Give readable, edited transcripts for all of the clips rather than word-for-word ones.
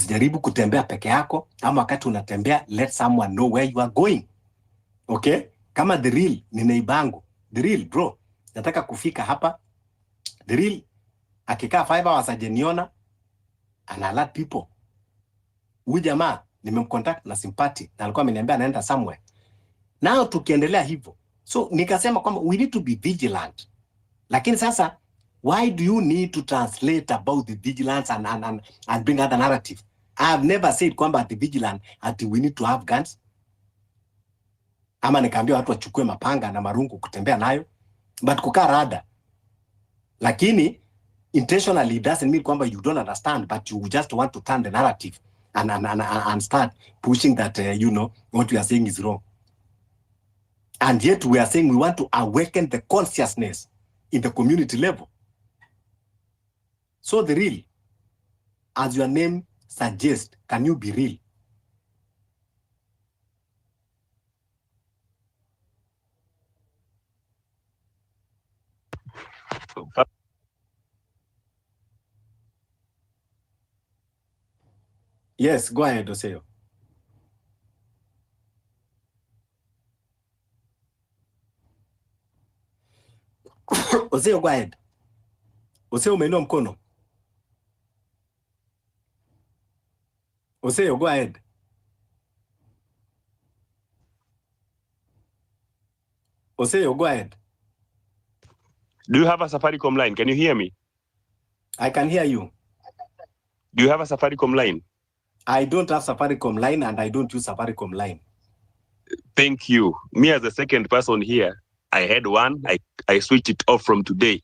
usijaribu kutembea peke yako, ama wakati unatembea let someone know where you are going. Okay? Kama the real ni neighbangu, the real bro, nataka kufika hapa, the real akikaa 5 hours ajeniona, ana alert people. Huyu jamaa nimemcontact na sympathy na alikuwa ameniambia anaenda somewhere. Nao tukiendelea hivyo, so nikasema kwamba we need to be vigilant. Lakini sasa, why do you need to translate about the vigilance and bring other narrative? I have never said kwamba the vigilant ati we need to have guns. Ama nikaambia watu wachukue mapanga na marungu kutembea nayo, but kukaa rada. Lakini intentionally it doesn't mean kwamba you don't understand, but you just want to turn the narrative and start pushing that you know what we are saying is wrong. And yet we are saying we want to awaken the consciousness in the community level. So the real, as your name suggests, can you be real? Yes, go ahead, Oseo. Oseo, go ahead. Oseo, umeinua mkono. Oseo, go ahead. Oseo, go ahead. Do you have a Safaricom line? Can you hear me? I can hear you. Do you have a Safaricom line? I don't have Safaricom line and I don't use Safaricom line. Thank you. Me as the second person here, I had one. I switched it off from today.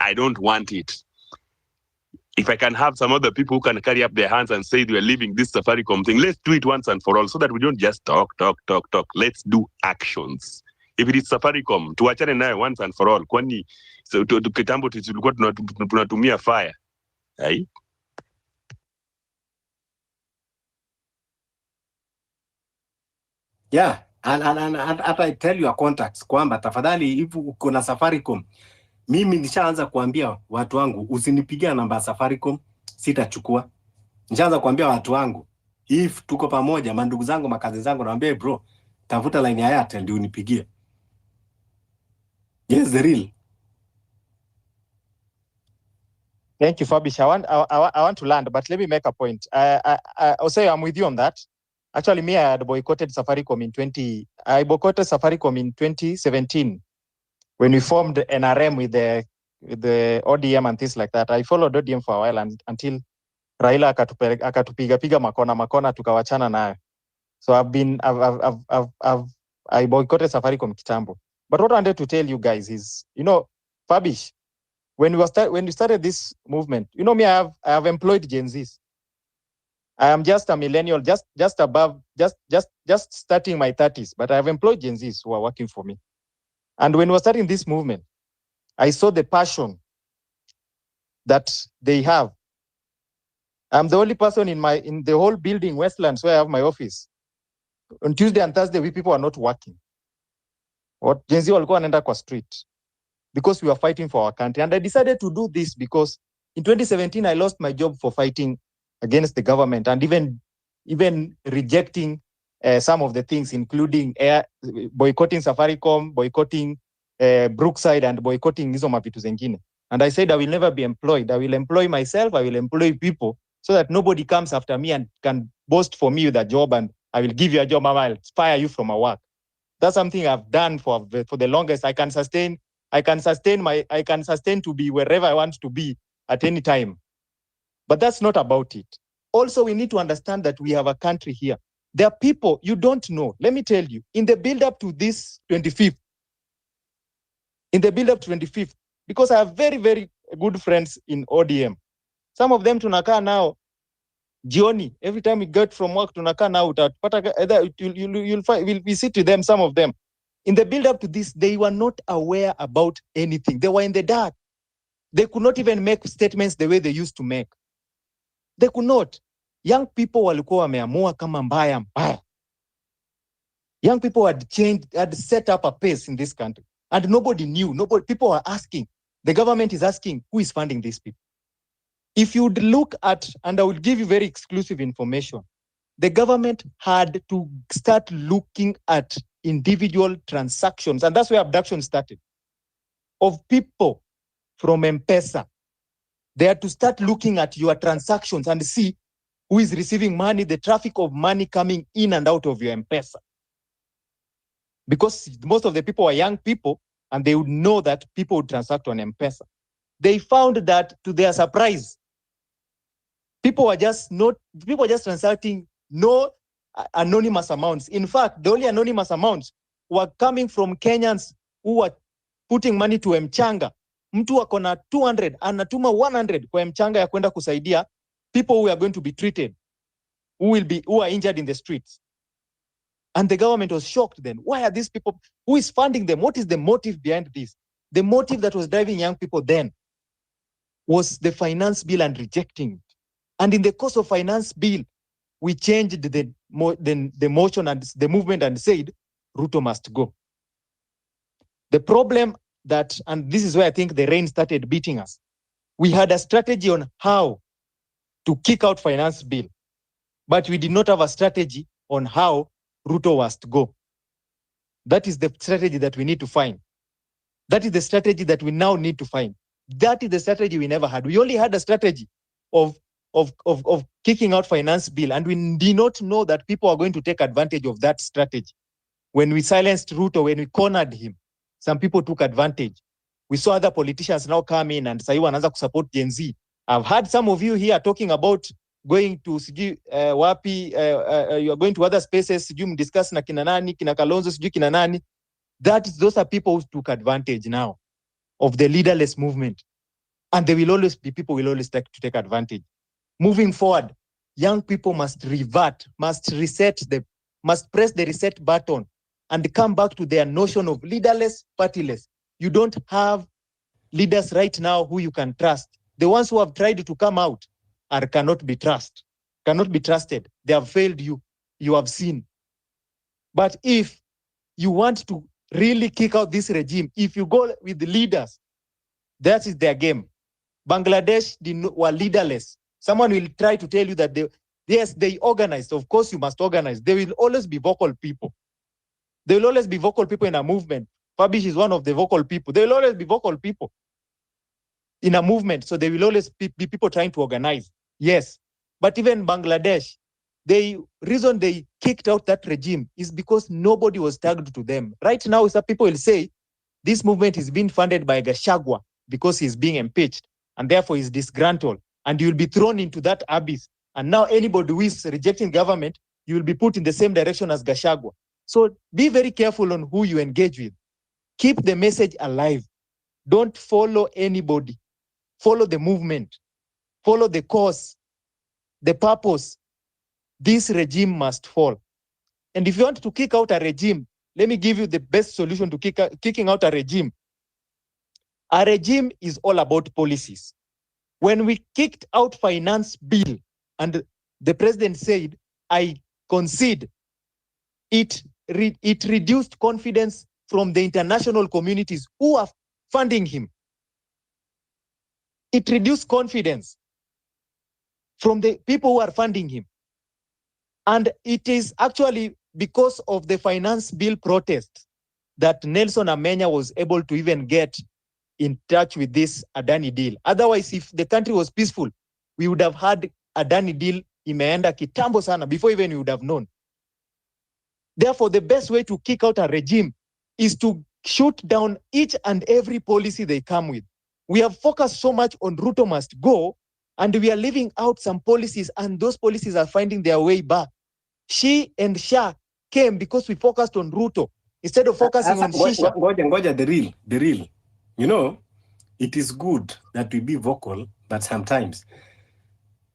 I don't want it. If I can have some other people who can carry up their hands and say they are leaving this Safaricom thing, let's do it once and for all so that we don't just talk. Let's do actions. If it is Safaricom, tuachane nayo once and for all. Kwani so kitambo tulikuwa tunatumia fire. Right? Yeah, and I tell your contacts kwamba tafadhali if uko na Safaricom, mimi nishaanza kuambia watu wangu usinipigia namba ya Safaricom, sitachukua. Nishaanza kuambia watu wangu if tuko pamoja, mandugu zangu, makazi zangu, naambia bro, tafuta line ya Airtel ndio unipigie. Yes, the real. Thank you, Fabish. I want to land, but let me make a point. I'll say I'm with you on that. Actually, me, I had boycotted Safaricom I boycotted Safaricom in 2017 when we formed NRM with the ODM and things like that. I followed ODM for a while until Raila akatupiga makona tukawachana nayo. So I boycotted Safaricom kitambo. But what I wanted to tell you guys is, you know, Fabish, when we started this movement, you know me, I have employed Gen Zs. I am just a millennial, just starting my 30s, but I have employed Gen Zs who are working for me. And when we were starting this movement, I saw the passion that they have. I'm the only person in the whole building, Westlands, where I have my office. On Tuesday and Thursday, we people are not working. What Gen Z walikuwa wanaenda kwa street because we were fighting for our country. And I decided to do this because in 2017, I lost my job for fighting against the government and even rejecting some of the things, including boycotting Safaricom, boycotting Brookside, and boycotting hizo mavitu zengine. And I said, I will never be employed. I will employ myself. I will employ people so that nobody comes after me and can boast for me with a job and I will give you a job, Mama, I'll fire you from a work. That's something I've done for the longest. I can sustain to be wherever I want to be at any time. But that's not about it. Also, we need to understand that we have a country here. There are people you don't know. Let me tell you, in the build-up to this 25th, because I have very, very good friends in ODM. Some of them tunakaa now, jioni, every time we get from work, tunakaa now, we'll sit with them, some of them. In the build-up to this, they were not aware about anything. They were in the dark. They could not even make statements the way they used to make. They could not. Young people walikuwa wameamua kama mbaya. Young people had set up a pace in this country. And nobody knew. People were asking. The government is asking, who is funding these people? If you'd look at, and I will give you very exclusive information, the government had to start looking at individual transactions, and that's where abduction started, of people from M-Pesa. They had to start looking at your transactions and see who is receiving money, the traffic of money coming in and out of your M-Pesa. Because most of the people are young people, and they would know that people would transact on M-Pesa. They found that, to their surprise, people were just transacting no anonymous amounts. In fact, the only anonymous amounts were coming from Kenyans who were putting money to Mchanga. Mtu ako na 200 anatuma 100 kwa Mchanga ya kwenda kusaidia people who are going to be treated, who are injured in the streets. And the government was shocked then. Why are these people? Who is funding them? What is the motive behind this? The motive that was driving young people then was the finance bill and rejecting it. And in the course of finance bill, we changed the motion and the movement and said, Ruto must go. The problem that, and this is where I think the rain started beating us, we had a strategy on how to kick out finance bill, but we did not have a strategy on how Ruto was to go. That is the strategy that we need to find. That is the strategy that we now need to find. That is the strategy we never had. We only had a strategy of kicking out finance bill, and we did not know that people are going to take advantage of that strategy. When we silenced Ruto, when we cornered him, some people took advantage. We saw other politicians now come in and say, wanaanza support Gen Z. I've heard some of you here talking about going to wapi, you are going to other spaces, discuss na kina nani, kina Kalonzo, kina nani. Those are people who took advantage now of the leaderless movement. And there will always be people who will always take advantage. Moving forward, young people must revert, must press the reset button and come back to their notion of leaderless, partyless. You don't have leaders right now who you can trust. The ones who have tried to come out cannot be trusted. They have failed you. You have seen. But if you want to really kick out this regime, if you go with the leaders, that is their game. Bangladesh were leaderless. Someone will try to tell you that they organized. Of course, you must organize. There will always be vocal people. There will always be vocal people in a movement. Fabish is one of the vocal people. There will always be vocal people in a movement. So there will always be people trying to organize. Yes. But even Bangladesh, the reason they kicked out that regime is because nobody was tagged to them. Right now, some people will say this movement is being funded by Gachagua because he's being impeached and therefore he's disgruntled. And you'll be thrown into that abyss. And now anybody who is rejecting government, you will be put in the same direction as Gachagua. So be very careful on who you engage with. Keep the message alive. Don't follow anybody. Follow the movement. Follow the cause, the purpose. This regime must fall. And if you want to kick out a regime, let me give you the best solution to kicking out a regime. A regime is all about policies. When we kicked out finance bill and the president said, I concede, it reduced confidence from the international communities who are funding him. It reduced confidence from the people who are funding him. And it is actually because of the finance bill protest that Nelson Amenya was able to even get in touch with this Adani deal. Otherwise, if the country was peaceful, we would have had Adani deal imeenda kitambo sana before even we would have known. Therefore, the best way to kick out a regime is to shoot down each and every policy they come with. We have focused so much on Ruto must go, and we are leaving out some policies, and those policies are finding their way back. She and Shah came because we focused on Ruto instead of focusing on Shisha. Ngoja, the real. You know, it is good that we be vocal, but sometimes,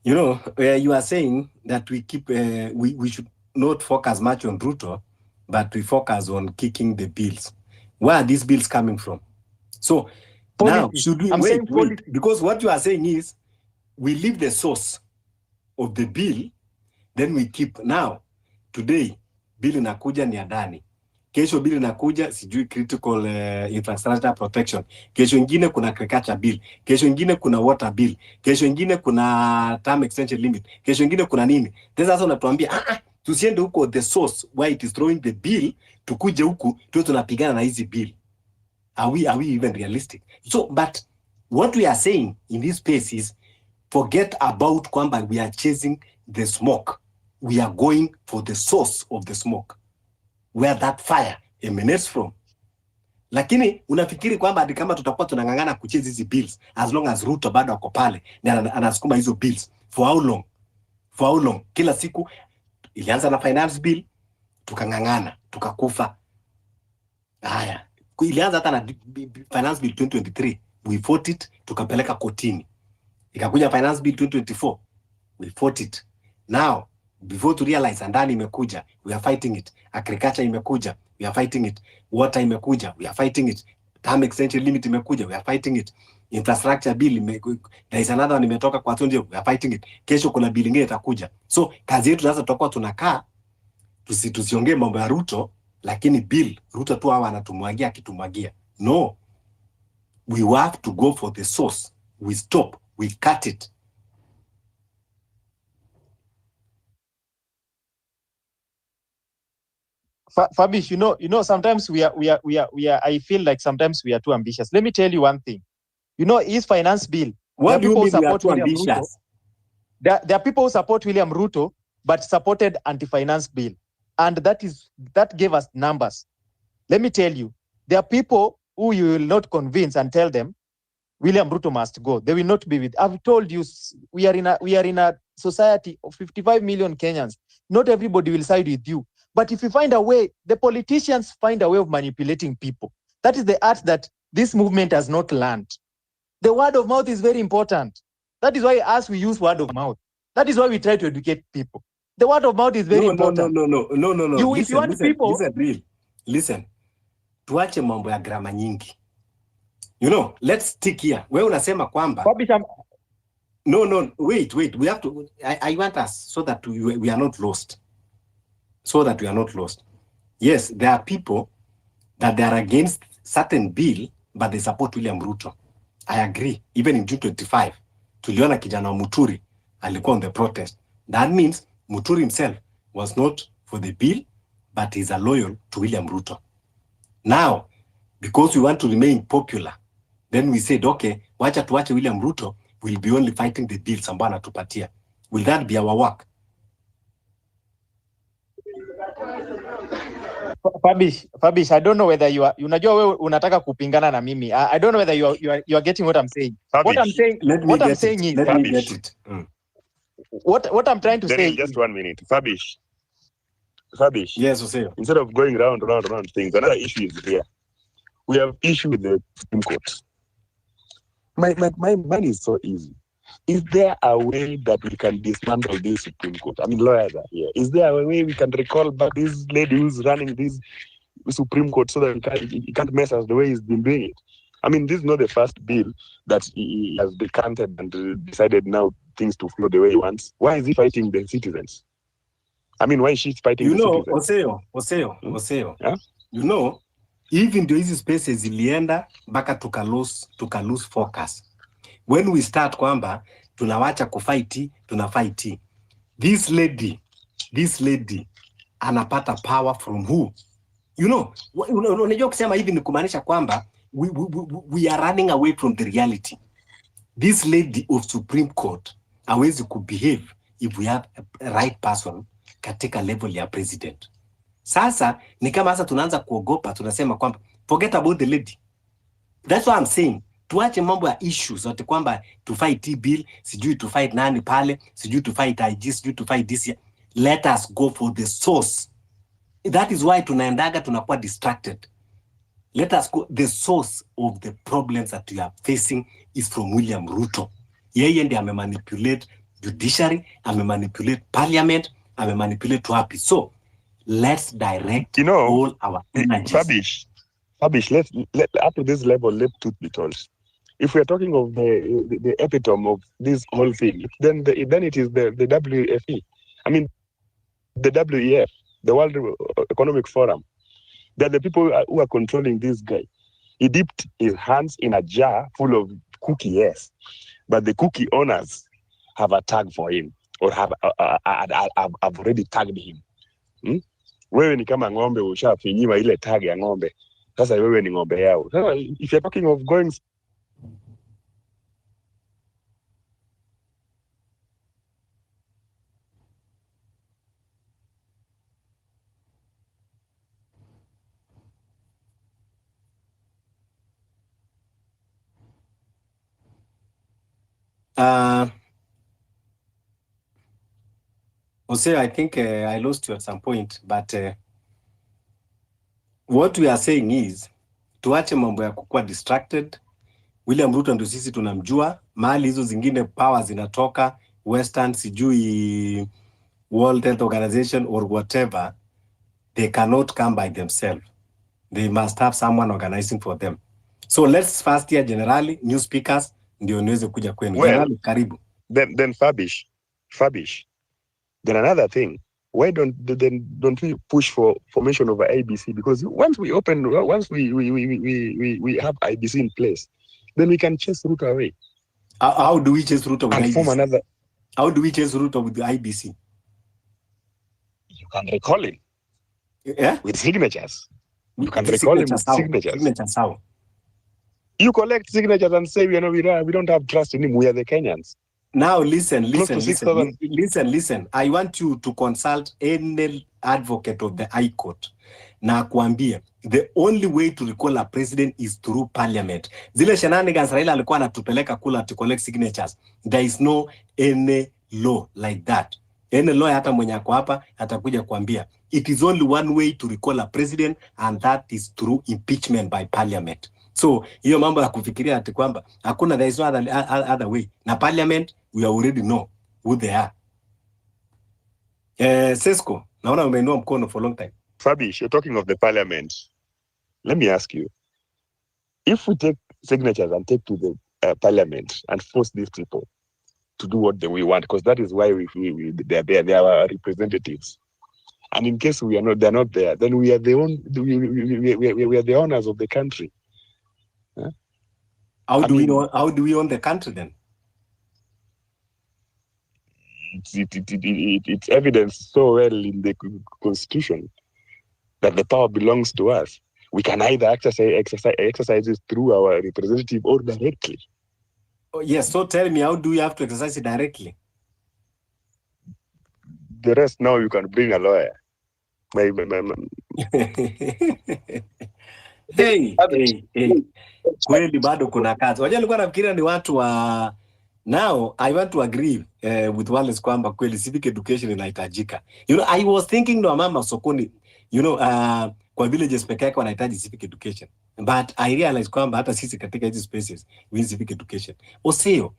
you know, you are saying that we keep, we should not focus much on Ruto, but we focus on kicking the bills. Where are these bills coming from? So now, should we wait? Because what you are saying is, we leave the source of the bill, then we keep. Now, today, bill inakuja ni Adani. Kesho bill inakuja sijui critical infrastructure protection. Kesho ingine kuna agriculture bill. Kesho ingine kuna water bill. Kesho ingine kuna term extension limit. Kesho ingine kuna nini? Sasa unatuambia tusiende huko the source why it is throwing the bill, tukuje huku tuwe tunapigana na hizi bill. Are we even realistic? So but what we are saying in this space is forget about kwamba we are chasing the smoke. We are going for the source of the smoke, where that fire emanates from. Lakini unafikiri kwamba hadi kama tutakuwa tunang'ang'ana kucheza hizi bills as long as Ruto bado ako pale na anasukuma hizo bills for how long? For how long? Kila siku ilianza na finance bill, tukang'ang'ana, tukakufa. Haya, ilianza hata na finance bill 2023, we fought it, tukapeleka kotini. Ikakuja finance bill 2024, we fought it. Now before to realize ndani imekuja, we are fighting it. Agriculture imekuja, we are fighting it. Water imekuja, we are fighting it. Term extension limit imekuja, we are fighting it. Infrastructure bill there is another one imetoka kwa tundi, we are fighting it. Kesho kuna bill nyingine itakuja. So kazi yetu sasa tutakuwa tunakaa tusiongee mambo ya Ruto, lakini bill Ruto tu hawa anatumwagia akitumwagia. No. We have to go for the source. We stop, we cut it. Fabish, you know, sometimes we are. I feel like sometimes we are too ambitious. Let me tell you one thing. You know, his finance bill. What do you mean we are too ambitious? There are people who support William Ruto, but supported anti-finance bill, and that gave us numbers. Let me tell you, there are people who you will not convince and tell them William Ruto must go. They will not be with. I've told you, we are in a society of 55 million Kenyans. Not everybody will side with you. But if you find a way, the politicians find a way of manipulating people. That is the art that this movement has not learned. The word of mouth is very important. That is why we use word of mouth. That is why we try to educate people. The word of mouth is very important. No. If you want people... Listen. Tuache mambo ya grama nyingi. You know, let's stick here. Wewe unasema kwamba... No, wait. We have to... I want us so that we are not lost. Yes, there are people that they are against certain bill, but they support William Ruto. I agree. Even in June 25, tuliona kijana wa Muturi alikuwa on the protest. That means Muturi himself was not for the bill, but he's a loyal to William Ruto. Now, because we want to remain popular, then we said, okay, wacha tuache William Ruto, we'll be only fighting the bills ambayo anatupatia. Will that be our work? Fabish, I don't know whether you are, unajua wewe unataka kupingana na mimi. I don't know whether you are getting what I'm saying. Fabish, what I'm saying is, let me get it. What I'm trying to say just is, 1 minute. Fabish. Yes, Oseo. Instead of going round things, another issue is here. We have issue with the Supreme Court. Mine is so easy. Is there a way that we can dismantle this Supreme Court? I mean, lawyers are here. Is there a way we can recall back this lady who's running this Supreme Court so that he can't mess us the way he's been doing it? I mean, this is not the first bill that he has decanted and decided now things to flow the way he wants. Why is he fighting the citizens? I mean, why is she fighting the citizens? Oseo. Yeah? You know, even though hizi spaces ilienda mpaka tuka lose focus. When we start kwamba tunawacha tunafight. This lady anapata power from who? You know, unajua kusema hivi ni kumaanisha kwamba we are running away from the reality. This lady of Supreme Court hawezi kubehave if we have a right person katika level ya president. Sasa ni kama sasa tunaanza kuogopa, tunasema kwamba forget about the lady. That's what I'm saying. Tuache mambo ya issues zote kwamba to fight bill, sijui to fight nani pale, sijui to fight IG, sijui to fight this year. Let us go for the source. That is why tunaendaga tunakuwa distracted. Let us go. The source of the problems that we are facing is from William Ruto. Yeye ndiye amemanipulate judiciary, amemanipulate parliament, amemanipulate wapi. So let's direct all our energies. Fabish, let up to this level, let truth be told. If we are talking of the epitome of this whole thing, then it is the WFE. I mean, the WEF, the World Economic Forum. They're the people who are controlling this guy. He dipped his hands in a jar full of cookie, yes, but the cookie owners have a tag for him or have already tagged him. Wewe ni kama ng'ombe ushafinyiwa ile tag ya ng'ombe. Sasa wewe ni ng'ombe yao. Sasa if you're talking of going Jose, I think I lost you at some point, but what we are saying is tuache mambo ya kukua distracted. William Ruto ndio sisi tunamjua, mahali hizo zingine power zinatoka Western, sijui World Health Organization or whatever, they cannot come by themselves. They must have someone organizing for them. So let's first hear generally new speakers ndio niweze kuja kwenu. Generally, karibu. Then Fabish. Then another thing, why don't we push for formation of an IBC? Because once we have IBC in place, then we can chase Ruto away. How do we chase Ruto with and IBC? Form another. How do we chase Ruto with the IBC? You can recall him. Yeah? With signatures. You can recall him with signatures. Signatures how? You collect signatures and say we don't have trust in him. We are the Kenyans. Now listen. I want you to consult any advocate of the High Court. Na kuambia, the only way to recall a president is through parliament. Zile shenanigans Raila alikuwa anatupeleka kula to collect signatures. There is no any law like that. Any law hata mwenye ako hapa atakuja kuambia. It is only one way to recall a president, and that is through impeachment by parliament. So, hiyo mambo ya kufikiria ati kwamba hakuna, there is no other way. Na parliament, we already know who they are. Sesko, naona umeinua mkono for a long time. Fabish, you're talking of the parliament. Let me ask you, if we take signatures and take to the parliament and force these people to do what we want, because that is why they are there, they are our representatives. And in case they're not there, then we are the owners of the country. Huh? How do we own the country then? It's evidenced so well in the Constitution that the power belongs to us. We can either exercise it through our representative or directly. Oh, yes, so tell me, how do we have to exercise it directly? The rest now you can bring a lawyer. Hey. Kweli bado kuna kazi. Wajua nilikuwa nafikiria ni watu wa now I want to agree with Wallace kwamba kweli civic education inahitajika. You know, I was thinking no mama sokoni, you know, kwa villages peke yake wanahitaji civic education. But I realize kwamba hata sisi katika hizi spaces we need civic education. Oseo,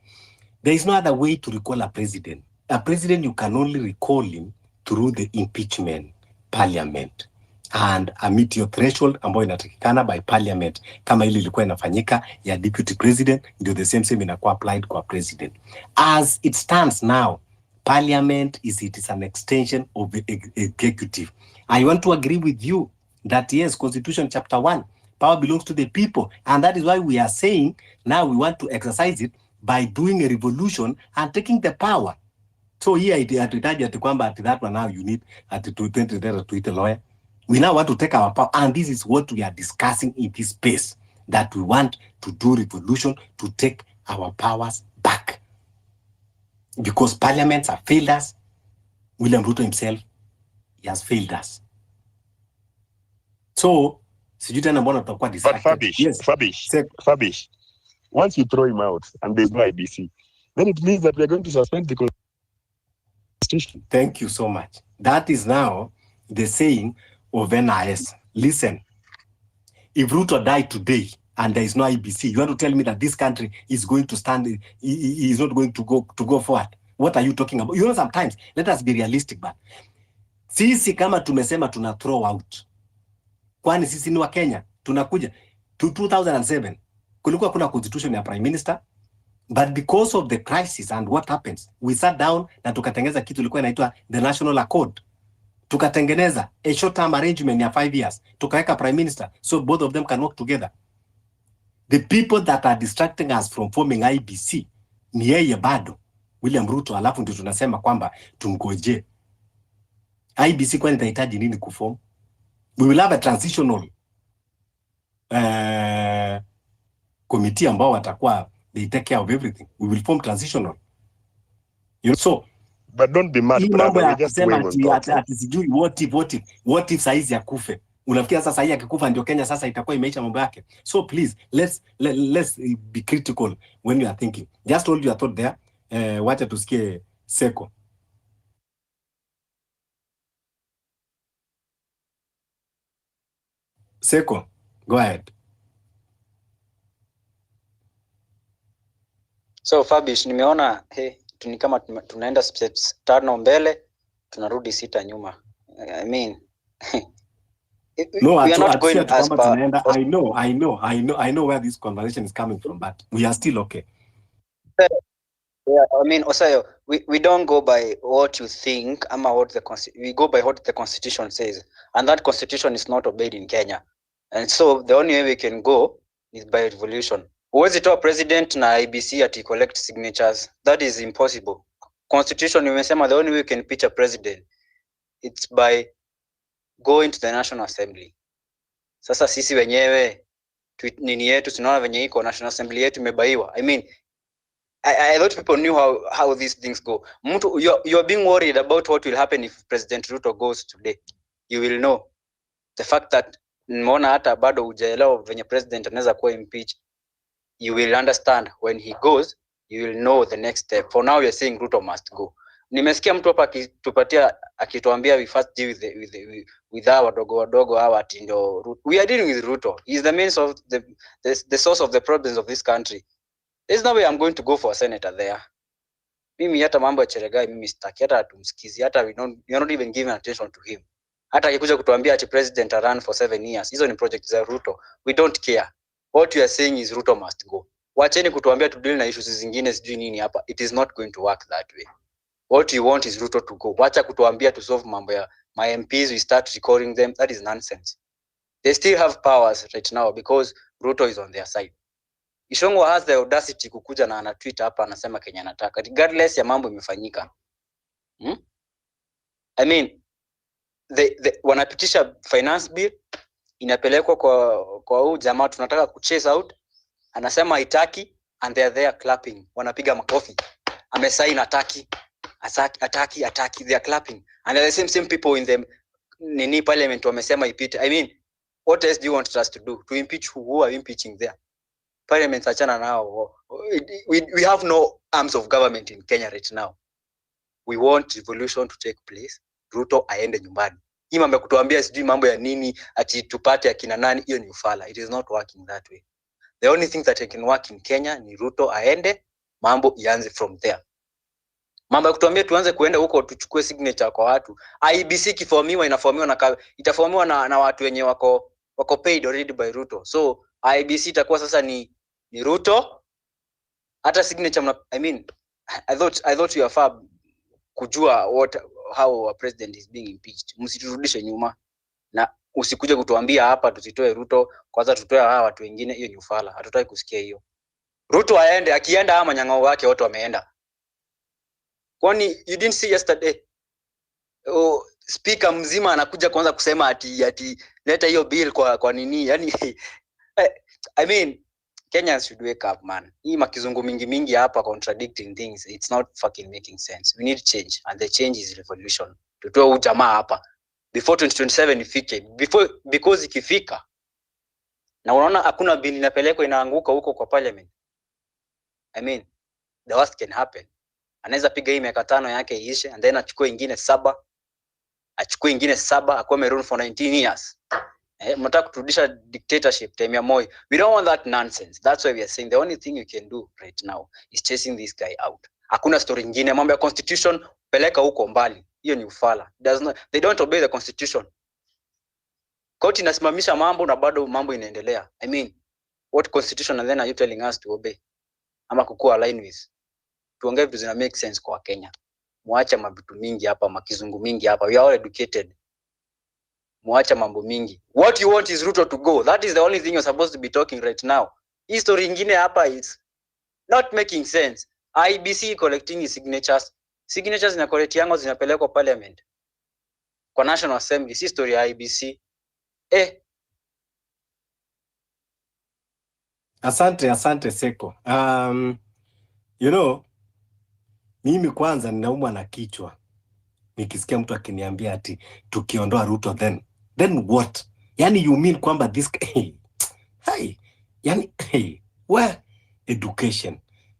there is no other way to recall a president. A president, you can only recall him through the impeachment parliament and a meet your threshold ambayo inatakikana by parliament, kama ile ilikuwa inafanyika ya deputy president, ndio the same inakuwa applied kwa president. As it stands now, parliament it is an extension of the executive. I want to agree with you that yes, Constitution chapter 1, power belongs to the people, and that is why we are saying now we want to exercise it by doing a revolution and taking the power. So here hatuhitaji ati kwamba ati that one now you need ati to a lawyer. We now want to take our power, and this is what we are discussing in this space, that we want to do revolution to take our powers back. Because parliaments have failed us. William Ruto himself, he has failed us. So, sijui tena mbona tutakuwa distracted. But Fabish, once you throw him out and there's no IBC, then it means that we are going to suspend the Constitution. Thank you so much. That is now the saying of NIS. Listen, if Ruto died today and there is no IBC, you want to tell me that this country is going to stand, is not going to go forward? What are you talking about? You know, sometimes, let us be realistic, but sisi kama tumesema tuna throw out. Kwani sisi ni wa Kenya, tunakuja to 2007 kulikuwa kuna constitution ya prime minister, but because of the crisis and what happens, we sat down na tukatengeza kitu ilikuwa inaitwa the national accord. tukatengeneza a short term arrangement ya 5 years, tukaweka prime minister so both of them can work together. The people that are distracting us from forming IBC ni yeye bado William Ruto, alafu ndio tunasema kwamba tungoje IBC. Kwani itahitaji nini kuform? We will have a transitional committee ambao watakuwa they take care of everything. We will form transitional, you know. So But don't be mad, brother. We're just weighing on thoughts. Ati sijui what if saizi akufe. Unafikia sasa hii akikufa ndio Kenya sasa itakuwa imeisha mambo yake. So please let's be critical when you are thinking. Just hold your thought there. Wacha tusikie Seko. Seko, go ahead. So Fabish, nimeona ni kama tunaenda steps 5 mbele tunarudi 6 nyuma. I mean no, we are not going as far. I know where this conversation is coming from, but we are still okay. Yeah, I mean, Osayo, we don't go by what you think, we go by what the constitution says, and that constitution is not obeyed in Kenya. And so the only way we can go is by revolution. Huwezi toa president na IBC ati collect signatures. That is impossible. Constitution imesema the only way we can pitch a president, it's by going to the National Assembly. Sasa sisi wenyewe nini yetu tunaona venye iko National Assembly yetu imebaiwa. I mean, I thought people knew how these things go. You're being worried about what will happen if President Ruto goes today. You will know the fact that nimeona hata bado hujaelewa venye president anaweza kuwa impeached. You will understand when he goes, you will know the next step. For now you're saying Ruto must go. Nimesikia mtu hapa akituambia we first deal with our wadogo hawa ati ndio Ruto. We are dealing with Ruto. He is the means of the source of the problems of this country. There's no way I'm going to go for a senator there. Mimi hata mambo ya Cheregai mimi sitaki, hata tumsikizi, hata you're not even giving attention to him. Hata akikuja kutuambia ati president run for 7 years, hizo ni project za Ruto. We don't care. What you are saying is Ruto must go. Wacheni kutuambia to deal na issues zingine sijui nini hapa. It is not going to work that way. What you want is Ruto to go. Wacha kutuambia to solve mambo ya my MPs, we start recalling them. That is nonsense. They still have powers right now because Ruto is on their side. Ishongo has the audacity kukuja na ana tweet hapa anasema Kenya anataka regardless ya mambo imefanyika. I mean, wanapitisha finance bill inapelekwa kwa huu jamaa tunataka kuchase out, anasema haitaki and they are there clapping, wanapiga makofi. Amesign ataki, they are clapping and the same people in the parliament wamesema ipite. I mean, what else do you want us to do? To impeach who are impeaching there? Parliament achana nao. We have no arms of government in Kenya right now. We want revolution to take place. Ruto aende nyumbani. Hii mambo kutuambia sijui mambo ya nini ati tupate akina nani, hiyo ni ufala. It is not working that way. The only thing that can work in Kenya ni Ruto aende, mambo ianze from there. Mambo kutuambia tuanze kuenda huko tuchukue signature kwa watu. IBC kiformiwa itaformiwa na watu wenye wako paid already by Ruto. So IBC itakuwa sasa ni Ruto. Hata signature I mean, I thought you are far kujua how a president is being impeached. Msiturudishe nyuma na usikuje kutuambia hapa tusitoe Ruto, kwanza tutoe hawa watu wengine, hiyo ni ufala. Hatutaki kusikia hiyo. Ruto aende, akienda ama manyang'ao wake wote wameenda. Kwani you didn't see yesterday? Speaker mzima anakuja kwanza kusema ati leta hiyo bill kwa nini? Yani I mean, Kenyans should wake up, man. Hii makizungu mingi hapa contradicting things. It's not fucking making sense. We need change and the change is revolution. Tutoe ujamaa hapa before 2027 ifike. Because ikifika na unaona hakuna bill inapelekwa inaanguka huko kwa parliament. I mean, the worst can happen. Anaweza piga hii miaka 5 yake iishe and then achukue ingine 7. Akuwe amerun for 19 years. Mnataka kuturudisha dictatorship time ya Moi. We don't want that nonsense. That's why we are saying the only thing you can do right now is chasing this guy out. Hakuna story nyingine. Mambo ya constitution peleka huko mbali. Hiyo ni ufala. They don't obey the constitution. Koti inasimamisha mambo na bado mambo inaendelea. I mean, what constitution and then are you telling us to obey? Ama kukua align with? Tuongee vitu zina make sense kwa Kenya. muacha mabitu mingi hapa, makizungu mingi hapa. We are all educated. Muacha mambo mingi. What you want is Ruto to go. That is the only thing you're supposed to be talking right now. History ingine hapa is not making sense. IBC collecting signatures. Signatures na collect yango zinapelekwa parliament. Kwa National Assembly, si story ya IBC. Asante Seko. You know, mimi kwanza ninaumwa na kichwa nikisikia mtu akiniambia ati tukiondoa Ruto then what? Yani you mean kwamba this hey, yani where education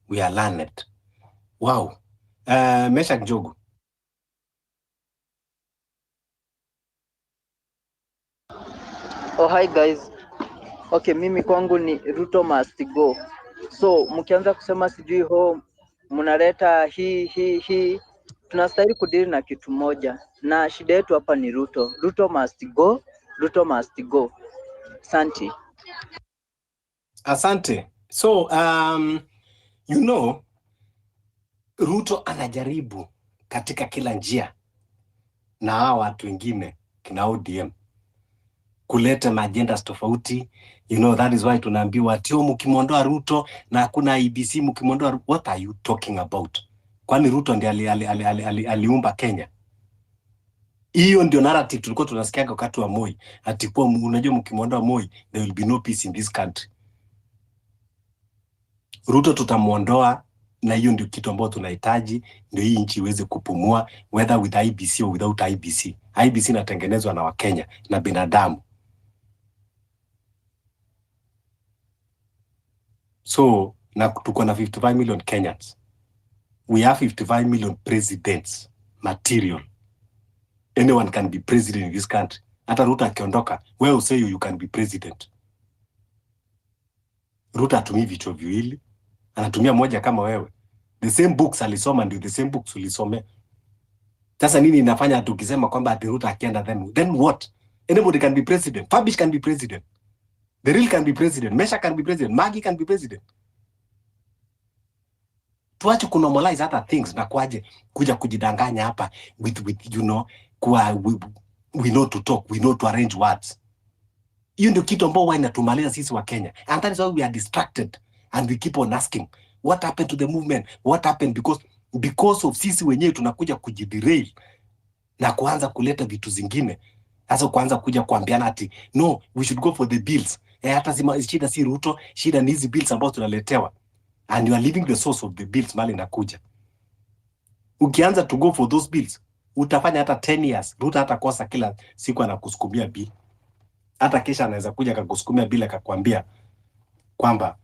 we are learned. Wow. Mesha Jogo. Oh, hi guys. Okay, mimi kwangu ni Ruto must go. So mkianza kusema sijui mnaleta hii tunastahili kudili na kitu moja, na shida yetu hapa ni Ruto. Ruto must go. Ruto must go. Asante. So you know, Ruto anajaribu katika kila njia na hawa watu wengine kina ODM kuleta majendas tofauti. You know, that is why tunaambiwa ati mkimwondoa Ruto na hakuna IBC, mkimwondoa. What are you talking about? Kwani Ruto ndiye aliumba Kenya? Hiyo ndio narrative tulikuwa tunasikia wakati wa Moi, ati kwa unajua mkimwondoa Moi there will be no peace in this country. Ruto tutamuondoa, na hiyo ndio kitu ambacho tunahitaji, ndio hii nchi iweze kupumua, whether with IBC or without IBC. IBC inatengenezwa na Wakenya na binadamu. So na tuko na 55 million Kenyans. We have 55 million presidents material. Anyone can be president in this country. Hata Ruto akiondoka, wewe say you can be president. Ruto atumii vichwa viwili, anatumia moja kama wewe. The same books alisoma ndio the same books ulisome. Sasa nini inafanya tukisema kwamba ati Ruto akienda then what? Anybody can be president. Fabish can be president. The Real can be president. Mesha can be president. Magi can be president. Tuache kunormalize other things na kuja kujidanganya hapa with you know, we know to talk, we know to arrange words. Hiyo ndio kitu ambao inatumaliza sisi wa Kenya. And that is why we are distracted and we keep on asking what happened to the movement? What happened? Because of sisi wenyewe tunakuja kujiderail na kuanza kuleta vitu zingine. Sasa kuanza kuja kuambiana ati no, we should go for the bills. Hata shida si Ruto, shida ni hizi bills ambazo tunaletewa. And you are leaving the source of the bills mali nakuja. Ukianza to go for those bills, utafanya hata 10 years. Ruto hata kosa kila siku anakusukumia bill. Hata kesha anaweza kuja akakusukumia bill akakwambia kwamba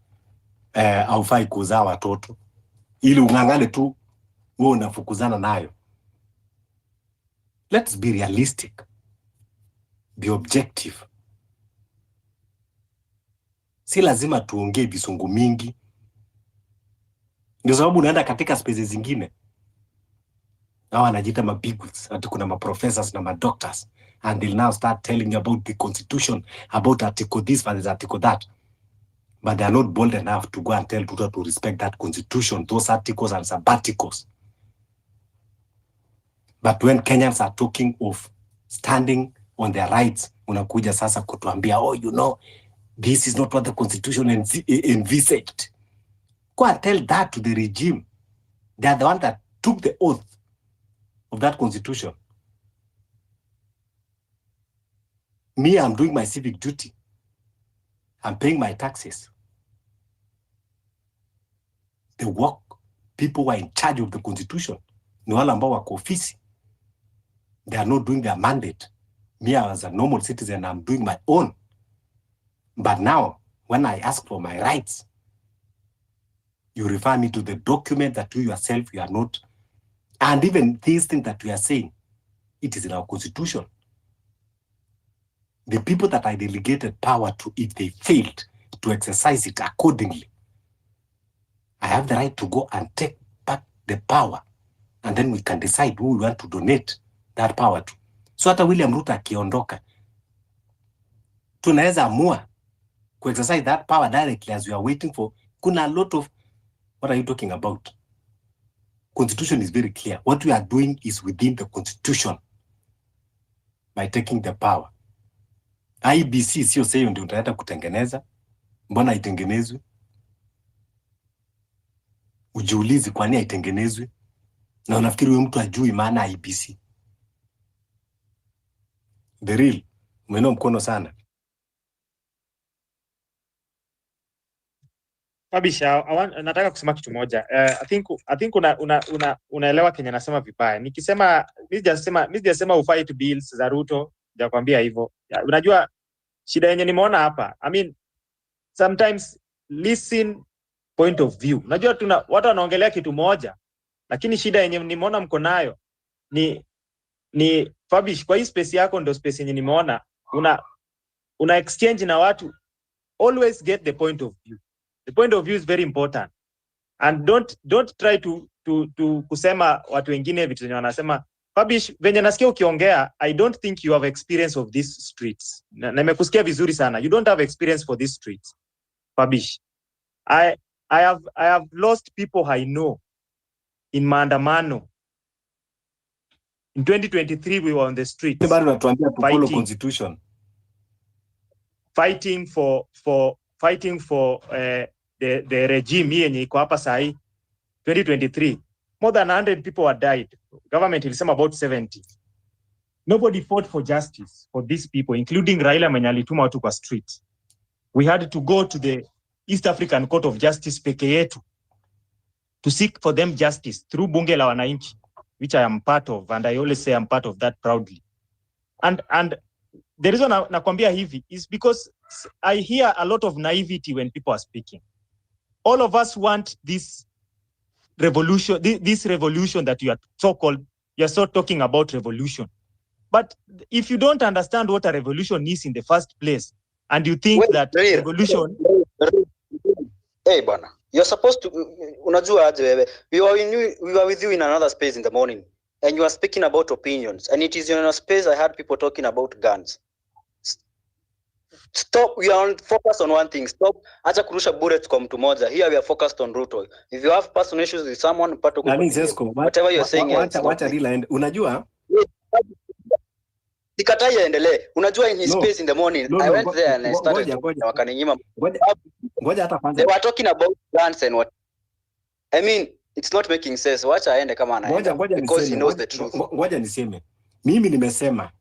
haufai kuzaa watoto. Ili ungangane tu wewe unafukuzana nayo. Let's be realistic. Be objective. Si lazima tuongee visungu mingi. Ndio sababu unaenda katika spaces zingine. Hawa wanajiita mabiguts, ati kuna ma-professors na ma-doctors, and they'll now start telling you about the constitution, about article this and article that. But they are not bold enough to go and tell Ruto to respect that constitution, those articles and sabbaticals. But when Kenyans are talking of standing on their rights, unakuja sasa kutuambia, oh, you know, this is not what the constitution envisaged. Go and tell that to the regime. They are the one that took the oath of that constitution. Me, I'm doing my civic duty. I'm paying my taxes. The work people who are in charge of the constitution, ni wale ambao wako ofisi. They are not doing their mandate. Me, as a normal citizen, I'm doing my own. But now, when I ask for my rights, you refer me to the document that you yourself, you are not. And even these things that we are saying, it is in our constitution. The people that I delegated power to, if they failed to exercise it accordingly, I have the right to go and take back the power. And then we can decide who we want to donate that power to. So hata William Ruto akiondoka, tunaweza amua to exercise that power directly as we are waiting for. Kuna a lot of, what are you talking about? Constitution is very clear. What we are doing is within the constitution by taking the power. IBC sio sasa ndio utaleta kutengeneza. Mbona haitengenezwi? Ujiulize kwa nini haitengenezwi? Na unafikiri wewe mtu ajui maana IBC? The real, umeinua mkono sana. Kabisha, nataka kusema kitu moja. I think unaelewa Kenya nasema vibaya. Nikisema mimi sijasema ufight bills za Ruto, sijakwambia hivyo. Unajua shida yenye nimeona hapa. I mean sometimes listen point of view. Unajua watu wanaongelea kitu moja, lakini shida yenye nimeona mko nayo ni Fabish, kwa hii space yako ndio space yenye nimeona una exchange na watu. Always get the point of view. The point of view is very important, and don't try to kusema watu wengine vitu wenye wanasema. Fabish, venye nasikia ukiongea, I don't think you have experience of these streets. Na nimekusikia vizuri sana. You don't have experience for these streets, Fabish. I have lost people I know in maandamano. In 2023 we were on the streets. Bado natuambia to follow constitution. Fighting for the regime yenye iko hapa sahi 2023. More than 100 people were died. Government ilisema about 70. Nobody fought for justice for these people, including Raila mwenye alituma watu kwa street. We had to go to the East African Court of Justice peke yetu to seek for them justice through bunge la wananchi, which I am part of, and I always say I'm part of that proudly. And the reason nakwambia hivi is because I hear a lot of naivety when people are speaking. All of us want this revolution, this revolution that you are so talking about revolution. But if you don't understand what a revolution is in the first place, and you think revolution... Hey, bana, you're supposed to... Unajua aje wewe. We were with you in another space in the morning, and you are speaking about opinions. And it is in a space I had people talking about guns. Stop. We are focused on one thing. Stop. Acha kurusha bullets kwa mtu moja. Here we are focused on Ruto. If you have personal issues with someone, whatever you're saying, wacha real. Unajua? Sikatai yaendelee. Unajua in his space in the morning, I went there and I started wakaninyima. Ngoja hata kwanza. They were talking about guns and what. I mean, it's not making sense. Wacha aende kama anaenda because he knows the truth. Ngoja niseme. Mimi nimesema.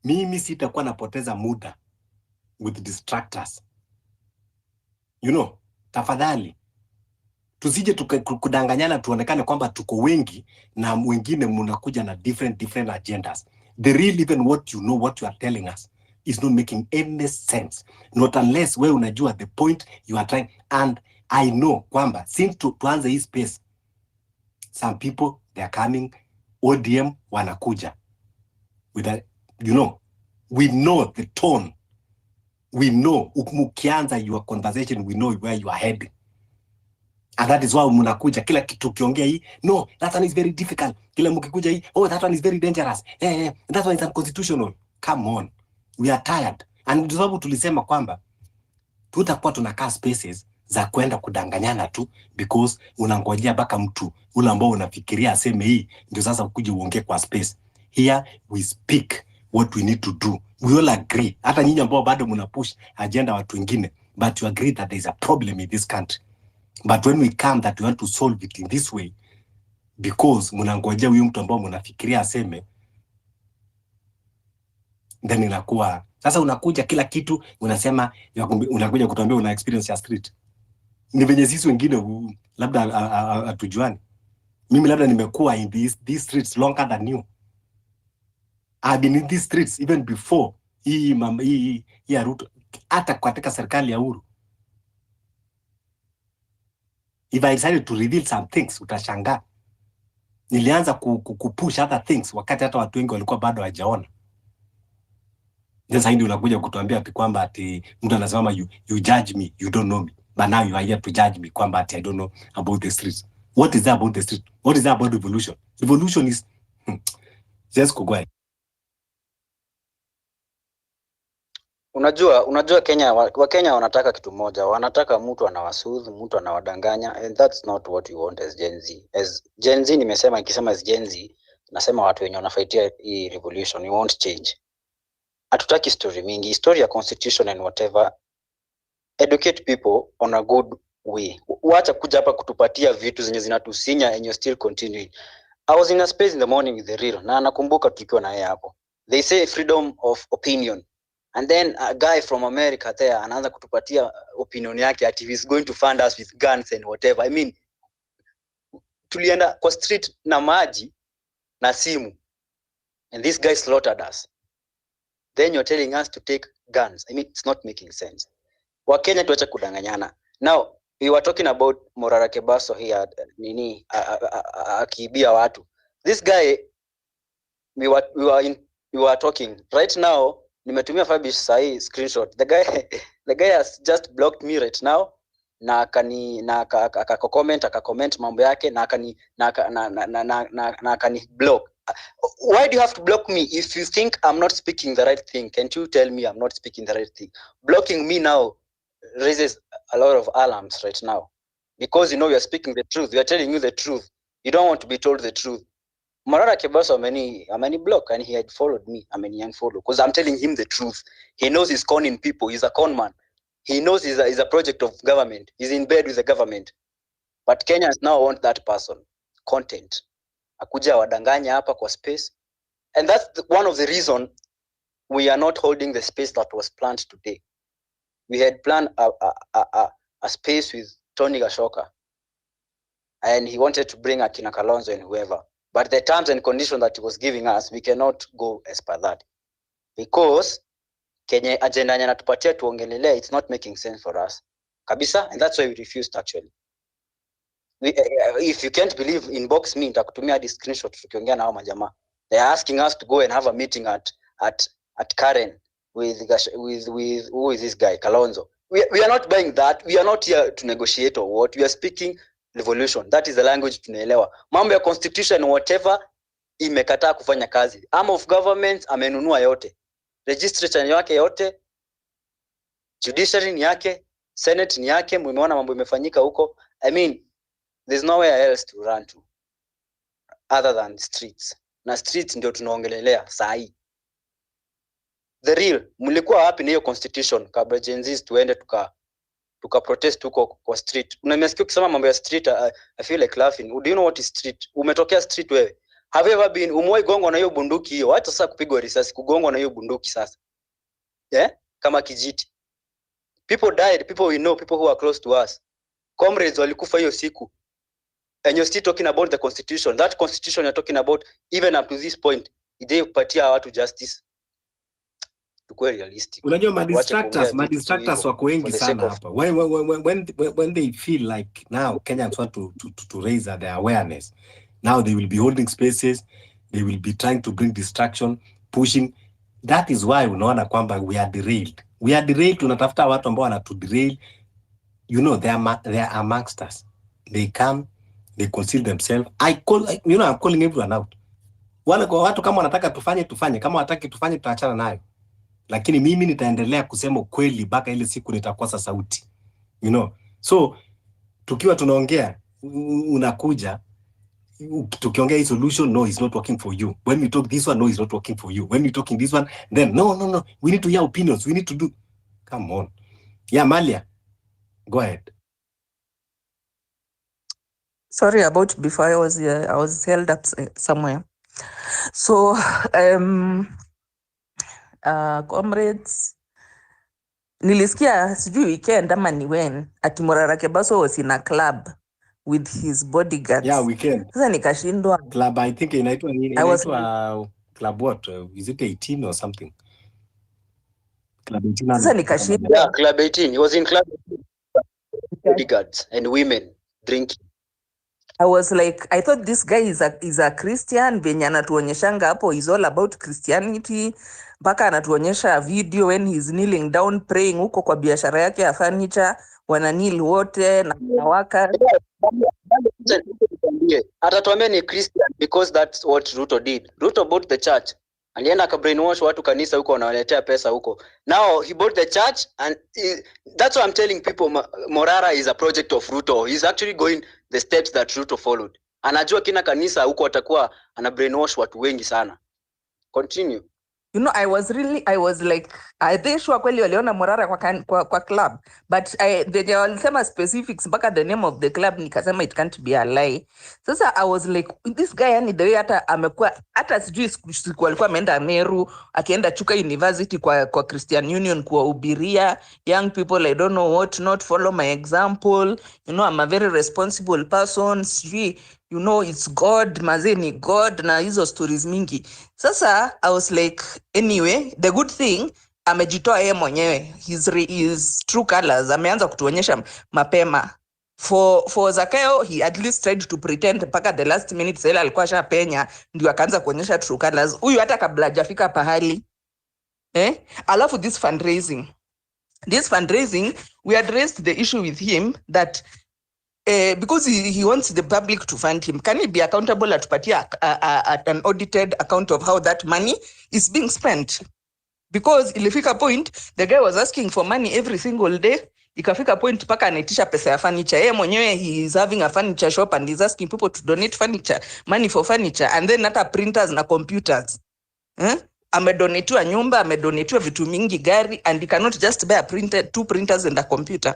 Mimi sitakuwa napoteza muda with distractors. You know, tafadhali. Tusije kudanganyana tuonekane kwamba tuko wengi na wengine mnakuja na different agendas. The real even what you know, what you are telling us is not making any sense. Not unless we unajua the point you are trying. And I know kwamba since tuanze hii space, some people they are coming, ODM wanakuja. With a, you know, we know the tone. We know ukianza your conversation, we know where you are heading. And that is why mnakuja kila kitu kiongea hii, no, that one is very difficult. Kila mkikuja hii, oh, that one is very dangerous. That one is unconstitutional. Come on. We are tired. And sababu tulisema kwamba tutakuwa tunakaa spaces za kwenda kudanganyana tu because unangojea baka mtu ule ambao unafikiria aseme hii ndio sasa ukuje uongee kwa space. Here we speak what we need to do. We all agree. Hata nyinyi ambao bado mnapush agenda watu wengine, but you agree that there is a problem in this country. But when we come that we want to solve it in this way, because mnangojea huyu mtu ambao mnafikiria aseme, then inakuwa sasa unakuja kila kitu unasema, unakuja kutuambia una experience ya street. Ni venye sisi wengine labda hatujuani. Mimi labda nimekuwa in these streets longer than you. I've been in these streets even before hii ya Ruto, hata katika serikali ya Uhuru. If I decided to reveal some things, utashangaa. Nilianza kupush other things wakati hata watu wengi walikuwa bado hawajaona. Sasa hindi unakuja kutuambia ati kwamba ati mtu anasema you judge me, you don't know me. But now you are here to judge me kwamba ati I don't know about the streets. What is that about the street? What is that about revolution? Revolution is just go ahead. Unajua Kenya, Wakenya wanataka kitu moja, wanataka mtu anawasoothe, mtu anawadanganya, and that's not what we want as Gen Z. As Gen Z nikisema as Gen Z, nasema watu wenye wanafaitia hii revolution, we want change. Hatutaki story mingi, story ya constitution and whatever. Educate people on a good way. Wacha kuja hapa kutupatia vitu zenye zinatusinya and you're still continuing. I was in a space in the morning with the real, na nakumbuka tukiwa na yeye hapo. They say freedom of opinion. And then a guy from America there anaanza kutupatia opinion yake ati he's going to fund us with guns and whatever. I mean, tulienda kwa street na maji na simu, and this guy slaughtered us. Then you're telling us to take guns. I mean, it's not making sense. Wakenya tuache kudanganyana. Now, we were talking about Morara Kebaso here, nini akiibia watu. This guy, we were talking right now. Nimetumia Fabish sahi screenshot. The guy has just blocked me right now. Na akacomment mambo yake na akani block. Why do you have to block me if you think I'm not speaking the right thing? Can't you tell me I'm not speaking the right thing? Blocking me now raises a lot of alarms right now, because you know you're speaking the truth. We are telling you the truth. You don't want to be told the truth. Morara Kebaso many block, and he had followed me. Unfollow because I'm telling him the truth. He knows he's conning people. He's a con man. He knows he's a project of government. He's in bed with the government. But Kenyans now want that person. Content. Akuja wadanganya hapa kwa space. And that's one of the reasons we are not holding the space that was planned today. We had planned a space with Tony Gashoka. And he wanted to bring Akina Kalonzo and whoever. But the terms and conditions that he was giving us, we cannot go as per that. Because Kenya agenda yanatupatia tuongelelea, it's not making sense for us. Kabisa, and that's why we refused actually. If you can't believe, inbox me, nitakutumia hadi screenshot tukiongea na hao majamaa. They are asking us to go and have a meeting at Karen with who is this guy, Kalonzo. We are not buying that. We are not here to negotiate or what. We are speaking revolution. That is the language tunaelewa. Mambo ya constitution whatever imekataa kufanya kazi. Arm of government amenunua yote. Registration yake yote, judiciary ni yake, senate ni yake. Mmeona mambo imefanyika huko. I mean, there's nowhere else to run to other than streets. Na streets ndio tunaongelelea saa hii. The real, mlikuwa wapi na hiyo constitution kabla Gen Z tuende tuka protest huko kwa street? Unamesikia ukisema mambo ya street, I feel like laughing. Do you know what is street? Umetokea street wewe? Have you ever been umoi gongwa na hiyo bunduki hiyo? Hata sasa kupigwa risasi, kugongwa na hiyo bunduki sasa. Yeah? Kama kijiti. People died, people we know, people who are close to us. Comrades walikufa hiyo siku. And you're still talking about the constitution. That constitution you're talking about, even up to this point, ije kupatia watu justice. Tukue realistic. Unajua madistractors wako wengi sana hapa. When they feel like now Kenyans want to raise their awareness, now they will be holding spaces, they will be trying to bring distraction, pushing. That is why unaona kwamba we are derailed. We are derailed, tunatafuta watu ambao wanatu derail. You know, they are amongst us. They come, they conceal themselves. I'm calling everyone out. Watu kama wanataka tufanye, kama wataki tufanye tutaachana nayo. Lakini mimi nitaendelea kusema ukweli mpaka ile siku nitakosa sauti. You know. So tukiwa tunaongea unakuja tukiongea hii solution, no, it's not working for you. When we talk this one, no, it's not working for you. When we talking this one, then no, we need to hear opinions. We need to do. Come on. Yeah, Malia. Go ahead. Sorry about before, I was held up somewhere. So comrades, nilisikia sijui weekend ama ni when ati Morara Kebaso was in a club with his bodyguards. Yeah, weekend. Sasa nikashindwa. Club, I think inaitwa club what? Is it 18 or something? Club 18. Sasa nikashindwa. Yeah, club 18. He was in club 18. Bodyguards and women drinking. I was like, I thought this guy is a Christian. Venye anatuonyeshanga hapo is all about Christianity. Mpaka anatuonyesha video when he's kneeling down praying huko kwa biashara yake ya furniture, wana kneel wote na wanawaka. Atatuambia ni Christian because that's what Ruto did. Ruto bought the church Alienda akabrainwash watu kanisa huko, wanawaletea pesa huko. Now he bought the church and that's why I'm telling people Morara is a project of Ruto. He's actually going the steps that Ruto followed. Anajua kina kanisa huko atakuwa ana brainwash watu wengi sana. Continue. You know, I was like, are they sure kweli waliona Morara kwa club? But they walisema specifics mpaka the name of the club, nikasema it can't be a lie. Sasa I was like, this guy yani the way hata amekuwa, hata sijui siku alikuwa ameenda Meru, akienda Chuka University kwa Christian Union kuwahubiria young people, I don't know what, not follow my example. You know, I'm a very responsible person. Sijui, you know, it's God, mazeni God, na hizo stories mingi. Sasa I was like, anyway, the good thing, amejitoa yeye mwenyewe, his true colors, ameanza kutuonyesha mapema. For Zakayo, he at least tried to pretend mpaka the last minute, sasa alikuwa shapenya, ndio akaanza kuonyesha true colors. Huyu hata kabla hajafika pahali. Alafu this fundraising, we addressed the issue with him that because he wants the public to fund him. Can he be accountable at an audited account of how that money is being spent? Because ilifika point, the guy was asking for money every single day. Ikafika point paka anaitisha pesa ya furniture. Yeye mwenyewe he is having a furniture shop and he's asking people to donate money for furniture, and then hata printers na computers. Amedonetiwa nyumba, amedonetiwa vitu mingi, gari, and he cannot just buy two printers and a computer.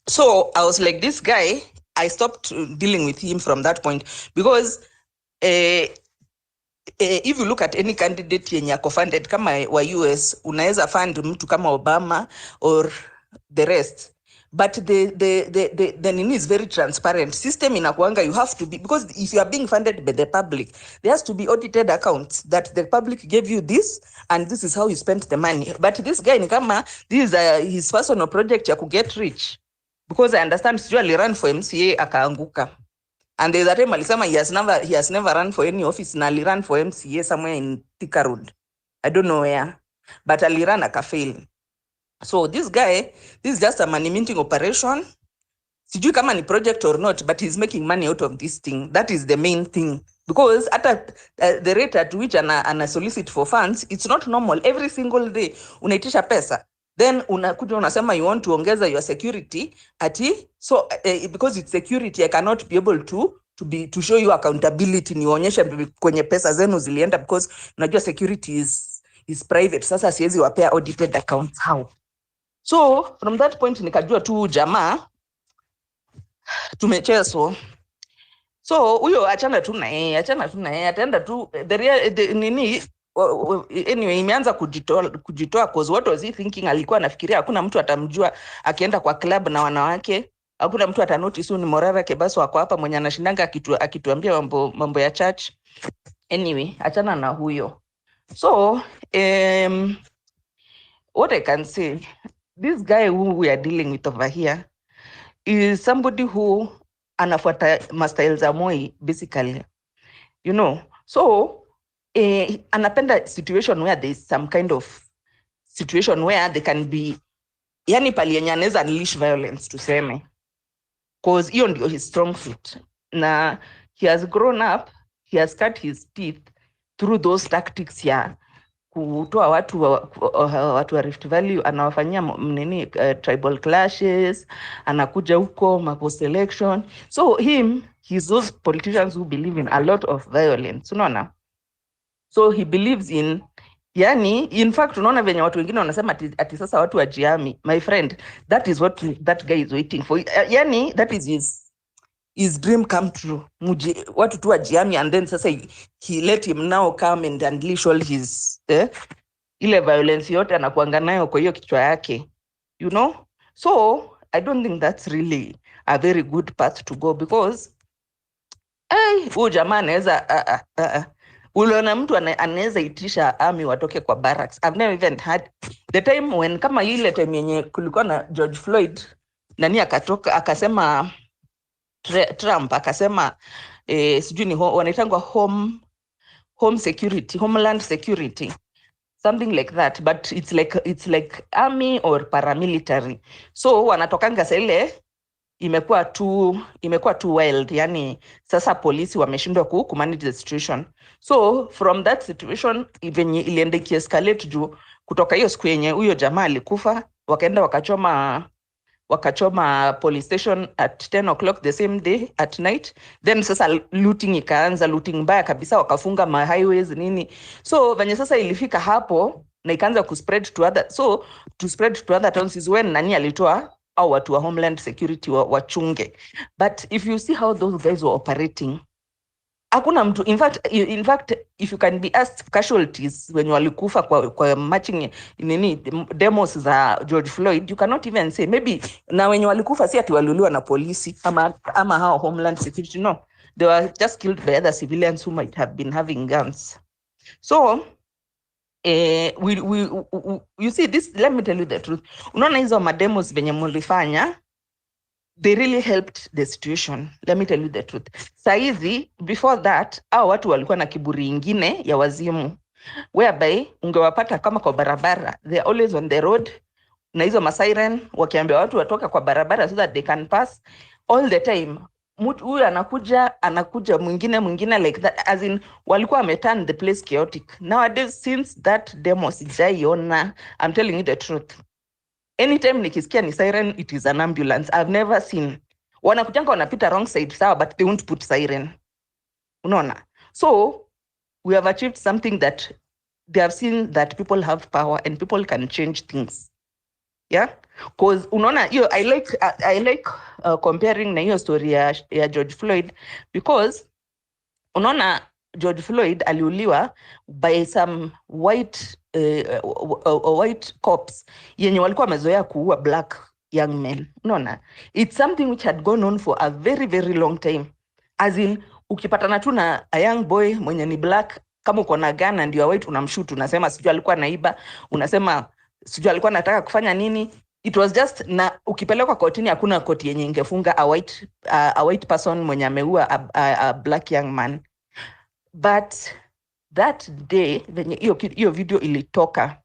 So I was like, this guy, I stopped dealing with him from that point, because if you look at any candidate yenye ako funded kama wa US, unaweza fund mtu kama Obama or the rest, but the nini is very transparent. System inakuanga, you have to be, because if you are being funded by the public, there has to be audited accounts that the public gave you this and this is how you spent the money. But this guy ni kama this is his personal project ya get rich, because I understand he ran for MCA akaanguka. And there's a time alisema he has never run for any office, na ran for MCA somewhere in Thika Road. I don't know where, but aliran akafail. So this guy, this is just a money minting operation. Sijui kama ni project or not, but he's making money out of this thing. That is the main thing. Because at the rate at which ana solicit for funds, it's not normal. Every single day unaitisha pesa. Then unakuja unasema you want to ongeza your security so because it's security, I cannot be able to show you accountability, nionyeshe kwenye pesa zenu zilienda, because unajua security is private. Sasa siwezi wapea audited accounts. How? So from that point nikajua tu jamaa tumecheso. So huyo achana tu na yeye, ataenda tu nini. Anyway, imeanza kujitoa cause what was he thinking? Alikuwa anafikiria hakuna mtu atamjua akienda kwa club na wanawake, hakuna mtu atanotice ni Morara Kebaso wako hapa mwenye anashindanga akituambia mambo ya church. Anyway, achana na huyo. So what I can say, this guy who we are dealing with over here is somebody who anafuata mastyles za Moi basically, you know. So anapenda situation where there is some kind of situation where they can be, yani pali yenye anaweza unleash violence tuseme, cause hiyo ndio his strong suit, na he has grown up, he has cut his teeth through those tactics ya kutoa watu wa Rift Valley, anawafanyia nini tribal clashes, anakuja huko mapost election. So he's those politicians who believe in a lot of violence, unaona. So he believes in, yani in fact unaona venye watu wengine wanasema ati sasa watu wajiami. My friend, that is what that guy is waiting for. Yani that is his dream come true. Watu tu wajiami, and then sasa he let him now come and unleash all his ile violence yote anakuanga nayo kwa hiyo kichwa yake, you know. So I don't think that's really a very good path to go, because huyu jamaa anaweza uliona mtu anaweza itisha army watoke kwa barracks. I've never even had the time when, kama ile time yenye kulikuwa na George Floyd, nani akatoka akasema Trump akasema sijui ni wanaitangwa homeland security, something like that, but it's like army or paramilitary. So wanatokanga sele imekuwa too wild, yani sasa polisi wameshindwa ku manage the situation. So from that situation venye ilienda ikiescalate juu kutoka hiyo siku yenye huyo jamaa alikufa, wakaenda wakachoma police station at 10 o'clock the same day at night. Then sasa looting ikaanza, looting mbaya kabisa, wakafunga ma highways nini. So venye sasa ilifika hapo na ikaanza kuspread to other towns is when nani alitoa au watu wa Homeland Security wachunge. But if you see how those guys were operating, hakuna mtu, in fact if you can be asked casualties when walikufa kwa marching nini demos za George Floyd, you cannot even say maybe na wenye walikufa si ati waliuliwa na polisi ama hao Homeland Security, no, they were just killed by other civilians who might have been having guns. So you see this, let me tell you the truth, unaona hizo mademos venye mulifanya, they really helped the situation. Let me tell you the truth. Saizi, before that, watu walikuwa na kiburi ingine ya wazimu, whereby ungewapata kama kwa barabara, they are always on the road, na hizo masiren wakiambia watu watoka kwa barabara so that they can pass all the time. Huyu anakuja mwingine like that, as in walikuwa wameturn the place chaotic. Nowadays, since that demo sijaiona, I'm telling you the truth. Anytime nikisikia ni siren, it is an ambulance. I've never seen. Wanakujanga wanapita wrong side sawa, but they won't put siren. Unaona? So, we have achieved something that they have seen that people have power and people can change things. Yeah? Because unaona, I like comparing na hiyo story ya George Floyd, because unaona George Floyd aliuliwa by some white cops yenye walikuwa wamezoea kuua black young men. Unaona, it's something which had gone on for a very very long time, as in ukipatana tu na a young boy mwenye ni black, kama uko na gun and you are white, unamshoot, unasema sijui alikuwa naiba, unasema sijui alikuwa anataka kufanya nini. It was just, na ukipelekwa kotini hakuna koti yenye ingefunga a white person mwenye ameua a black young man. But that day venye hiyo video ilitoka,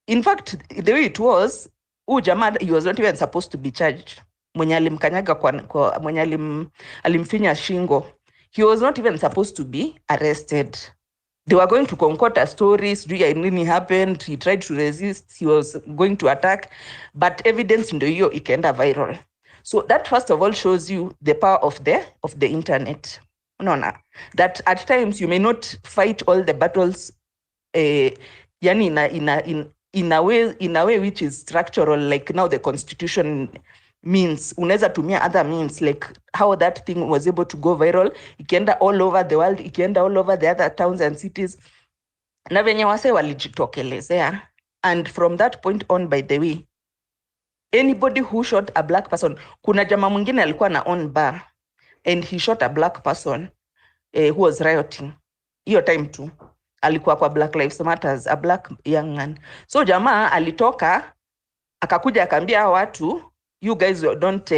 in fact the way it was, jamaa, he was not even supposed to be charged. Mwenye alimkanyaga kwa mwenye alimfinya shingo, he was not even supposed to be arrested. They were going to concoct a story, nini happened, he tried to resist, he was going to attack, but evidence ndio hiyo ikaenda viral. So that first of all shows you the power of the internet. Unaona, that at times you may not fight all the battles yani in a way which is structural, like now the constitution means. Unaweza tumia other means, like how that thing was able to go viral, ikienda all over the world, ikienda all over the other towns and cities, na venye wase walijitokelezea. And from that point on, by the way, anybody who shot a black person, kuna jamaa mwingine alikuwa na own bar and he shot a black person who was rioting. Hiyo time tu alikuwa kwa Black Lives Matters, a black young man. So jamaa alitoka akakuja akaambia watu, you guys don't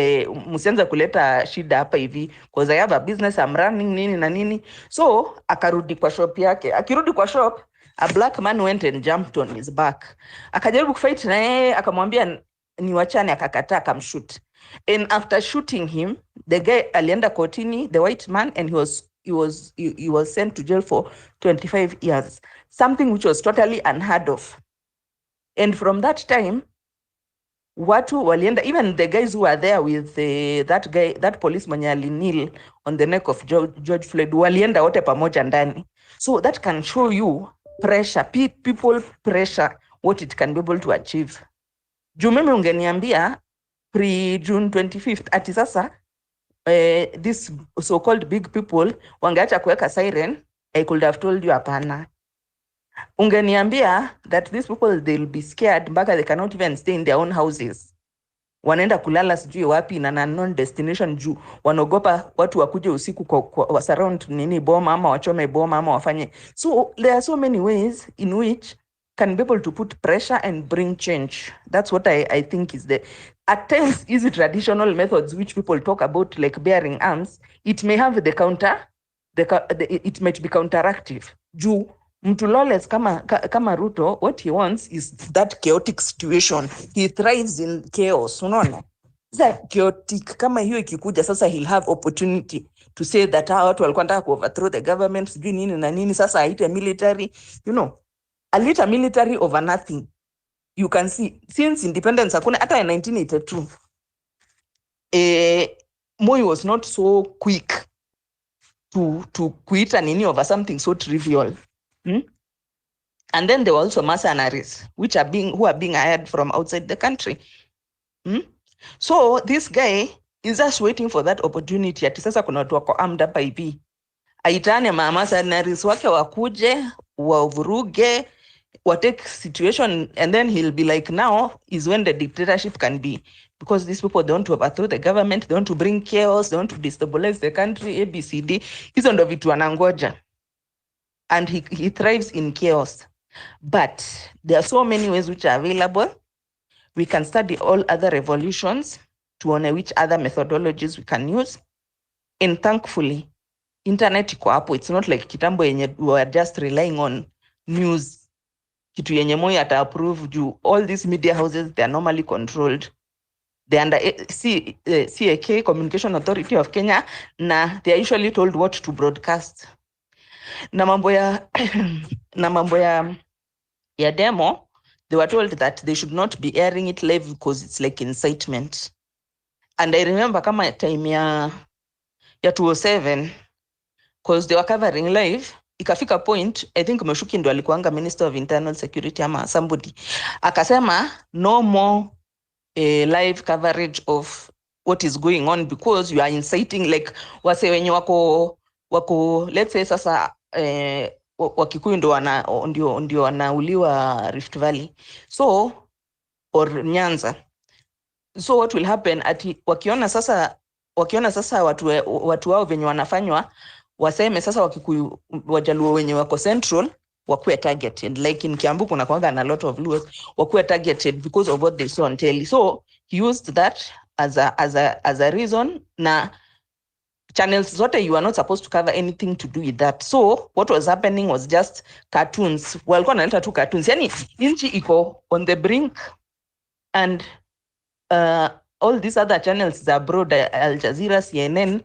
msianze kuleta shida hapa hivi, because I have a business I'm running nini na nini. So akarudi kwa shop yake. Akirudi kwa shop, a black man went and jumped on his back. Akajaribu kufight na yeye, akamwambia ni wachane, akakataa, akamshoot. And after shooting him, the guy alienda kotini, the white man, and he was sent to jail for 25 years, something which was totally unheard of. And from that time, watu walienda, even the guys who were there with that police mwenye alinil on the neck of George Floyd, walienda wote pamoja ndani. So that can show you pressure, people pressure, what it can be able to achieve. Juu mimi ungeniambia pre-June 25th, ati sasa this so-called big people wangeacha kuweka siren, I could have told you hapana. Ungeniambia that these people, they'll be scared mpaka they cannot even stay in their own houses, wanaenda kulala sijui wapi na unknown destination juu wanaogopa watu wakuje usiku kwa surround nini boma ama wachome boma ama wafanye. So there are so many ways in which can be able to put pressure and bring change. That's what I think is at times easy traditional methods which people talk about, like bearing arms, it may have it might be counteractive. Juu mtu lawless kama Ruto, what he wants is that chaotic situation. He thrives in chaos, unaona? Sasa chaotic kama hiyo ikikuja sasa, he'll have opportunity to say that watu walikuwa nataka ku overthrow the government, sijui nini na nini. Sasa aite military, you know, alita military over nothing. You can see since independence hakuna hata in 1982 Moi was not so quick to kuita nini over something so trivial. And then there were also mercenaries who are being hired from outside the country. So this guy is just waiting for that opportunity. Ati sasa kuna watu wako armed hapa hivi, aitane mercenaries wake wakuje wavuruge, take situation, and then he'll be like, now is when the dictatorship can be, because these people don't want to overthrow the government, they want to bring chaos, they want to destabilize the country, ABCD. Hizo ndo vitu anangoja, and he thrives in chaos. But there are so many ways which are available. We can study all other revolutions to know which other methodologies we can use. And thankfully, internet iko hapo. It's not like kitambo yenye we are just relying on news. Kitu yenye Moi ata approve juu all these media houses, they are normally controlled. They are under CAK, Communication Authority of Kenya, na they are usually told what to broadcast. Na mambo ya demo, they were told that they should not be airing it live because it's like incitement. And I remember kama time ya 2007, because they were covering live, ikafika point, I think Meshuki ndo alikuanga Minister of Internal Security ama somebody, akasema no more live coverage of what is going on because you are inciting, like wase wenye wako let's say sasa Wakikuyu ndio wanauliwa Rift Valley, so or Nyanza. So what will happen ati wakiona sasa watu wao venye wanafanywa, waseme sasa Wakikuyu Wajaluo wenye wako Central wakuwe targeted, like in Kiambu kuna kwanga na lot of Luos wakuwe targeted because of what they saw on telly. So he used that as a reason. Na channels zote, you are not supposed to cover anything to do with that. So what was happening was just cartoons. Walikuwa naleta tu cartoons. Yani nchi iko on the brink, and all these other channels za abroad, Al Jazeera, CNN,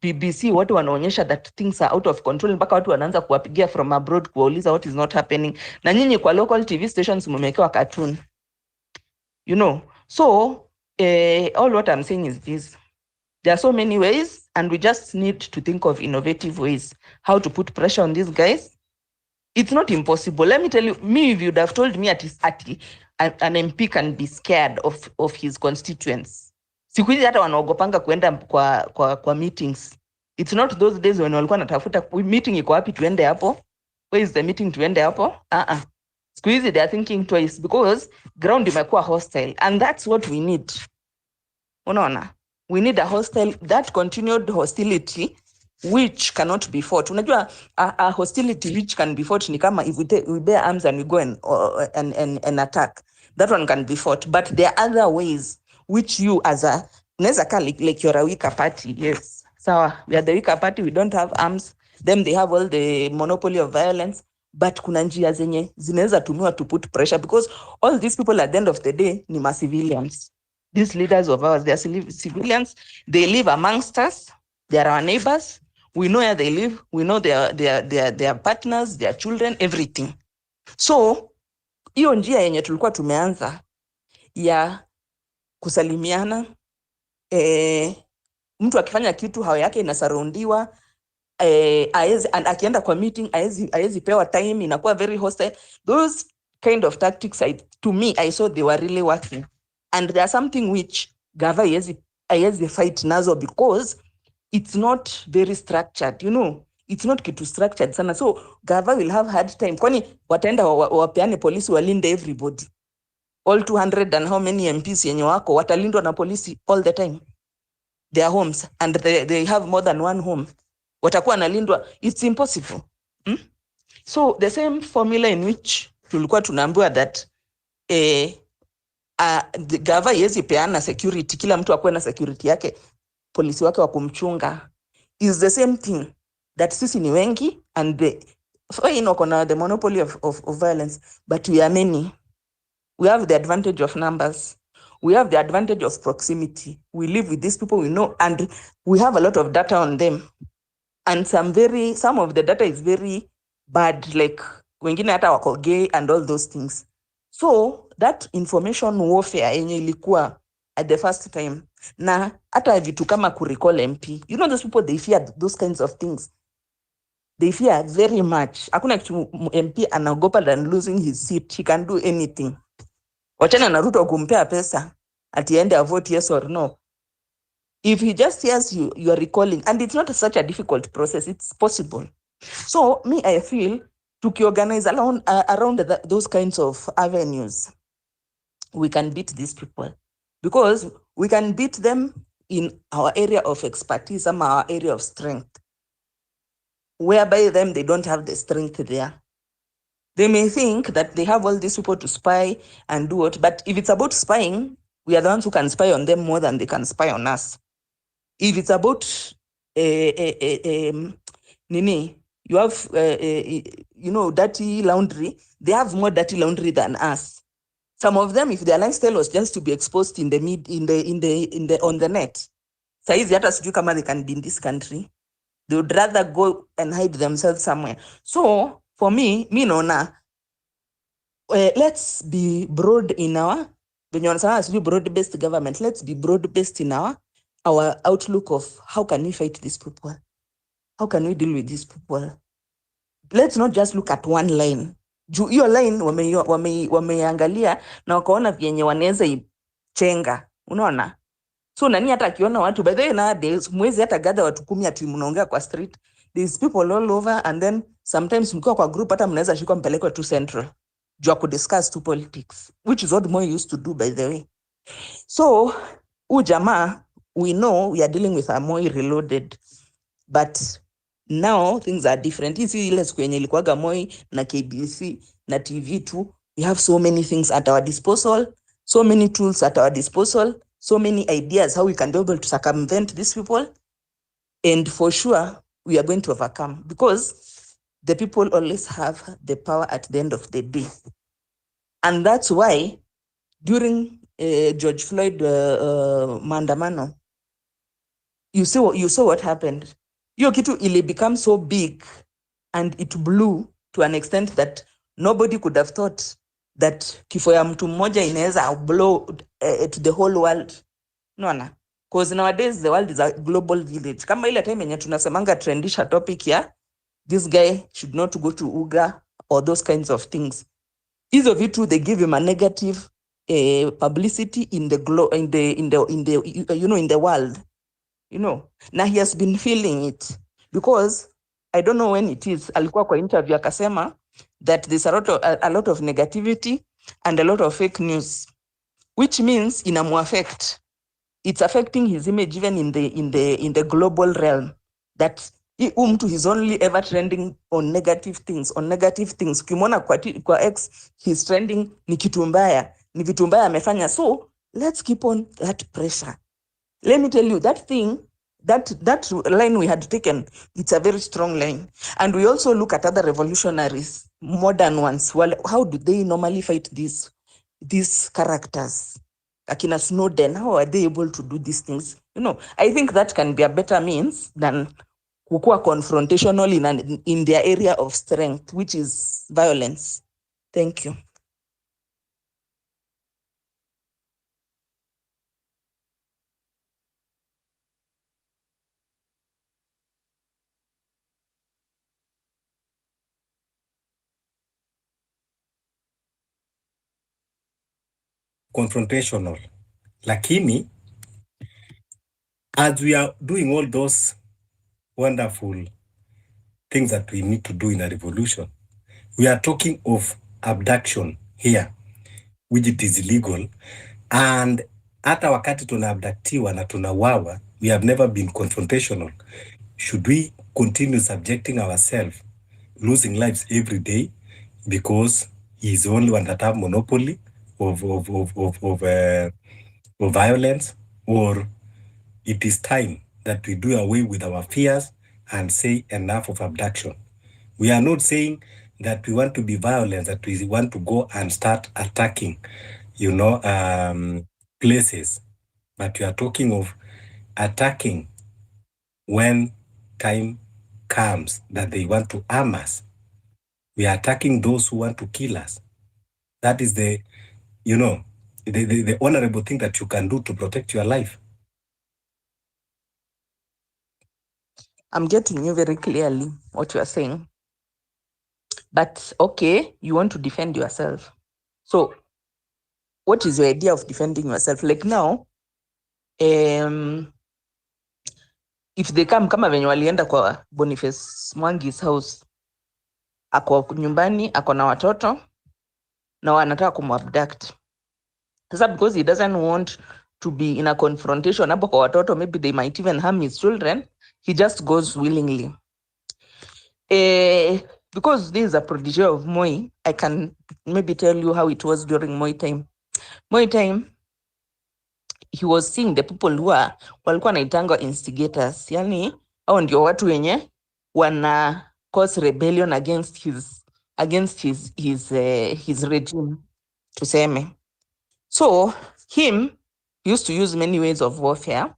BBC, watu wanaonyesha that things are out of control, mpaka watu wanaanza kuwapigia from abroad kuwauliza what is not happening. Na nyinyi kwa local TV stations mumewekewa cartoon. You know. So all what I'm saying is this. There are so many ways, and we just need to think of innovative ways how to put pressure on these guys. It's not impossible. Let me tell you, if you'd have told me an MP can be scared of his constituents, siku hizi hata wanaogopanga kuenda kwa meetings. It's not those days when walikuwa natafuta meeting iko wapi tuende hapo, where is the meeting tuende hapo. Siku hizi they are thinking twice because ground imekuwa hostile, and that's what we need. Unaona, we need that continued hostility which cannot be fought. Unajua a hostility which can be fought ni kama if we bear arms and we go and attack. That one can be fought, but there are other ways which you as a like you're a weaker party. Yes, so we are the weaker party, we don't have arms, them they have all the monopoly of violence, but kuna njia zenye zinaweza tumiwa to put pressure, because all these people at the end of the day ni ma civilians. These leaders of ours, they are civilians. They live amongst us. They are our neighbors. We know where they live. We know their partners, their children, everything. So, hiyo njia yenye tulikuwa tumeanza ya kusalimiana, mtu akifanya kitu hao yake inasurroundiwa, akienda kwa meeting aezi pewa time, inakuwa very hostile. Those kind of tactics, to me, I saw they were really working. And there's something which Gava haiwezi fight nazo because it's not very structured, you know. It's not kitu structured sana. So Gava will have hard time. Kwani wataenda wapeane polisi walinde everybody. All 200 and how many MPs yenye wako watalindwa na polisi all the time. Their homes, and they have more than one home. Watakuwa nalindwa. It's impossible. So the same formula in which tulikuwa tunaambiwa that the Gava yezi peana security, kila mtu akuwe na security yake, polisi wake wa kumchunga, is the same thing that sisi ni wengi and the monopoly of violence, but we are many. We have the advantage of numbers. we have the advantage of proximity. We live with these people we know, and we have a lot of data on them. And some of the data is very bad, like wengine hata wako gay and all those things. So that information warfare yenye ilikuwa at the first time, na hata vitu kama kurecall MP, you know, those people, they fear those kinds of things. They fear very much. Hakuna kitu MP anaogopa than losing his seat. He can do anything. Wachana na Ruto kumpea pesa at the end of vote yes or no. If he just hears you are recalling, and it's not such a difficult process, it's possible. So me, I feel tukiorganize around those kinds of avenues, we can beat these people, because we can beat them in our area of expertise, our area of strength, whereby them they don't have the strength there. They may think that they have all these people to spy and do what, but if it's about spying, we are the ones who can spy on them more than they can spy on us. If it's about Nini, you have dirty laundry, they have more dirty laundry than us. Some of them, if their lifestyle was just to be exposed on the net, saizi hata sijui kama they can be in this country. They would rather go and hide themselves somewhere. So for me naona, let's be broad in our, when you want broad-based government, let's be broad-based in our outlook of how can we fight these people? How can we deal with these people? Let's not just look at one line. Juu hiyo line wameangalia na wakaona vyenye wanaweza ichenga. Unaona? So nani hata akiona watu, by the way nowadays, mwezi hata gather watu 10 ati mnaongea kwa street. There's people all over, and then sometimes mkiwa kwa group hata mnaweza shikwa mpelekwe to central. Juu ya kudiscuss to politics, which is what Moi used to do, by the way. So, jamaa, we know we are dealing with a Moi reloaded, but now things are different. Hizi ile siku yenye ilikuwaga Moi na KBC na TV2, we have so many things at our disposal, so many tools at our disposal, so many ideas how we can be able to circumvent these people, and for sure we are going to overcome, because the people always have the power at the end of the day. And that's why during George Floyd maandamano, you saw what happened. Hiyo kitu ili become so big and it blew to an extent that nobody could have thought that kifo ya mtu mmoja inaweza blow to the whole world. Unaona? Because nowadays the world is a global village. Kama ile time yenye tunasemanga trendisha topic ya this guy should not go to UGA or those kinds of things. Hizo vitu, they give him a negative publicity in the world. Na he has been feeling it, because I don't know when it is, alikuwa kwa interview akasema that there's a lot of negativity and a lot of fake news, which means inamuaffect. It's affecting his image even in the global realm, that mtu he's only ever trending on negative things. Ukimwona kwa X he's trending ni kitu mbaya, ni vitu mbaya amefanya. So let's keep on that pressure. Let me tell you, that thing, that line we had taken, it's a very strong line. And we also look at other revolutionaries, modern ones. Well, how do they normally fight these characters? Akina Snowden, how are they able to do these things? I think that can be a better means than kukua confrontational in their area of strength, which is violence. Thank you. Confrontational. Lakini, as we are doing all those wonderful things that we need to do in a revolution, we are talking of abduction here, which it is illegal. And hata wakati tunaabductiwa na tunawawa, we have never been confrontational. Should we continue subjecting ourselves, losing lives every day, because he's the only one that have monopoly of violence? Or it is time that we do away with our fears and say enough of abduction? We are not saying that we want to be violent, that we want to go and start attacking, places, but you are talking of attacking when time comes that they want to harm us. We are attacking those who want to kill us. That is the, you know, the honorable thing that you can do to protect your life. I'm getting you very clearly what you are saying. But okay, you want to defend yourself. So what is your idea of defending yourself? Like now, if they come kama venye walienda kwa Boniface Mwangi's house, ako nyumbani, ako na watoto, na wanataka kumabduct. Sasa because he doesn't want to be in a confrontation hapo kwa watoto, maybe they might even harm his children, he just goes willingly. Because this is a protege of Moi, I can maybe tell you how it was during Moi time. Moi time, he was seeing the people who are walikuwa naitanga instigators, yani hao ndio watu wenye wana cause rebellion against his regime, tuseme. So he used to use many ways of warfare,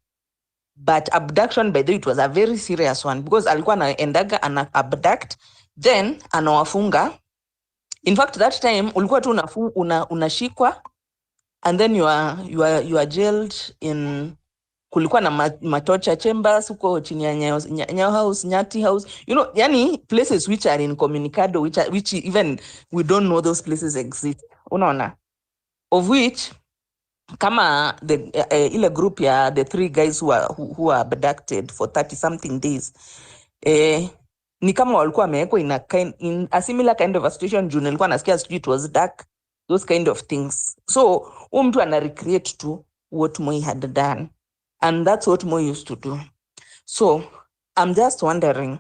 but abduction, by the way, it was a very serious one because alikuwa anaendaga ana abduct, then anawafunga. In fact, that time ulikuwa tu unashikwa and then you are jailed in, kulikuwa na matocha chambers huko chini ya Nyayo House, Nyati House, you know, yani places which are incommunicado, which even we don't know those places exist, unaona, of which kama the ile group ya the 3 guys who were abducted for 30 something days, ni kama walikuwa wamewekwa in a similar kind of a situation. June alikuwa nasikia it was dark, those kind of things. So mtu ana recreate to what Moi had done, and that's what Moi used to do. So I'm just wondering,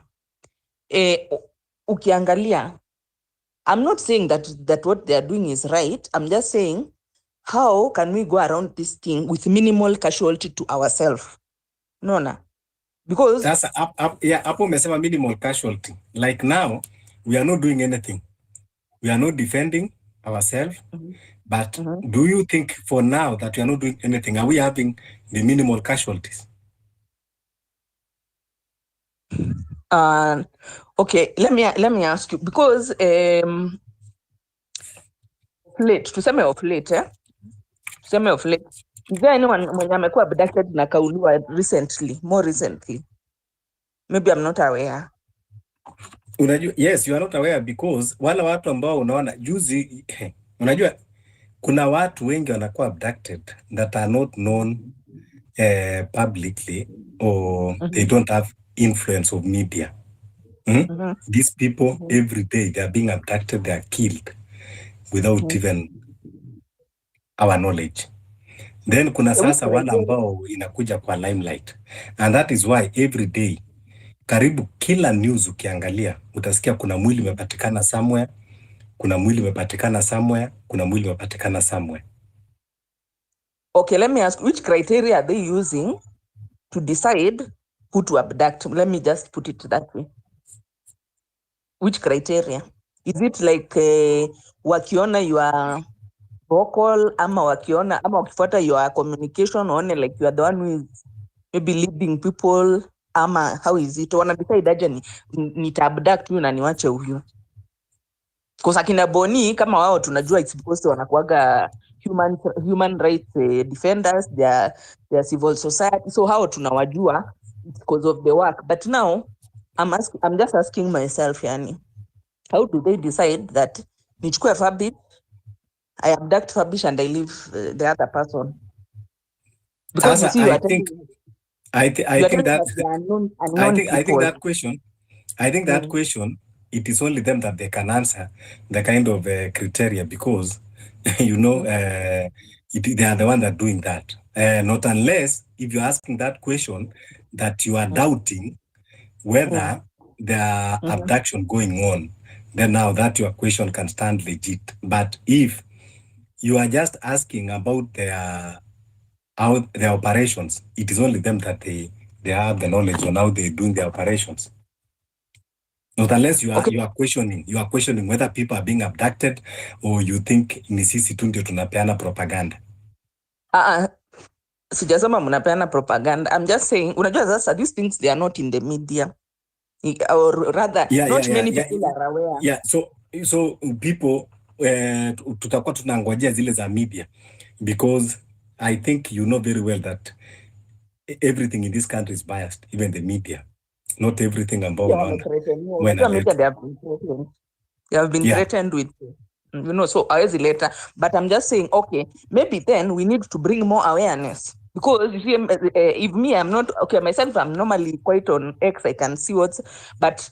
ukiangalia, I'm not saying that what they are doing is right. I'm just saying, how can we go around this thing with minimal casualty to ourselves? Nona, because that's hapo umesema minimal casualty. Like now, we are not doing anything. We are not defending ourselves. But do you think for now that we are not doing anything, are we having the minimal casualties? Okay, let me ask you, because tuseme of late, is there anyone mwenye amekuwa abducted na kauliwa more recently? Maybe I'm not aware. Unajua, yes, you are not aware because wala watu ambao unaona juzi, unajua kuna watu wengi wanakuwa abducted that are not known publicly, or they don't have influence of media. These people every day they are being abducted, they are killed without even our knowledge. Then kuna sasa wala ambao inakuja kwa limelight, and that is why every day karibu kila news ukiangalia utasikia kuna mwili umepatikana somewhere, kuna mwili umepatikana somewhere, kuna mwili umepatikana somewhere. Okay, let me ask, which criteria are they using to decide who to abduct? Let me just put it that way. Which criteria? Is it like wakiona you are vocal, ama wakiona, ama wakifuata your communication, one like you are the one who is maybe leading people, ama how is it? Wana decide aje nita abduct huyu na niwache huyu? Because akina Boni kama wao tunajua it's because wanakuaga human rights defenders, they are civil society, so how tunawajua because of the work. But now I'm just asking myself, yani, how do they decide that nichukue Fabi, I abduct Fabish and I leave the other person? Because you see, I think that question, it is only them that they can answer the kind of criteria, because you know, they are the one that doing that. Not unless if you're asking that question that you are doubting whether there are abduction going on, then now that your question can stand legit. But if you are just asking about their operations, it is only them that they have the knowledge on how they're doing their operations. Not unless you are questioning whether people are being abducted, or you think ni sisi tu ndio tunapeana propaganda. Sijasema mnapeana propaganda. I'm just saying, unajua sasa these things they are not in the media. Or rather, not many people are aware. Yeah, so people tutakuwa tunangojea zile za media because I think you know very well that everything in this country is biased, even the media. Not everything ambao unaona. They have been threatened with, you know, so hawezi later. But I'm just saying, okay, maybe then we need to bring more awareness. Because you see, if me, I'm not, okay, myself, I'm normally quite on X, I can see what's, but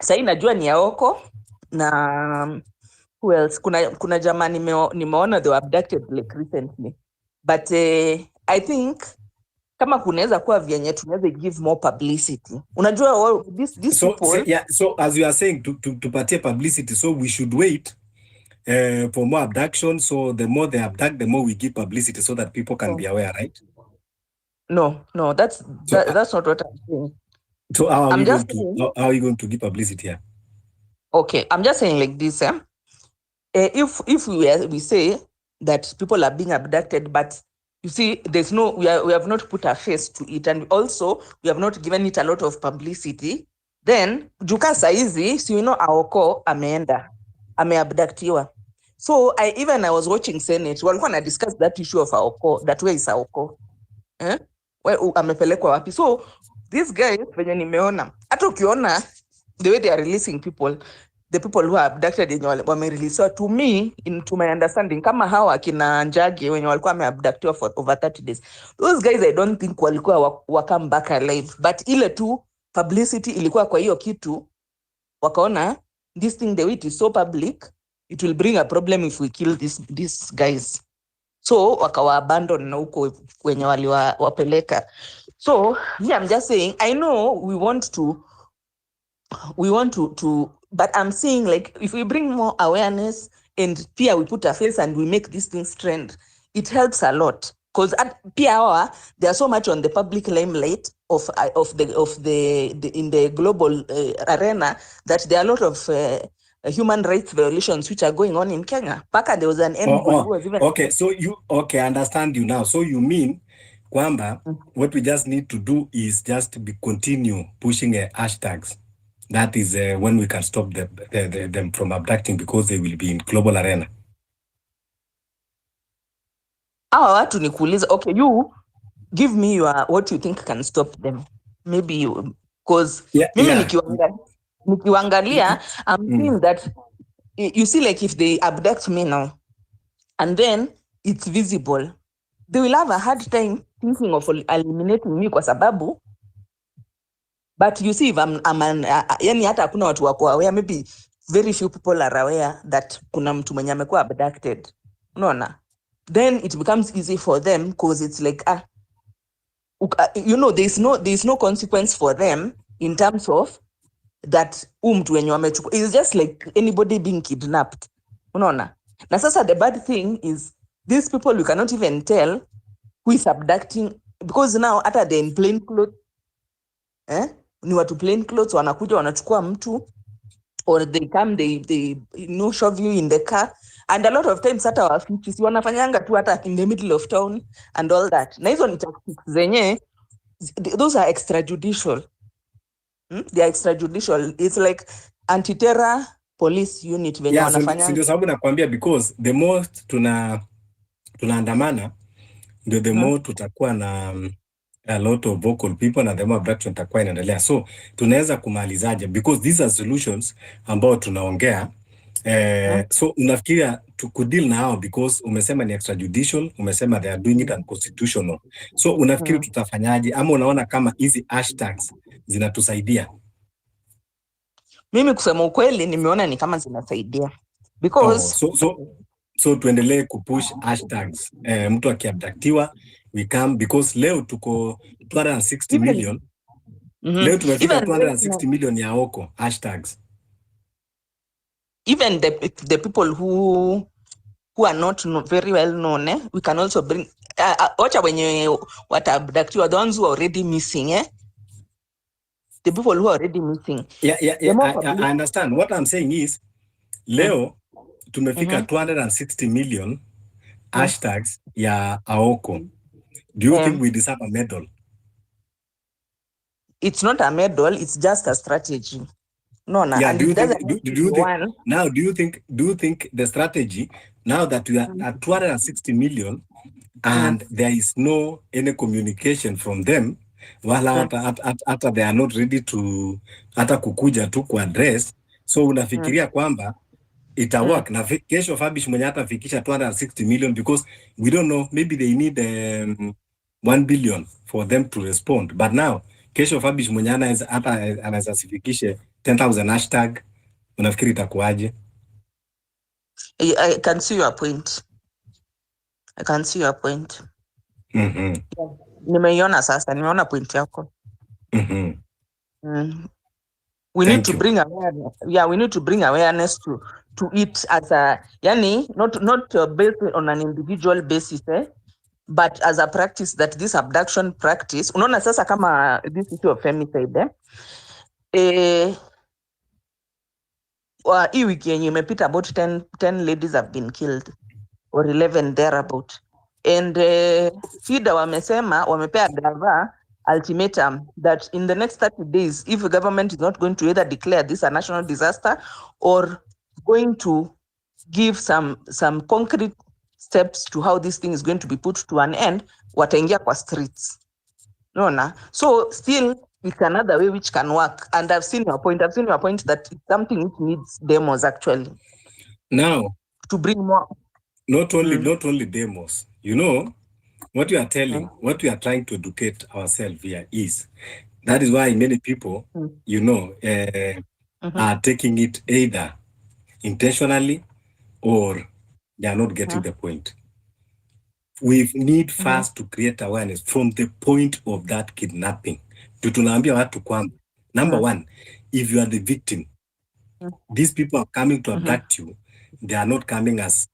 sahi najua ni Aoko, na who else? Kuna jamaa nimeona they were abducted like recently. But I think, kama kunaweza kuwa vyenye tunaweza give more publicity. Unajua these people. So as you are saying, to patia publicity, so we should wait for more abduction. So the more they abduct, the more we give publicity so that people can be aware, right? No, that's not what I'm saying. So how are you going to give publicity here? Okay, I'm just saying like this. If we say that people are being abducted, but you see, we have not put a face to it, and also we have not given it a lot of publicity. Then juka saizi, so you know, Aoko ameabductiwa. So I was watching Senate, walikuwa na discuss that issue of Aoko, that way is Aoko. Amepelekwa wapi? So these guys venye nimeona, hata ukiona the way they are releasing people, the people who are abducted yenye wamereleaswa, to me, to my understanding, kama hawa akina Njagi wenye walikuwa wameabductiwa for over 30 days, those guys I don't think walikuwa wakam back alive, but ile tu publicity ilikuwa kwa hiyo kitu, wakaona this thing, the way it is so public, it will bring a problem if we kill these guys, so wakawa abandon na huko wenye waliwapeleka. So yeah, I'm just saying, I know we want to but I'm saying, like, if we bring more awareness and pia we put a face and we make these things trend, it helps a lot. Because at pia they are so much on the public limelight of the in the global arena that there are a lot of human rights violations which are going on in Kenya. Paka there was an who was even I understand you now. So you mean kwamba what we just need to do is just continue pushing hashtags. That is when we can stop them from abducting, because they will be in global arena. Watu nikuuliza, okay, you give me what you think can stop them. Maybe you, because nikiwangalia, I'm seeing that you see, like, if they abduct me now and then it's visible, they will have a hard time thinking of eliminating me kwa sababu. But you see, if yani hata hakuna watu wako aware, maybe very few people are aware that kuna mtu mwenye amekuwa abducted. Unaona? Then it becomes easy for them, because it's like, you know, there is no consequence for them in terms of that mtu wenye wamechukua. It's just like anybody being kidnapped. Unaona? Na sasa the bad thing is, these people, you cannot even tell who is abducting, because now hata they're in plain clothes. Ni watu plain clothes wanakuja wanachukua mtu, or they come, they shove you in the car, and a lot of times hata wafichi wanafanyanga tu hata in the middle of town and all that. Na hizo ni tactics zenye, those are extrajudicial. They are extrajudicial. It's like anti-terror police unit venye wanafanyanga. Ndio sababu nakwambia, because the more tunaandamana, ndio the more tutakuwa na a lot of vocal people, na the more abduction itakuwa inaendelea. So tunaweza kumalizaje? Because these are solutions ambao tunaongea. So unafikiria tukudeal na hao, because umesema ni extrajudicial, umesema they are doing it unconstitutional. So unafikiri tutafanyaje, ama unaona kama hizi hashtags zinatusaidia? Mimi kusema ukweli nimeona ni kama zinasaidia, because so tuendelee kupush hashtags. Mtu akiabductiwa we come, because leo tuko 260 million. Leo tumefika 260 million ya Aoko hashtags. Even the people who are not very well known, we can also bring wacha wenye watabductiwa, the ones who are already missing, the people who are already missing. I understand. What I'm saying is, leo tumefika 260 million, hashtags ya Aoko, do you think we deserve a medal? It's not a medal, it's just a strategy. No, Yeah, and do you it doesn't think have to be one. now do you think the strategy now that we are at 260 million and there is no any communication from them wala hata they are not ready to hata kukuja tu ku address, so unafikiria kwamba ita work na kesho Fabish mwenye hata fikisha 260 million because we don't know, maybe they need 1 billion for them to respond, but now kesho Fabish mwenye hata anaweza sifikishe 10,000 hashtag, unafikiri itakuwaje? I can see your point. I can see your point. Nimeiona sasa, nimeona point yako. We need to bring awareness. Yeah, we need to bring awareness to it as a, yani, not based on an individual basis, but as a practice, that this abduction practice, unaona sasa kama this issue of femicide, hii wiki yenye imepita about 10 ladies have been killed or 11 thereabout, and FIDA wamesema wamepea gava ultimatum that in the next 30 days, if the government is not going to either declare this a national disaster or going to give some concrete steps to how this thing is going to be put to an end, wataingia kwa streets. No. So still it's another way which can work, and I've seen your point that it's something which needs demos actually now to bring more. Not only demos, you know what you are telling, what we are trying to educate ourselves here is that is why many people you know are taking it either intentionally or they are not getting the point. We need first to create awareness from the point of that kidnapping. Tunaambia watu kwamba number one, if you are the victim, these people are coming to abduct you, they are not coming as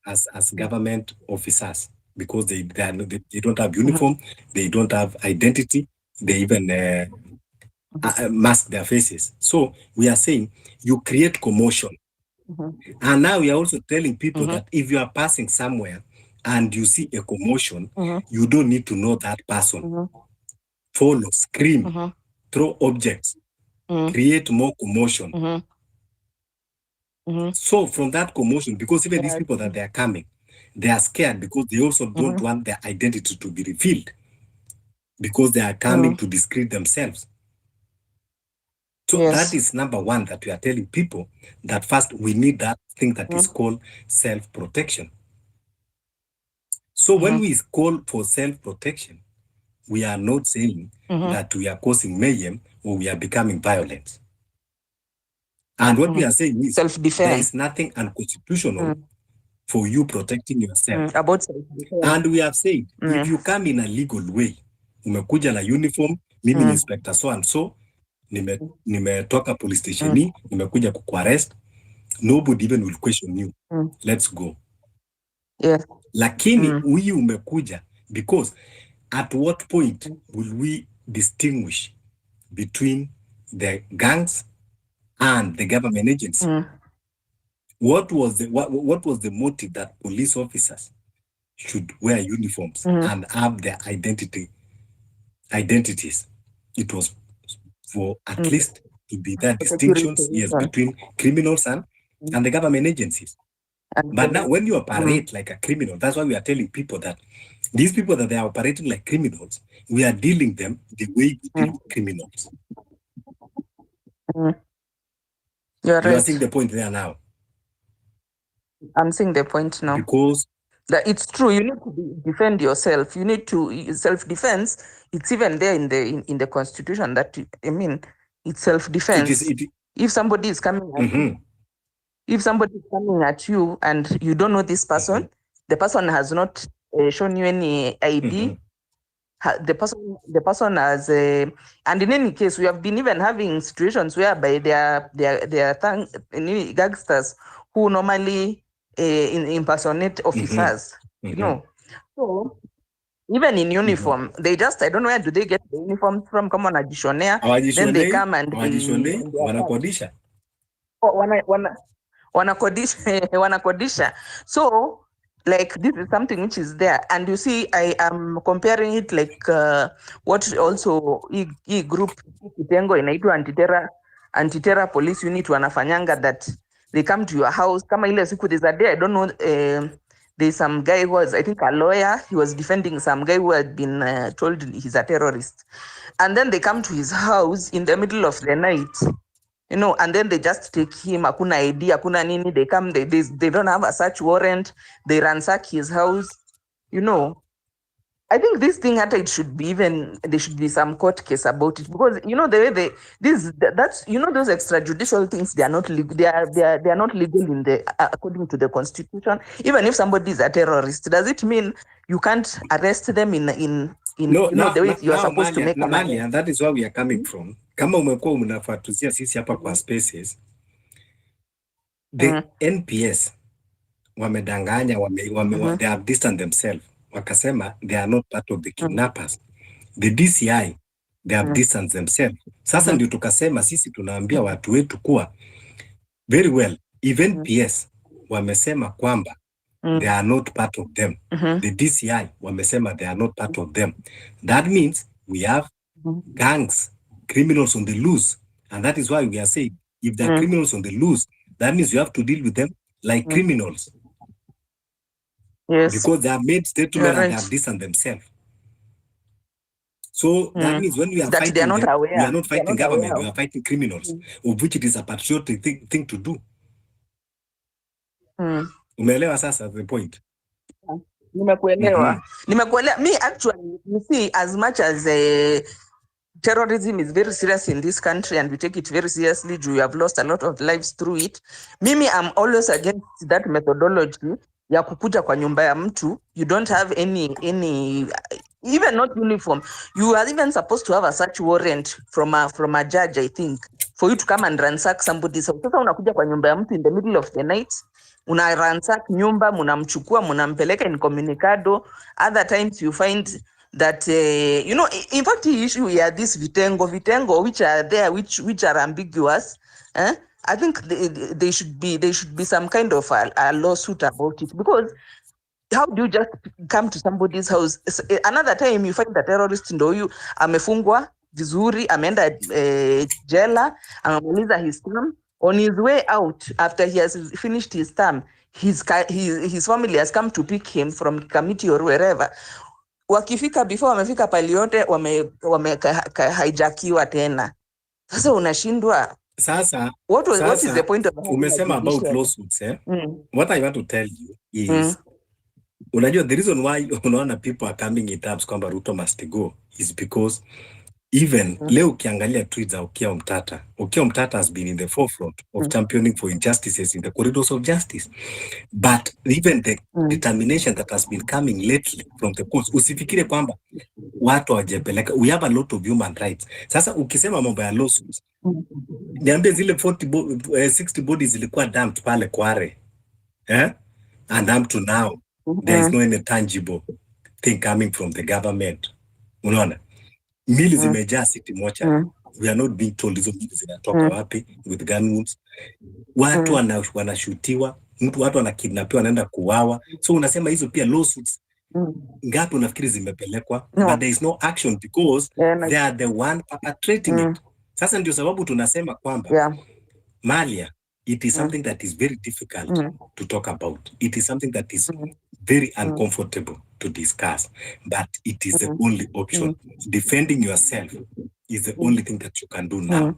government officers because they don't have uniform, they don't have identity, they even mask their faces. So we are saying you create commotion. And now we are also telling people that if you are passing somewhere and you see a commotion, you don't need to know that person. Follow, scream, throw objects, create more commotion. So from that commotion, because even these people that they are coming, they are scared because they also don't want their identity to be revealed because they are coming to discredit themselves. So that is number one, that we are telling people that first we need that thing that is called self-protection. So when we call for self-protection, we are not saying that we are causing mayhem or we are becoming violent. And what we are saying is self-defense. There is nothing unconstitutional for you protecting yourself. About self-defense. And we have said, if you come in a legal way, umekuja na uniform, mimi ni inspector so and so, nimetoka police station, nimekuja kukuarrest, nobody even will question you. Let's go. Yes. Lakini huyu umekuja, because at what point will we distinguish between the gangs and the government agency? What was the motive that police officers should wear uniforms and have their identities? It was for at least to be that distinctions between criminals and the government agencies. But now when you operate like a criminal, that's why we are telling people that these people that they are operating like criminals, we are dealing them the way we deal with criminals. You're right. You are seeing the point there now. I'm seeing the point now. Because that it's true, you need to defend yourself. You need to self-defense. It's even there in the Constitution that it's self-defense. If somebody is coming at you, if somebody is coming at you and you don't know this person, the person has not shown you any ID. The person has and in any case, we have been even having situations whereby there are gangsters who normally impersonate officers. You know, so even in uniform, they just, I don't know where do they get the uniforms from. Come on, then they come and wanakodisha. Wanakodisha. So Like this is something which is there, and you see, I am comparing it like what also hii group kitengo inaitwa anti-terror police unit wanafanyanga, that they come to your house. Kama ile siku there's a day, I don't know, there's some guy who was, I think, a lawyer. He was defending some guy who had been told he's a terrorist, and then they come to his house in the middle of the night, you know, and then they just take him. Hakuna ID, hakuna nini. They come, they don't have a search warrant. They ransack his house, you know. I think this thing, it should be even, there should be some court case about it, because you know the way that's, you know, those extrajudicial things, they are not legal. They are not legal in the according to the constitution. Even if somebody is a terrorist, does it mean you can't arrest them in No, you know, the way you are supposed to make Malia, and that is where we are coming from. Kama umekuwa mnafuatuzia sisi hapa kwa spaces, the NPS wamedanganya, they have distanced themselves. Wakasema they are not part of the kidnappers. The DCI, they have distanced themselves. Sasa ndio tukasema sisi tunaambia watu wetu kuwa very well, even PS wamesema kwamba they are not part of them. The DCI wamesema they are not part of them. That means we have gangs, criminals on the loose, and that is why we are saying if there are criminals on the loose, that means you have to deal with them like criminals. Yes, because they have made statement and they have distanced themselves. So that means when we are that fighting they are not them, aware. we are not fighting government, aware. we are fighting criminals, of which it is a patriotic thing to do. Umeelewa sasa the point? Nimekuelewa. Nimekuelewa. Me, actually, you see, as much as terrorism is very serious in this country and we take it very seriously, we have lost a lot of lives through it. Mimi, I'm always against that methodology ya kukuja kwa nyumba ya mtu. You don't have any even not uniform. You are even supposed to have a search warrant from a judge, I think, for you to come and ransack somebody's house. Sasa unakuja kwa nyumba ya mtu in the middle of the night, una ransack nyumba, munamchukua, munampeleka incommunicado. Other times you find that you know, in fact, the issue here, this vitengo which are there, which are ambiguous. I think they should be some kind of a lawsuit about it, because how do you just come to somebody's house? Another time you find the terrorist ndo huyu amefungwa vizuri, ameenda jela, amemaliza his term. On his way out, after he has finished his term, his family has come to pick him from committee or wherever. Wakifika, before wamefika pali yote, hijackiwa tena. Sasa unashindwa. Sasa, what is the point of umesema about lawsuits, eh? What I want to tell you is, unajua the reason why unaona people are coming in terms kwamba Ruto must go is because even leo ukiangalia tweets za Okiya Mtata has been in the forefront of championing for injustices in the corridors of justice. But even the determination that has been coming lately from the courts, usifikire kwamba watu hawajapeleka. We have a lot of human rights. Sasa ukisema mambo ya lawsuits, niambie zile 60 bodies zilikuwa dumped pale Kware. And up to now, there is no any tangible thing coming from the government. Unaona? Mili zimejaa city mocha. We are not being told hizo mili zinatoka wapi with gun wounds. Watu wanashutiwa, watu wanakidnapiwa, wanaenda kuuawa. So unasema hizo pia lawsuits. Ngapi unafikiri zimepelekwa? But there is no action because they are the one perpetrating it. Sasa ndio sababu tunasema kwamba Malia, it is something that is very difficult to talk about. It is something that is very uncomfortable to discuss, but it is the only option. Defending yourself is the only thing that you can do now.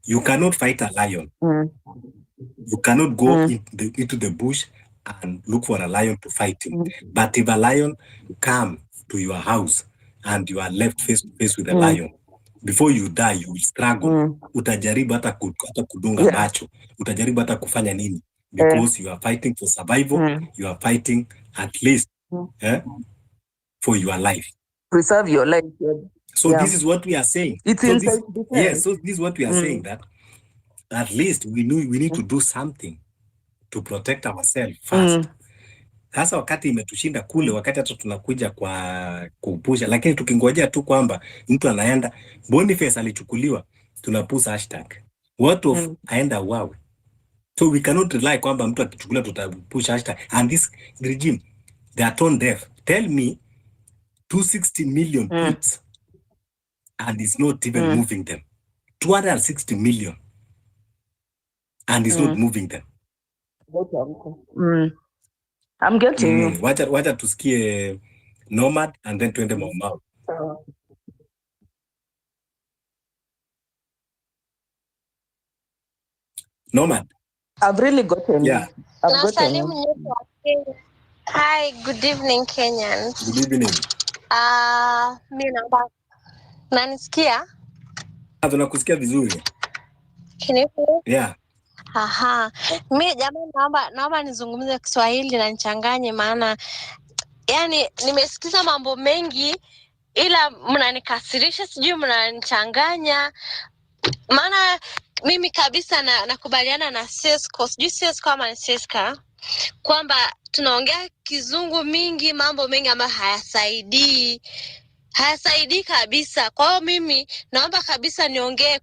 You cannot fight a lion. You cannot go into the bush and look for a lion to fight him. But if a lion comes to your house and you are left face to face with a lion, before you die, you will struggle. Utajaribu hata kudunga macho. Utajaribu hata kufanya nini? Because you are fighting for survival. You are fighting at least for your life. Preserve your life. So this is what we are saying. It's so inside this, so this is what we are saying, that at least we need to do something to protect ourselves first. Sasa wakati imetushinda kule, wakati hata tunakuja kwa kupusha, lakini tukingojea tu kwamba mtu anaenda, Boniface alichukuliwa, tunapush hashtag. What of aenda wawe? So we cannot rely kwamba mtu akichukuliwa tutapush hashtag. And this regime, They are tone deaf. Tell me 260 million tweets and it's not even moving them. 260 million and it's not moving them. I'm getting you. Wacha tusikie Nomad and then tuende Maumau. Nomad. I've really gotten you. I've gotten you. Hi, good evening, Kenyans. Good evening. Mimi naomba nanisikia? Tunakusikia vizuri. Can you hear? Yeah. Aha. Mimi jamani naomba nizungumze Kiswahili na nichanganye maana yani nimesikiza mambo mengi ila mnanikasirisha sijui mnanichanganya. Maana mimi kabisa nakubaliana na Sesco, sijui Sesco ama ni Seska, kwamba tunaongea kizungu mingi, mambo mengi ambayo hayasaidii kabisa. Kwa hiyo mimi naomba kabisa niongee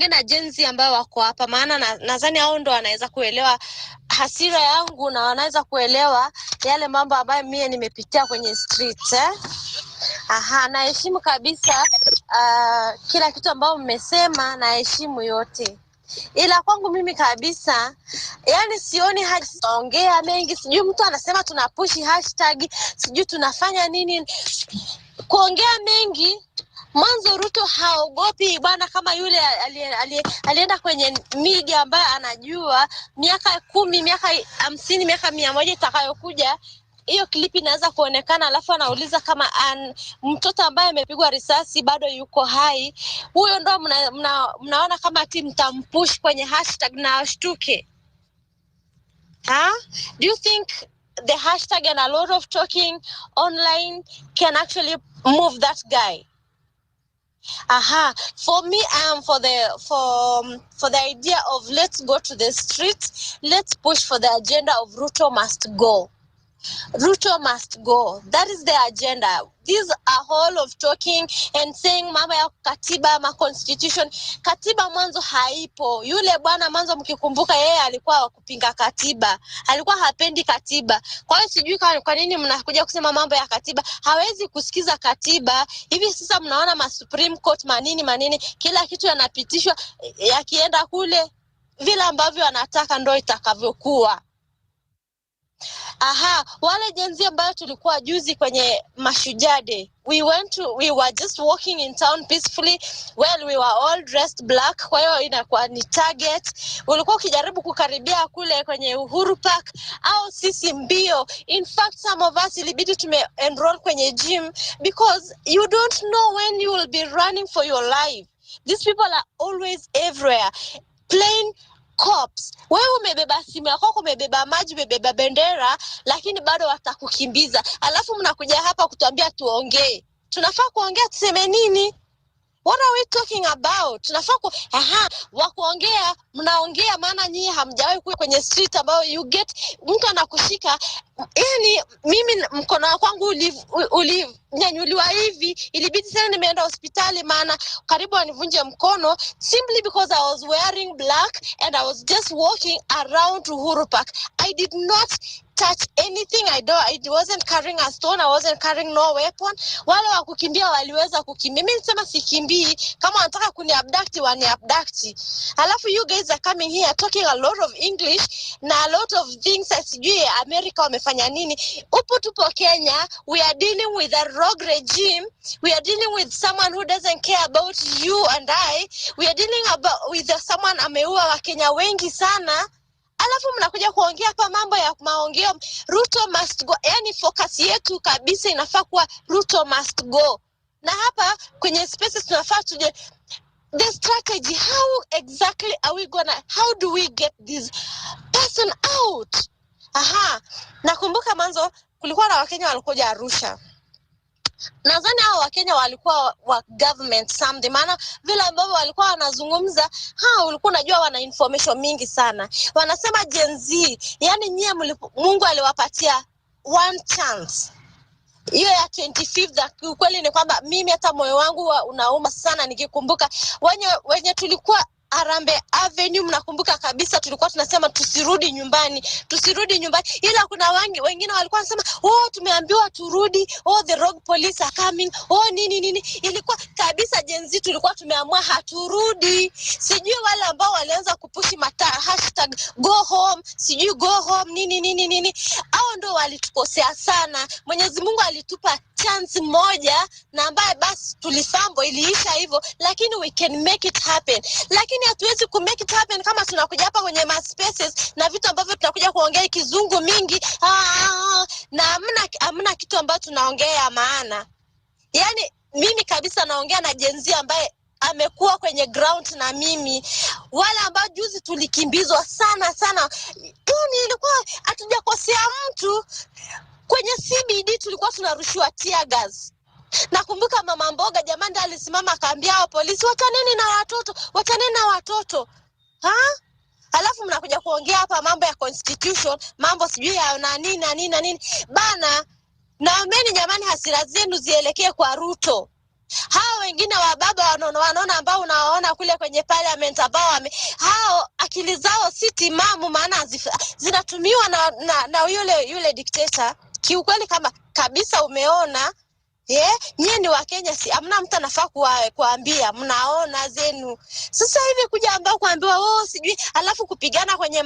na jenzi ambao wako hapa, maana nadhani hao ndo wanaweza kuelewa hasira yangu na wanaweza kuelewa yale mambo ambayo mimi nimepitia kwenye street naheshimu kabisa kila kitu ambao mmesema, naheshimu yote. Ila kwangu mimi kabisa, yani sioni haja kuongea mengi, sijui mtu anasema tunapushi hashtag, sijui tunafanya nini. Kuongea mengi, mwanzo Ruto haogopi bwana kama yule alienda kwenye media ambaye anajua miaka 10, miaka 50, miaka 100 itakayokuja hiyo klipi inaweza kuonekana, alafu anauliza kama mtoto ambaye amepigwa risasi bado yuko hai. Huyo ndo mnaona kama ati mtampush kwenye hashtag na ashtuke. Do you think the hashtag and a lot of talking online can actually move that guy? For me, I am for the idea of let's go to the streets, let's push for the agenda of Ruto must go. Ruto must go. That is the agenda. These are all of talking and saying mama ya katiba, ma constitution. Katiba mwanzo haipo. Yule bwana mwanzo mkikumbuka yeye alikuwa wakupinga katiba. Alikuwa hapendi katiba. Kwa hiyo sijui kwa nini mnakuja kusema mambo ya katiba. Hawezi kusikiza katiba. Hivi sasa mnaona ma Supreme Court manini kila kitu yanapitishwa yakienda kule vile ambavyo anataka ndo itakavyokuwa. Wale jenzi ambao tulikuwa juzi kwenye Mashujaa Day, we were just walking in town peacefully. Well, we were all dressed black, kwa hiyo inakuwa ni target. Ulikuwa ukijaribu kukaribia kule kwenye Uhuru Park au sisi mbio. In fact, some of us ilibidi enroll kwenye gym because you don't know when you will be running for your life. These people are always everywhere. Plain cops. Wewe umebeba simu yako, umebeba maji, umebeba bendera, lakini bado watakukimbiza. Alafu mnakuja hapa kutuambia tuongee. Tunafaa kuongea tuseme nini? What are we talking about? Tunafaa wakuongea, mnaongea maana nyinyi hamjawahi kuwa kwenye street ambao you get mtu anakushika. Yani mimi mkono wangu ulinyanyuliwa hivi, ilibidi sana nimeenda hospitali maana karibu wanivunje mkono simply because I was wearing black and I was just walking around Uhuru Park. I did not touch anything. I wasn't carrying a stone. I wasn't carrying no weapon. Wale wa kukimbia waliweza kukimbia. Mimi nisema sikimbii. Kama wanataka kuni-abduct, wani-abduct. Alafu you guys are coming here talking a lot of English na a lot of things. Sijui America wamefanya nini. Upo tupo Kenya. We are dealing with a rogue regime. We are dealing with someone who doesn't care about you and I. We are dealing with someone ameua Wakenya wengi sana. Alafu mnakuja kuongea hapa mambo ya maongeo Ruto must go. Yani focus yetu kabisa inafaa kuwa Ruto must go. Na hapa kwenye spaces tunafaa tuje the strategy, how exactly are we how do we get this person out? Nakumbuka mwanzo kulikuwa na Wakenya walikuja Arusha. Nadhani hao Wakenya walikuwa wa government something, maana vile ambavyo walikuwa wanazungumza, ulikuwa unajua wana information mingi sana. Wanasema Gen Z, yani nyie Mungu aliwapatia one chance. Hiyo ya 25th ukweli ni kwamba mimi hata moyo wangu unauma sana nikikumbuka wenye tulikuwa Arambe Avenue, mnakumbuka kabisa tulikuwa tunasema tusirudi nyumbani. Ila kuna wengine walikuwa wanasema tumeambiwa turudi, the rogue police are coming, nini. Ilikuwa kabisa Gen Z tulikuwa tumeamua haturudi. Sijui wale ambao walianza kupushi hashtag go home, sijui go home nini. Hao ndio walitukosea sana. Mwenyezi Mungu alitupa chance moja na ambaye basi tulifambo iliisha hivyo, lakini we can make it happen. Lakini hatuwezi ku make it happen kama tunakuja hapa kwenye spaces na vitu ambavyo tunakuja kuongea kizungu mingi na hamna kitu ambacho tunaongea maana. Yani mimi kabisa naongea na Gen Z ambaye amekuwa kwenye ground na mimi, wale ambao juzi tulikimbizwa sana. Ilikuwa hatujakosea mtu. Kwenye CBD tulikuwa tunarushiwa tear gas. Nakumbuka mama mboga jamani alisimama akaambia hao polisi wataneni na watoto. Alafu mnakuja kuongea hapa mambo ya constitution, mambo sijui ya nini. Bana, naombeni jamani hasira zenu zielekee kwa Ruto. Hao wengine wa baba wanaona ambao unawaona kule kwenye parliament ambao hao akili zao si timamu, maana zinatumiwa na yule dictator. Kiukweli kama kabisa umeona nyie ni wa Kenya, si amna mtu anafaa kuambia mnaona zenu. Sasa hivi kuja ambao kuambiwa sijui alafu kupigana kwenye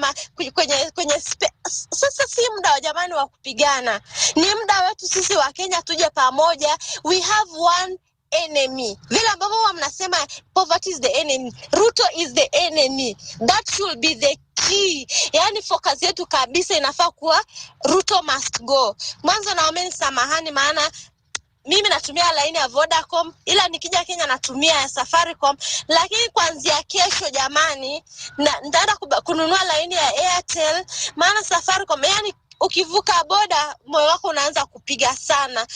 sasa si muda wa jamani wa kupigana. Ni muda wetu sisi wa Kenya tuje pamoja. We have one enemy. Vile ambavyo mnasema poverty is the enemy, Ruto is the enemy. That should be the key. Yani focus yetu kabisa inafaa kuwa Ruto must go. Mwanzo naomba samahani maana mimi natumia line ya Vodacom, ila nikija Kenya natumia ya Safaricom, lakini kuanzia kesho jamani nitaenda kununua line ya Airtel, maana Safaricom yani ukivuka boda moyo wako unaanza kupiga sana.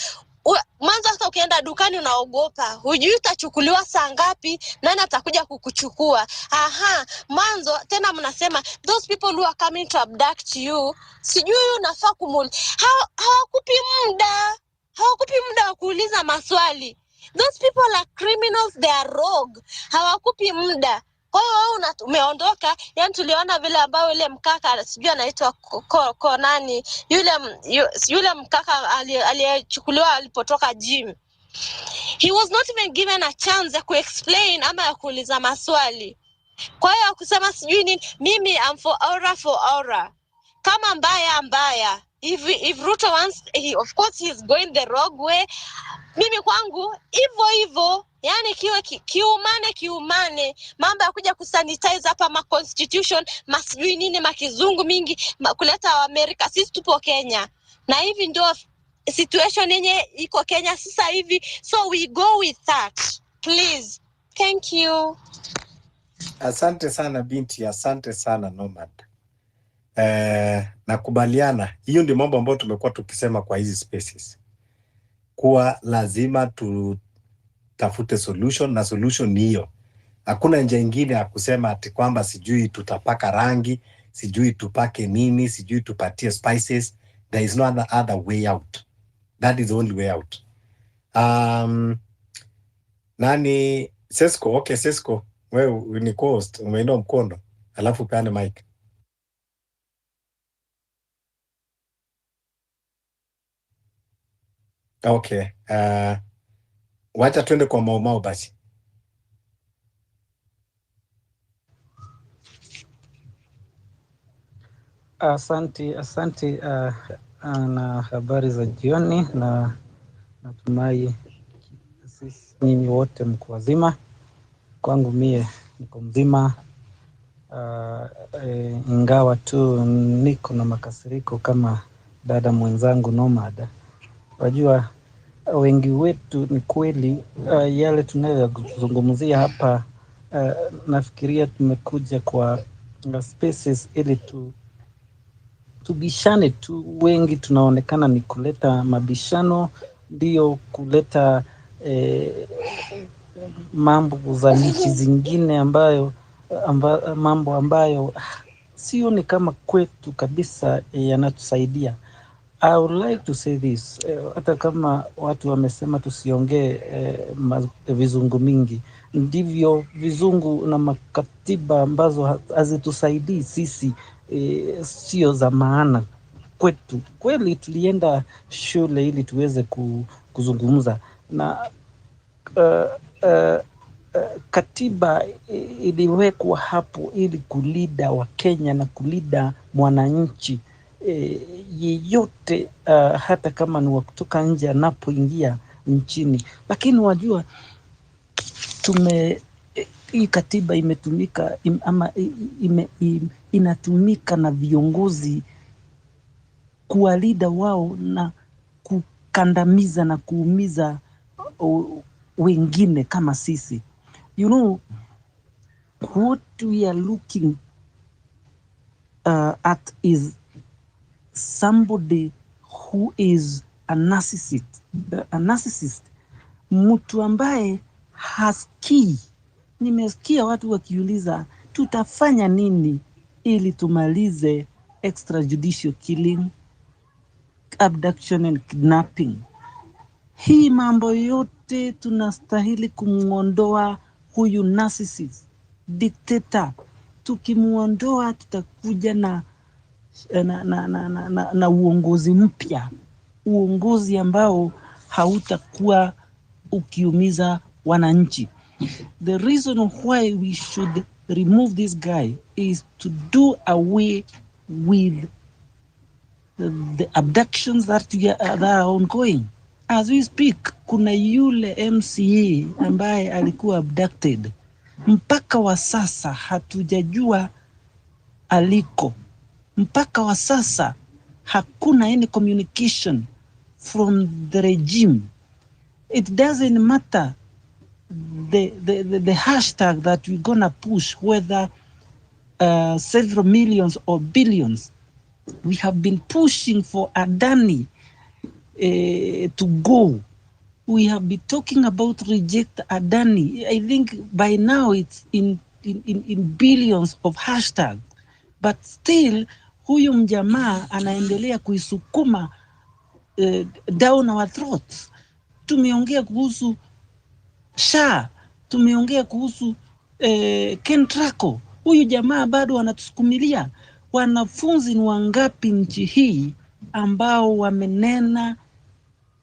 Mwanzo hata ukienda dukani unaogopa, hujui utachukuliwa saa ngapi, nani atakuja kukuchukua. Mwanzo tena mnasema those people who are coming to abduct you, sijui unafaa hawakupi muda wa kuuliza maswali. Those people are criminals, they are rogue. Hawakupi muda. Kwa hiyo wewe umeondoka, yani tuliona vile ambao yule mkaka sijui anaitwa nani, yule mkaka aliyechukuliwa alipotoka gym. He was not even given a chance ya kuexplain ama ya kuuliza maswali. Kwa hiyo kusema sijui nini, mimi am for aura. Kama mbaya. If Ruto wants, of course he is going the wrong way. Mimi kwangu hivyo yani kiumane mambo ya kuja kusanitize hapa constitution masijui nini makizungu mingi kuleta wa America. Sisi tupo Kenya na hivi ndio situation yenye iko Kenya sasa hivi, so we go with that please. Thank you. Asante sana binti, asante sana Nomad. Nakubaliana, hiyo ndio mambo ambayo tumekuwa tukisema kwa hizi spaces, kuwa lazima tutafute solution, na solution ni hiyo. Hakuna njia nyingine ya kusema ati kwamba sijui tutapaka rangi, sijui tupake nini, sijui tupatie spices. There is no other way out. That is the only way out. Nani Sesko? Okay, Sesko, wewe ni host, umeinua mkono, alafu peane mic. Okay, wacha tuende kwa Maumau basi. Asante na habari za jioni, na natumai sisi nyinyi wote mko wazima. Kwangu mie niko mzima, ingawa tu niko na makasiriko kama dada mwenzangu Nomad. Wajua wengi wetu ni kweli yale tunayozungumzia hapa, nafikiria tumekuja kwa spaces ili tubishane tu. Wengi tunaonekana ni kuleta mabishano, ndio kuleta mambo za nchi zingine mambo ambayo sioni kama kwetu kabisa yanatusaidia. I would like to say this, hata kama watu wamesema tusiongee vizungu mingi, ndivyo vizungu na makatiba ambazo hazitusaidii sisi, sio za maana kwetu. Kweli tulienda shule ili tuweze kuzungumza na katiba iliwekwa hapo ili kulida Wakenya na kulida mwananchi yeyote, hata kama ni wa kutoka nje anapoingia nchini. Lakini wajua, hii katiba imetumika inatumika na viongozi kuwalida wao na kukandamiza na kuumiza wengine kama sisi. You know, what we are looking at is somebody who is a narcissist, mtu ambaye hasikii. Nimesikia watu wakiuliza tutafanya nini ili tumalize extrajudicial killing, abduction and kidnapping. Hii mambo yote tunastahili kumuondoa huyu narcissist, dictator. Tukimuondoa tutakuja na uongozi mpya, uongozi ambao hautakuwa ukiumiza wananchi. The reason why we should remove this guy is to do away with the abductions that are ongoing. As we speak, kuna yule MCA ambaye alikuwa abducted. Mpaka wa sasa hatujajua aliko. Mpaka wa sasa hakuna any communication from the regime. It doesn't matter the hashtag that we're gonna push, whether several millions or billions. We have been pushing for Adani to go. We have been talking about reject Adani. I think by now it's in billions of hashtags, but still huyu mjamaa anaendelea kuisukuma down our throats. Tumeongea kuhusu SHA, tumeongea kuhusu Kentraco. Huyu jamaa bado anatusukumilia. Wanafunzi ni wangapi nchi hii ambao wamenena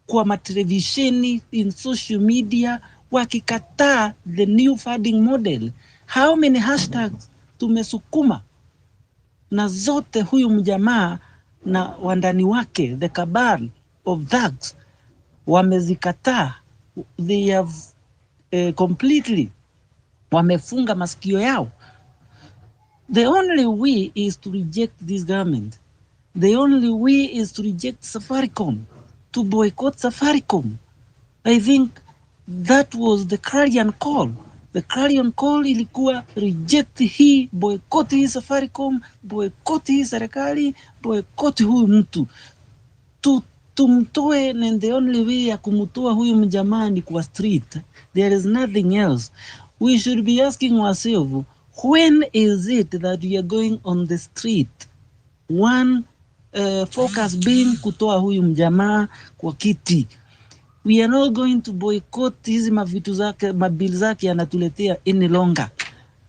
kwa matelevisheni, in social media, wakikataa the new funding model? How many hashtags tumesukuma? Na zote huyu mjamaa na wandani wake, the cabal of thugs, wamezikataa. They have completely wamefunga masikio yao. The only way is to reject this government. The only way is to reject Safaricom, to boycott Safaricom. I think that was the clarion call. The clarion call ilikuwa reject hii, boycott hii Safaricom, boycott hii serikali, boycott huyu mtu. Tumtoe, and the only way ya kumutoa huyu mjamaa ni kwa street. There is nothing else. We should be asking ourselves, when is it that we are going on the street? One focus being kutoa huyu mjamaa kwa kiti. We are not going to boycott hizi mavitu zake, mabili zake anatuletea any longer.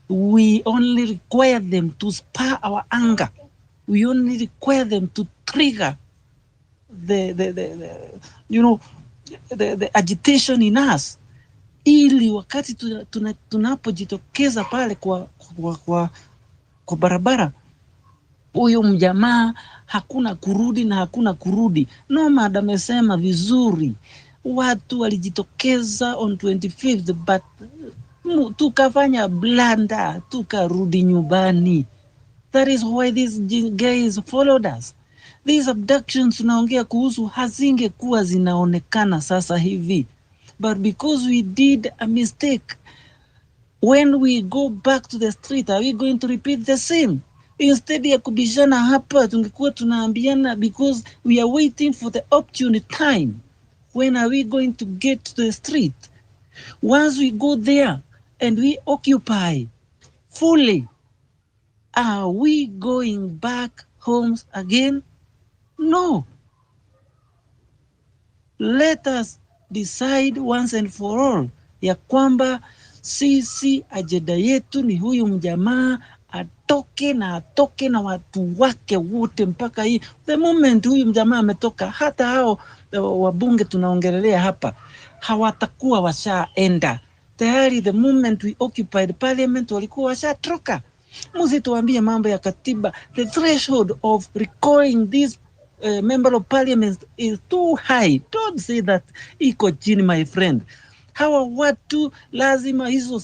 We only require them to spur our anger. We only require them to trigger the agitation in us, ili wakati tunapojitokeza pale kwa barabara, huyo mjamaa hakuna kurudi na hakuna kurudi. Nomad amesema vizuri, watu walijitokeza on 25th, but tukafanya blanda, tukarudi nyumbani. That is why these guys followed us. These abductions tunaongea kuhusu hazingekuwa zinaonekana sasa hivi. But because we did a mistake, when we go back to the street, are we going to repeat the same? Instead ya kubishana hapa, tungekuwa tunaambiana, because we are waiting for the opportune time. When are we going to get to the street? Once we go there and we occupy fully, are we going back homes again? No. Let us decide once and for all ya kwamba Sisi ajenda yetu ni huyu mjamaa atoke na watu wake wote mpaka hii. The moment huyu mjamaa ametoka, hata hao wabunge tunaongelelea hapa hawatakuwa washaenda tayari. The moment we occupied parliament walikuwa washatroka. Msituambie mambo ya katiba. The threshold of recalling this member of parliament is too high. Don't say that iko chini, my friend. Hawa watu lazima hizo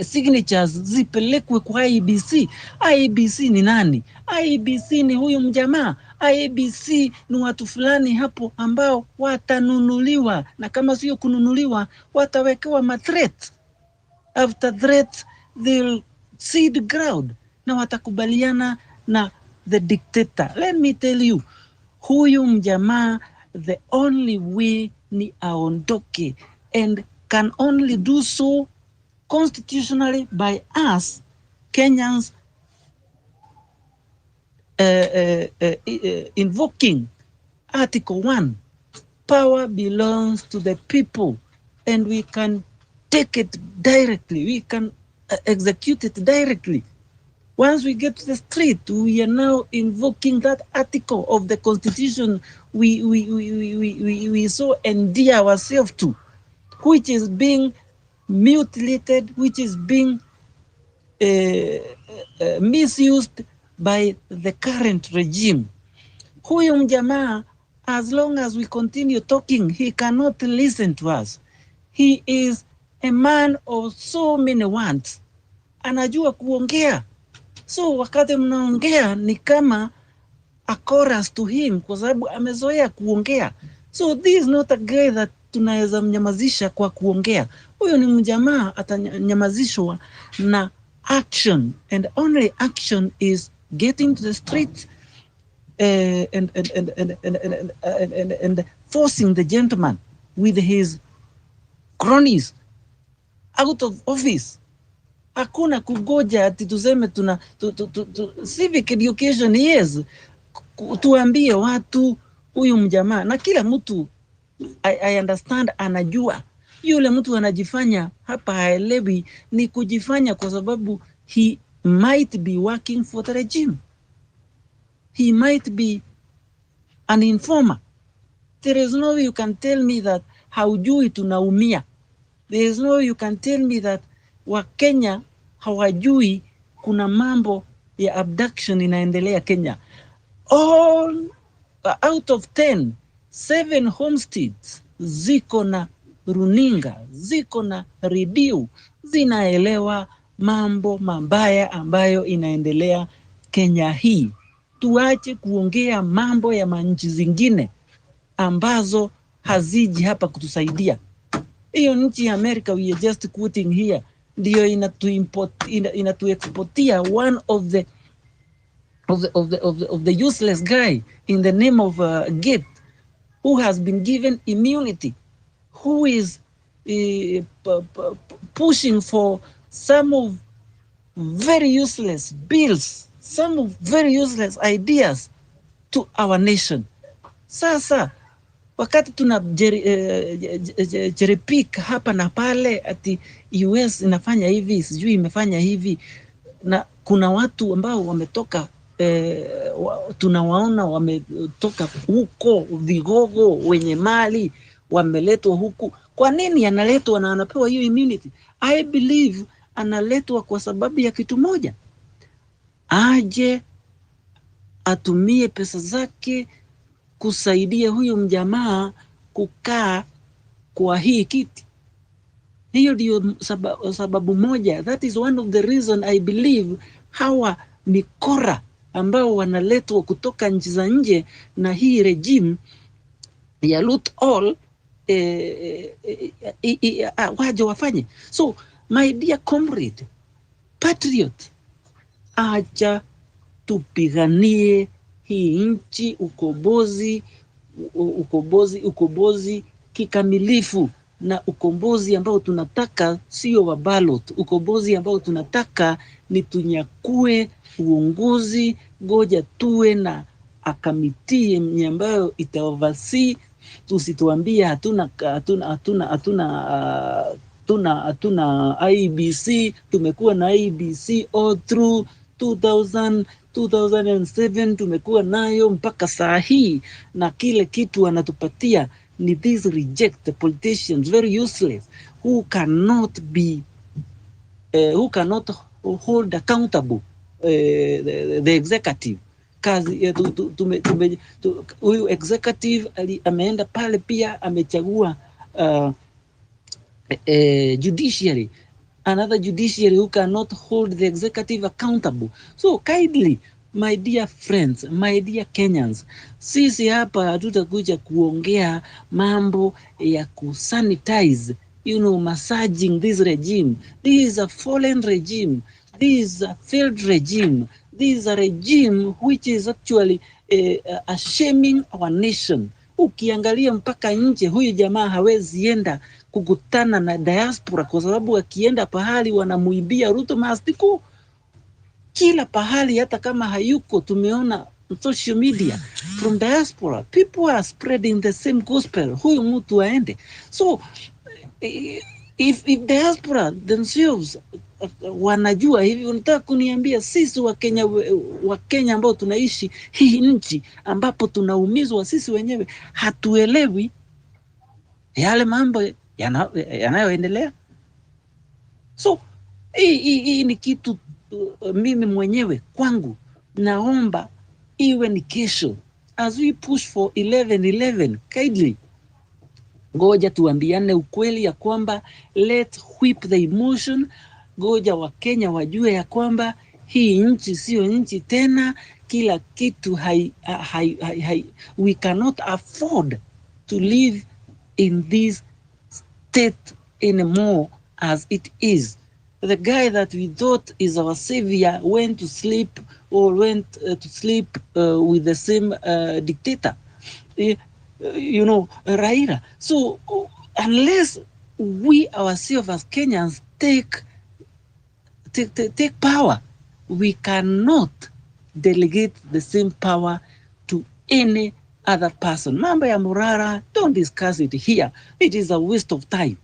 signatures zipelekwe kwa IEBC. IEBC ni nani? IEBC ni huyu mjamaa. IEBC ni watu fulani hapo ambao watanunuliwa, na kama sio kununuliwa watawekewa mathreat. After threat they'll cede ground na watakubaliana na the dictator. Let me tell you, huyu mjamaa the only way ni aondoke, and can only do so constitutionally by us Kenyans invoking Article 1. Power belongs to the people, and we can take it directly. We can execute it directly. Once we get to the street, we are now invoking that article of the Constitution we so endear ourselves to, which is being mutilated, which is being misused by the current regime. Huyu mjamaa, as long as we continue talking, he cannot listen to us. He is a man of so many wants. Anajua kuongea. So wakati mnaongea ni kama a chorus to him, kwa sababu amezoea kuongea. So this is not a guy that tunaweza mnyamazisha kwa kuongea. Huyo ni mjamaa atanyamazishwa na action, and only action is getting to the street and forcing the gentleman with his cronies out of office. Hakuna kugoja ati tuseme civic education, yes, tuambie watu huyu mjamaa, na kila mtu I understand anajua. Yule mtu anajifanya hapa haelewi, ni kujifanya kwa sababu he might be working for the regime. He might be an informer. There is no way you can tell me that haujui tunaumia. There is no way you can tell me that Wakenya hawajui kuna mambo ya abduction inaendelea Kenya. All out of 10, 7 homesteads ziko na runinga, ziko na redio, zinaelewa mambo mabaya ambayo inaendelea Kenya hii. Tuache kuongea mambo ya manchi zingine ambazo haziji hapa kutusaidia. Hiyo nchi ya America we are just quoting here ndio inatuexportia one of the useless guy in the name of Gates, who has been given immunity, who is pushing for some of very useless bills, some of very useless ideas to our nation. Sasa wakati tuna jerepik hapa na pale ati US inafanya hivi, sijui imefanya hivi, na kuna watu ambao wametoka tunawaona wametoka huko vigogo wenye mali wameletwa huku. Kwa nini analetwa na anapewa hiyo immunity? I believe analetwa kwa sababu ya kitu moja, aje atumie pesa zake kusaidia huyo mjamaa kukaa kwa hii kiti. Hiyo ndio sababu moja. That is one of the reason I believe hawa mikora ambao wanaletwa kutoka nchi za nje na hii regime ya loot all waje wafanye. So my dear comrade, patriot, acha tupiganie hii nchi, ukombozi kikamilifu, na ukombozi ambao tunataka sio wa ballot. Ukombozi ambao tunataka ni tunyakue uongozi, goja tuwe na akamiti ambayo itaoversee Usituambie hatuna IBC. Tumekuwa na IBC all through 2007 tumekuwa nayo mpaka saa hii, na kile kitu wanatupatia ni these reject politicians, very useless, who cannot hold accountable the executive. Kazi huyu executive ameenda pale pia amechagua judiciary, another judiciary who cannot hold the executive accountable. So kindly, my dear friends, my dear Kenyans, sisi hapa hatutakuja kuongea mambo ya kusanitize, massaging this regime. This is a fallen regime. This is a failed regime. This is a regime which is actually shaming our nation. Ukiangalia mpaka nje, huyu jamaa hawezi enda kukutana na diaspora kwa sababu akienda pahali wanamuibia. Ruto must go kila pahali, hata kama hayuko. Tumeona social media from diaspora, people are spreading the same gospel, huyu mtu aende. So if diaspora themselves wanajua hivi, unataka kuniambia sisi Wakenya ambao tunaishi hii nchi ambapo tunaumizwa sisi wenyewe hatuelewi yale mambo yanayoendelea? So hii ni kitu mimi mwenyewe kwangu naomba iwe ni kesho, as we push for 11-11. Kindly ngoja tuambiane ukweli ya kwamba let's whip the emotion. Ngoja Wakenya wajue ya kwamba hii nchi sio nchi tena. Kila kitu we cannot afford to live in this state anymore as it is. The guy that we thought is our savior went to sleep with the same dictator, Raila. So unless we ourselves as Kenyans take power, we cannot delegate the same power to any other person. Mambo ya Murara, don't discuss it here. It is a waste of time.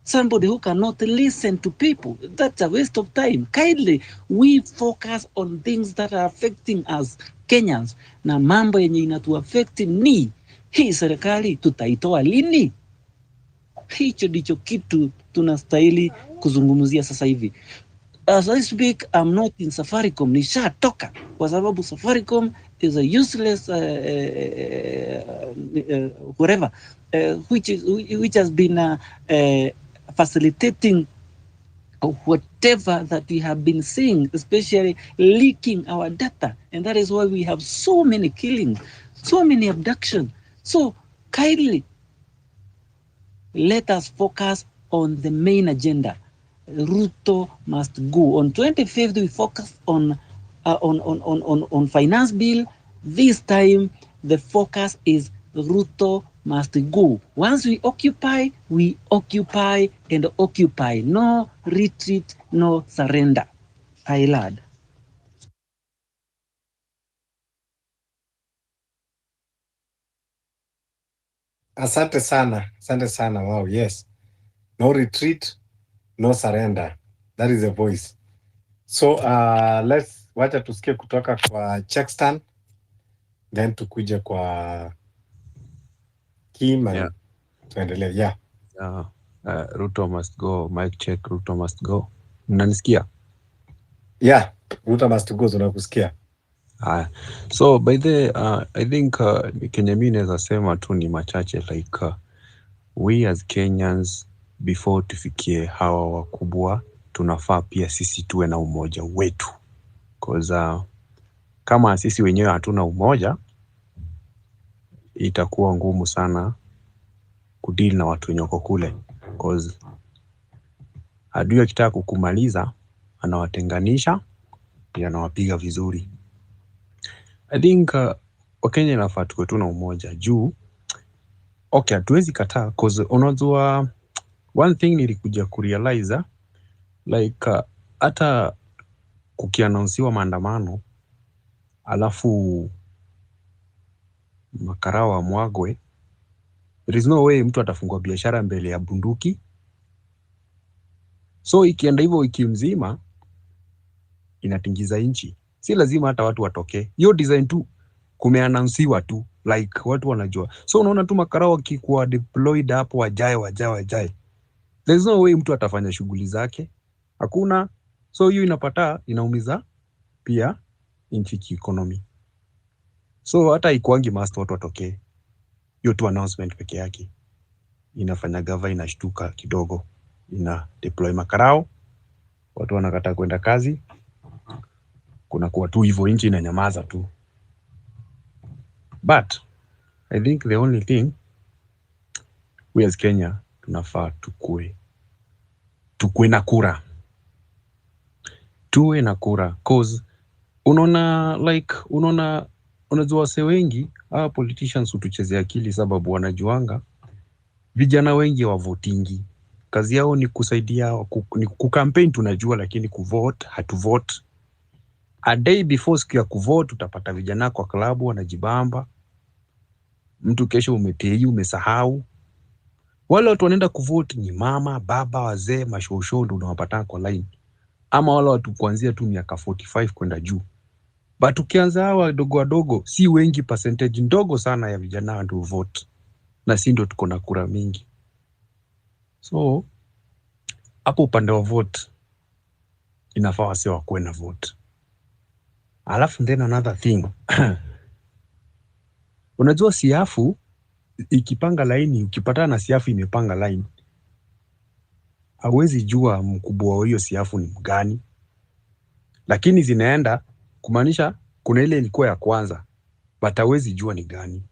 Somebody who cannot listen to people, that's a waste of time. Kindly, we focus on things that are affecting us Kenyans. Na mambo yenye inatuaffect ni hii serikali tutaitoa lini? Hicho ndicho kitu tunastahili kuzungumzia sasa hivi. As I speak, I'm not in Safaricom. Nishatoka kwa sababu Safaricom is a useless whatever, which has been facilitating whatever that we have been seeing, especially leaking our data. And that is why we have so many killings, so many abductions. So kindly, let us focus on the main agenda. Ruto must go. On 25th, we focus on finance bill. This time, the focus is Ruto must go. Once we occupy and occupy. No retreat, no surrender. I lad. Asante sana. Wow, yes. No retreat, no surrender. That is the voice. So wacha tusikie kutoka kwa Checkstan, then tukuje kwa Kim and tuendelee. Yeah. Ruto must go. Mic check. Ruto must go. Mnanisikia? Yeah, Ruto must go, tunakusikia. So by the I think Kenya mimi naweza sema tu ni machache, like we as Kenyans before tufikie hawa wakubwa tunafaa pia sisi tuwe na umoja wetu, because kama sisi wenyewe hatuna umoja itakuwa ngumu sana kudeal na watu wenye wako kule, because adui akitaka kukumaliza anawatenganisha, pia anawapiga vizuri. I think Wakenya inafaa tuwe tu na umoja juu. Okay, hatuwezi kataa, because unajua one thing nilikuja kurealize like hata kukiannouncewa maandamano alafu makarao wa mwagwe There is no way mtu atafungua biashara mbele ya bunduki. So ikienda hivyo wiki mzima inatingiza nchi. Si lazima hata watu watokee. Hiyo design tu kumeannouncewa tu, like watu wanajua. So unaona tu makarao wakikuwa deployed hapo wajae. There is no way mtu atafanya shughuli zake. Hakuna. So hiyo inaumiza pia nchi ki-economy. So hata ikuangi must watu watokee. Hiyo tu announcement peke yake inafanya gava inashtuka kidogo, ina deploy makarao, watu wanakataa kwenda kazi, kuna kuwa tu hivyo nchi inanyamaza tu. But I think the only thing we as Kenya tunafaa tukue na kura. Tuwe na kura cause unajua wase wengi politicians hutuchezea akili sababu wanajuanga vijana wengi wa votingi. Kazi yao ni kusaidia ni kukampeni tunajua, lakini kuvote hatuvote. A day before siku ya kuvote utapata vijana kwa klabu wanajibamba. Mtu kesho umetei umesahau. Wale watu wanaenda kuvote ni mama, baba, wazee, mashosho ndio unawapata kwa line. Ama wale watu kuanzia tu miaka 45 kwenda juu. But ukianza hawa wadogo si wengi, percentage ndogo sana ya vijana ndio vote. Na si ndio tuko na kura mingi. So hapo upande wa vote inafaa wase wakuwe na vote. Alafu then another thing. Unajua siafu ikipanga laini, ukipatana na siafu imepanga laini, hauwezi jua mkubwa wa hiyo siafu ni mgani. Lakini zinaenda kumaanisha kuna ile ilikuwa ya kwanza, but hauwezi jua ni gani.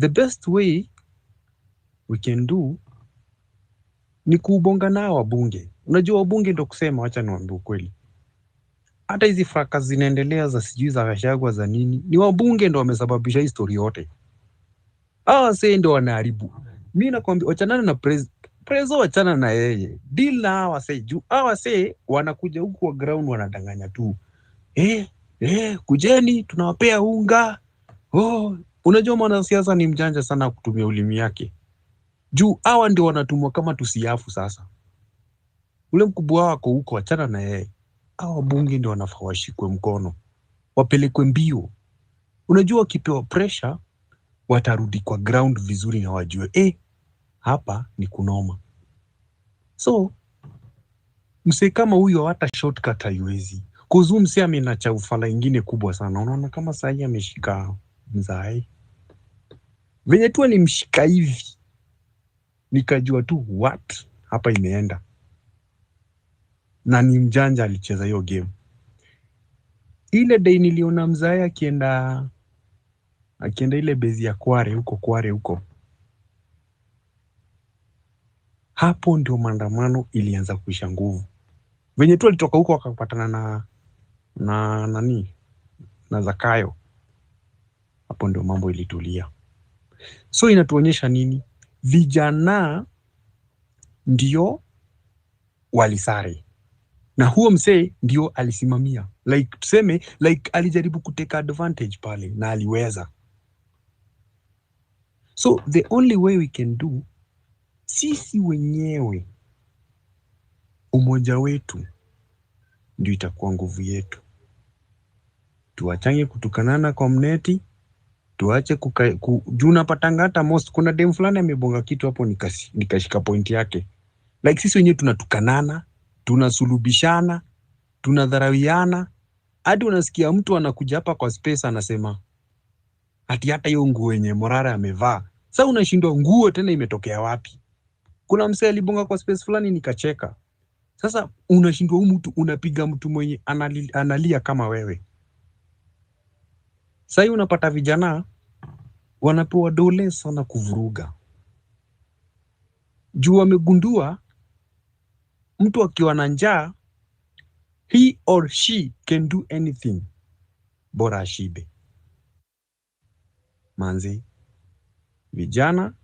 The best way we can do ni kubonga nao wabunge. Unajua wabunge ndio kusema, acha niwaambie ukweli. Hata hizi fracas zinaendelea za sijui za Gachagua za nini, ni wabunge ndio wamesababisha history yote. Sasa ndio wanaharibu. Mimi nakwambia wachana na prezo wachana na yeye. Deal na hawa say juu hawa say wanakuja huku wa ground wanadanganya tu. Kujeni tunawapea unga. Unajua mwanasiasa ni mjanja sana kutumia ulimi yake. Juu hawa ndio wanatumwa kama tusiafu sasa. Ule mkubwa wako huko wachana na yeye. Hawa bunge ndio wanafaa washikwe mkono, wapelekwe mbio. Unajua kipewa pressure watarudi kwa ground vizuri na wajue hapa ni kunoma. So mse kama huyo hata shortcut haiwezi. Kuzu mse amenacha ufala ingine kubwa sana. Unaona kama sahi ameshika mzai. Venye tu alimshika hivi, nikajua tu what hapa imeenda. Na ni mjanja alicheza hiyo game. Ile day niliona mzaya akienda ile bezi ya Kware huko. Hapo ndio maandamano ilianza kuisha nguvu. Venye tu alitoka huko akapatana na Zakayo. Hapo ndio mambo ilitulia. So inatuonyesha nini? Vijana ndio walisare. Na huo msee ndio alisimamia. Tuseme alijaribu kuteka advantage pale na aliweza. So the only way we can do, sisi wenyewe, umoja wetu ndio itakuwa nguvu yetu. Tuachange kutukanana kwa mneti, tuache juu napatanga hata most kuna dem fulani amebonga kitu hapo nikashika point yake. Sisi wenyewe tunatukanana, tunasulubishana, tunadharawiana, hadi unasikia mtu anakuja hapa kwa space anasema hata hiyo nguo yenye Morara amevaa. Sasa unashindwa nguo tena imetokea wapi? Kuna msee alibonga kwa space fulani nikacheka. Sasa unashindwa mtu unapiga mtu mwenye analia kama wewe. Sasa unapata vijana wanapewa dole sana kuvuruga. Juu wamegundua mtu akiwa na njaa, he or she can do anything bora ashibe. Manzi, vijana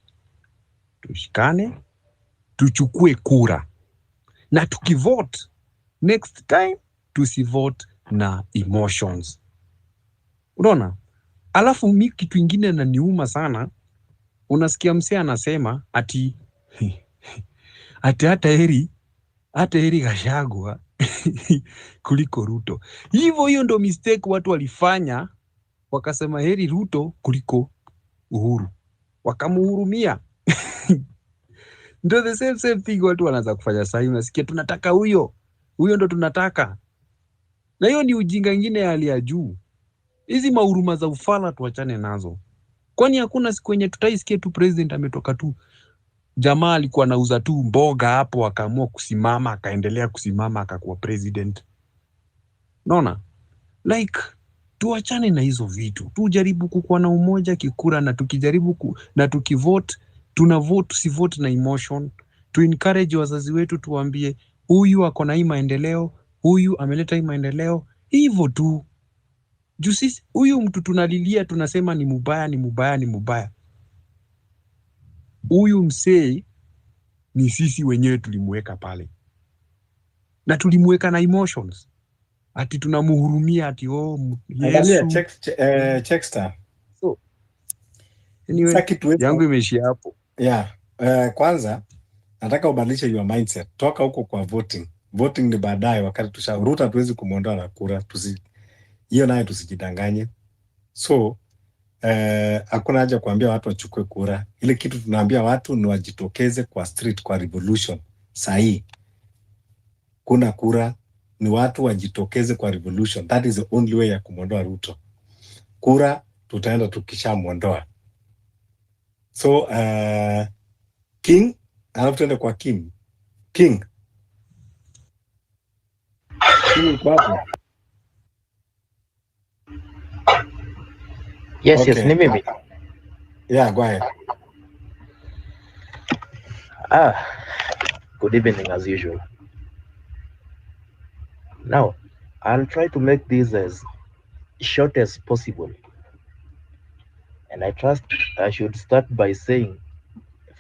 tushikane, tuchukue kura, na tukivote next time tusivote na emotions. Unaona? Alafu kitu ingine na niuma sana, unasikia msee anasema ati hata heri Gachagua kuliko Ruto. Hiyo ndo mistake watu walifanya, wakasema heri Ruto kuliko Uhuru, wakamuhurumia. Ndio the same thing watu wanaanza kufanya sasa. Unasikia tunataka huyo ndo tunataka, na hiyo ni ujinga ingine ya hali ya juu. Hizi mahuruma za ufala tuachane nazo. Kwani hakuna siku yenye tutaisikia tu president ametoka tu, jamaa alikuwa anauza tu mboga hapo, akaamua kusimama, akaendelea kusimama, akakuwa president. Naona like tuachane na hizo vitu, tujaribu kukuwa na umoja kikura, na tukijaribu na tukivote, tuna vote, tusivote na emotion. Tu encourage wazazi wetu, tuambie huyu ako na hii maendeleo, huyu ameleta hii maendeleo, hivyo tu. Juu sisi huyu mtu tunalilia, tunasema ni mubaya. Huyu msee ni sisi wenyewe tulimweka pale, na tulimweka na emotions, ati tunamuhurumia, ati Angalia Yesu. Checkstar. So anyway, yangu imeishia hapo. Yeah. Kwanza nataka ubadilishe your mindset. Toka huko kwa voting. Voting ni baadaye, wakati Ruto hatuwezi kumuondoa na kura. Hiyo naye tusijidanganye. So hakuna haja kuambia watu wachukue kura. Ile kitu tunaambia watu ni wajitokeze kwa street, kwa revolution. Sahi kuna kura, ni watu wajitokeze kwa revolution. That is the only way ya kumuondoa Ruto. Kura tutaenda tukishamuondoa. So King, alafu tuende kwa King. King uko hapo? Yes, Okay. yes, ni mimi. Yeah, go ahead. Good evening as usual. Now, I'll try to make this as short as possible. And I trust I should start by saying,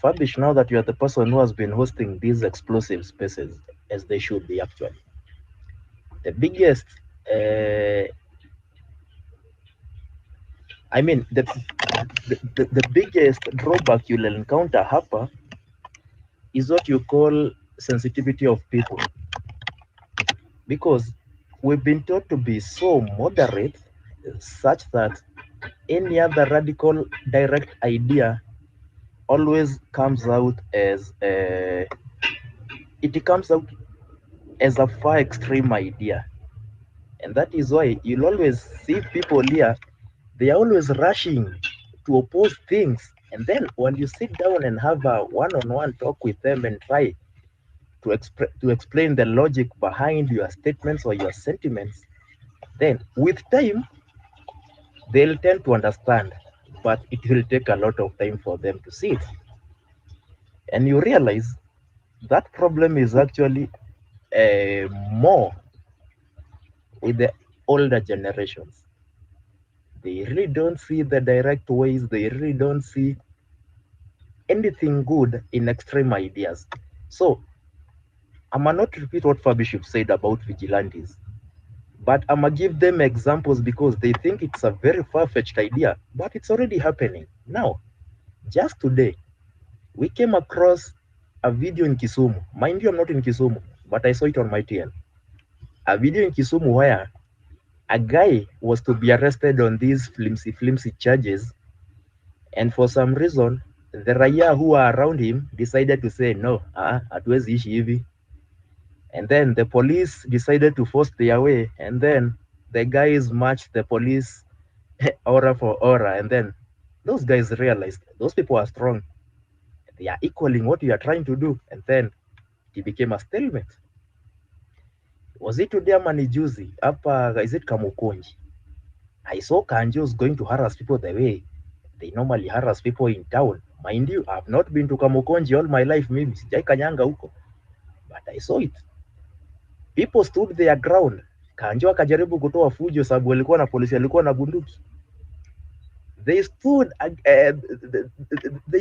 Fabish, now that you are the person who has been hosting these explosive spaces, as they should be actually, the biggest, the biggest drawback you'll encounter hapa is what you call sensitivity of people. Because we've been taught to be so moderate such that any other radical direct idea always comes out as a far extreme idea. And that is why you'll always see people here, they are always rushing to oppose things. And then when you sit down and have a one-on-one talk with them and try to explain the logic behind your statements or your sentiments, then with time, they'll tend to understand, but it will take a lot of time for them to see it. And you realize that problem is actually more with the older generations. They really don't see the direct ways, they really don't see anything good in extreme ideas. So I might not repeat what Fabishop said about vigilantes, but I'm gonna give them examples because they think it's a very far-fetched idea, but it's already happening. Now, just today, we came across a video in Kisumu. Mind you, I'm not in Kisumu, but I saw it on my TL. A video in Kisumu where a guy was to be arrested on these flimsy charges, and for some reason, the Raya who are around him decided to say, no, hatuwezi ishi hivi. And then the police decided to force their way, and then the guys marched the police aura for aura, and then those guys realized those people are strong. They are equaling what you are trying to do, and then it became a stalemate. Was it today mani juzi? Is it Kamukonji? I saw Kanjos going to harass people the way they normally harass people in town. Mind you, I've not been to Kamukonji all my life, maybe sijai kanyanga huko, but I saw it. People stood their ground. Kanjo akajaribu kutoa fujo sababu walikuwa na polisi, walikuwa na bunduki. They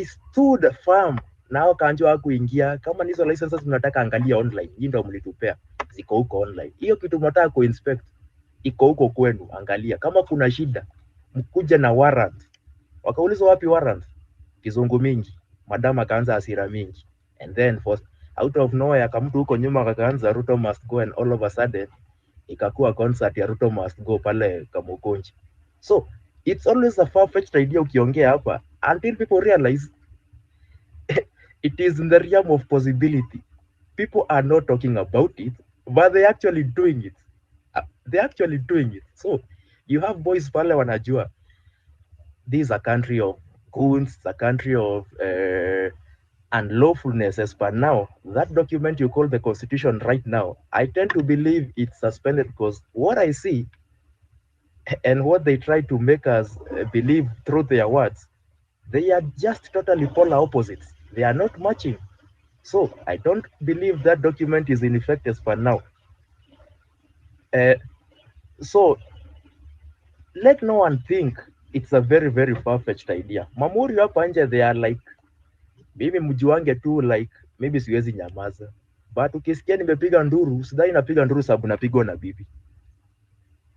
stood firm. Nao Kanjo hakuingia. Kama hizo licenses mnataka angalia online, hii ndio mlitupea, ziko huko online. Hiyo kitu mnataka kuinspect, iko huko kwenu, angalia. Kama kuna shida, mkuja na warrant. Wakaulizwa wapi warrant? kizungu mingi, madam akaanza hasira mingi, and then for out of nowhere akamtu huko nyuma kakaanza Ruto must go, and all of a sudden ikakuwa concert ya Ruto must go pale Kamukunji. So it's always a far-fetched idea ukiongea hapa until people realize it is in the realm of possibility. People are not talking about it, but they're actually doing it. They're actually doing it. So you have boys pale wanajua this is a country of goons, a country of unlawfulness as per now. That document you call the constitution right now, I tend to believe it's suspended because what I see and what they try to make us believe through their words, they are just totally polar opposites. They are not matching. So I don't believe that document is in effect as per now. So let no one think it's a very, very far-fetched idea. Mamuri hapa nje, they are like, mimi mjuange tu like, maybe siwezi nyamaza. But ukisikia nimepiga nduru, sidhani napiga nduru sababu napigwa na bibi.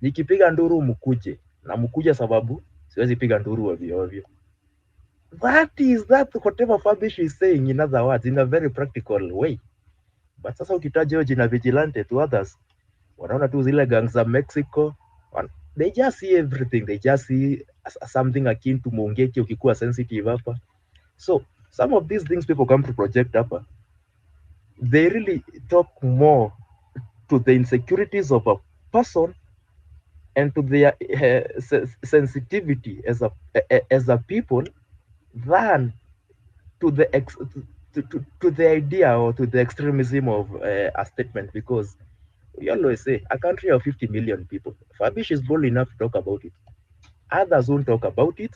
Nikipiga nduru mkuje, na mkuje sababu siwezi piga nduru ovyo ovyo. That is whatever Fabish is saying, in other words, in a very practical way. But sasa ukitaja jina vigilante to others, wanaona tu zile gangs za Mexico, they just see everything. They just see something akin to Mongeki ukikuwa sensitive hapa. So some of these things people come to project hapa, they really talk more to the insecurities of a person and to their sensitivity as a people than to the idea or to the extremism of a statement. Because we always say a country of 50 million people, Fabish is bold enough to talk about it. Others won't talk about it,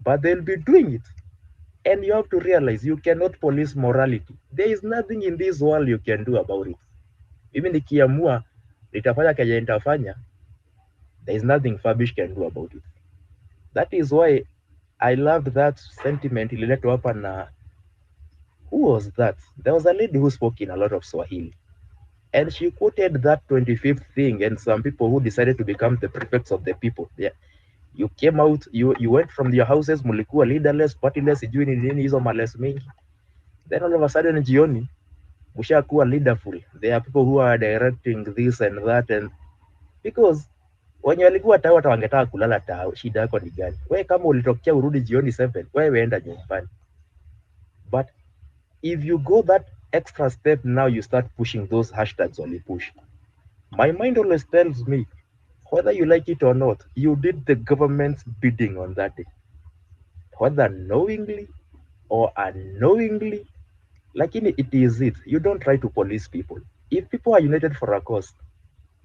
but they'll be doing it. And you have to realize you cannot police morality. There is nothing in this world you can do about it. Even nikiamua nitafanya kenye nitafanya, there is nothing Fabish can do about it. That is why I loved that sentiment ililetwa hapa na, who was that? There was a lady who spoke in a lot of Swahili. And she quoted that 25th thing, and some people who decided to become the prefects of the people. Yeah. You came out, you went from your houses, mulikuwa leaderless, partyless, sijui ni nini hizo males mingi. Then all of a sudden jioni, mushakuwa leaderful. There are people who are directing this and that, and because wenye walikuwa tao hata wangetaka kulala tao, shida yako ni gani? Wewe kama ulitokea urudi jioni 7, wewe enda nyumbani. But if you go that extra step now, you start pushing those hashtags on the push. My mind always tells me, whether you like it or not, you did the government's bidding on that day. Whether knowingly or unknowingly, like it is it. You don't try to police people. If people are united for a cause,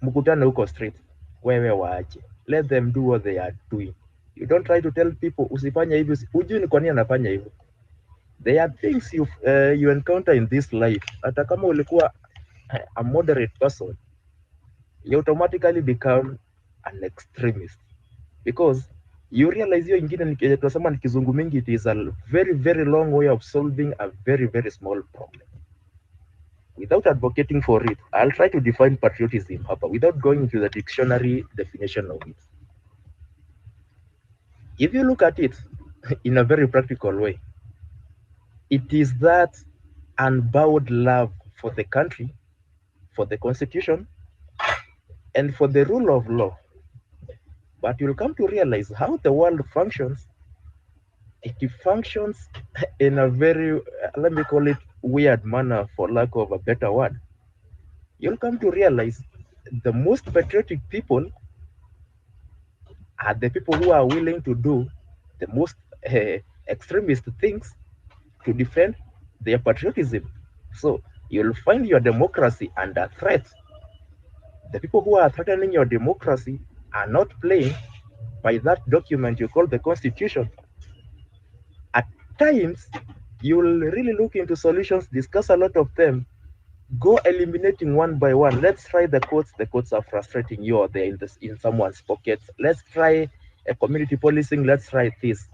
mkutane huko street, wewe waache. Let them do what they are doing. You don't try to tell people, usifanya hivi, ujui ni kwa nini anafanya hivyo. There are things you encounter in this life. Hata kama ulikuwa a moderate person, you automatically become an extremist, because you realize hiyo ingine tunasema ni kizungu mingi, it is a very, very long way of solving a very, very small problem. Without advocating for it, I'll try to define patriotism hapa without going into the dictionary definition of it. If you look at it in a very practical way, it is that unbowed love for the country, for the constitution, and for the rule of law. But you'll come to realize how the world functions. It functions in a very, let me call it, weird manner, for lack of a better word. You'll come to realize the most patriotic people are the people who are willing to do the most extremist things to defend their patriotism. So you'll find your democracy under threat. The people who are threatening your democracy are not playing by that document you call the Constitution. At times, you will really look into solutions, discuss a lot of them, go eliminating one by one. Let's try the courts. The courts are frustrating you, or they're in someone's pockets. Let's try a community policing. Let's try this.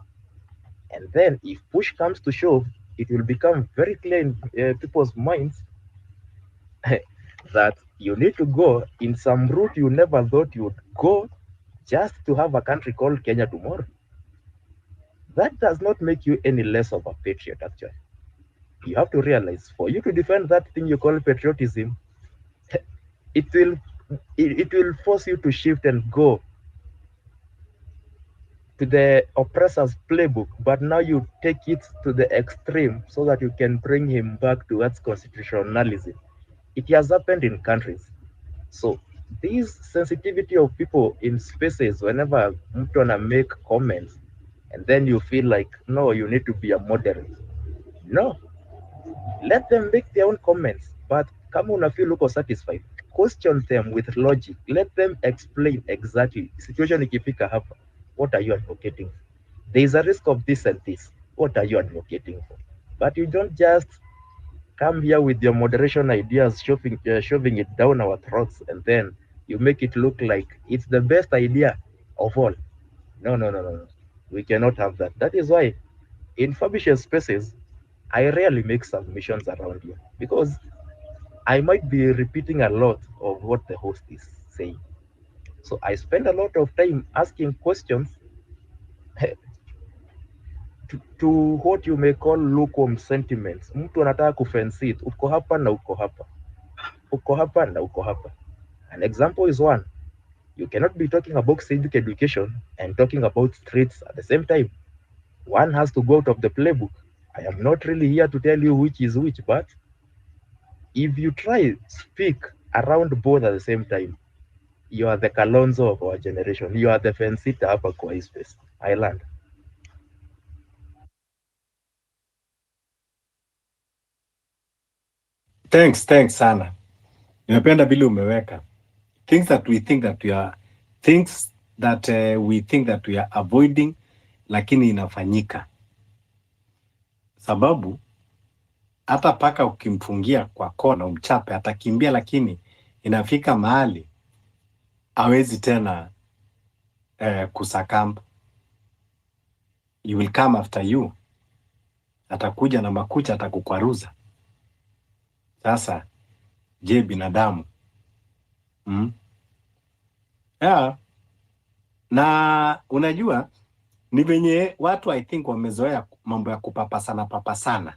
And then if push comes to shove, it will become very clear in people's minds that you need to go in some route you never thought you would go just to have a country called Kenya tomorrow. that does not make you any less of a patriot, actually. You have to realize, for you to defend that thing you call patriotism, it will it will force you to shift and go to the oppressor's playbook, but now you take it to the extreme so that you can bring him back towards constitutionalism. It has happened in countries. So this sensitivity of people in spaces, whenever mtu wanna make comments, and then you feel like, no, you need to be a moderate. No, let them make their own comments, but kama una feel uko satisfied, question them with logic. Let them explain exactly situation ikifika hapa, what are you advocating for? There is a risk of this and this. What are you advocating for? But you don't just come here with your moderation ideas, shoving it down our throats, and then you make it look like it's the best idea of all. No, no, no, no, no. We cannot have that. That is why in Fabricious spaces, I rarely make submissions around here because I might be repeating a lot of what the host is saying. So I spend a lot of time asking questions to what you may call lukewarm sentiments. Mtu anataka kufence it, uko hapa na uko hapa, uko hapa na uko hapa. An example is one. You cannot be talking about civic education and talking about streets at the same time. One has to go out of the playbook. I am not really here to tell you which is which, but if you try speak around both at the same time, you are the Kalonzo of our generation. You are the Fensita hapa kwa hii space. I learned. Thanks sana. Nimependa vile umeweka. Things that we think that we are avoiding, lakini inafanyika. Sababu hata paka ukimfungia kwa kona umchape atakimbia, lakini inafika mahali hawezi tena kusakamba. He will come after you. Atakuja na makucha, atakukwaruza. Sasa je, binadamu? Yeah. Na unajua ni venye watu I think wamezoea mambo ya papasana.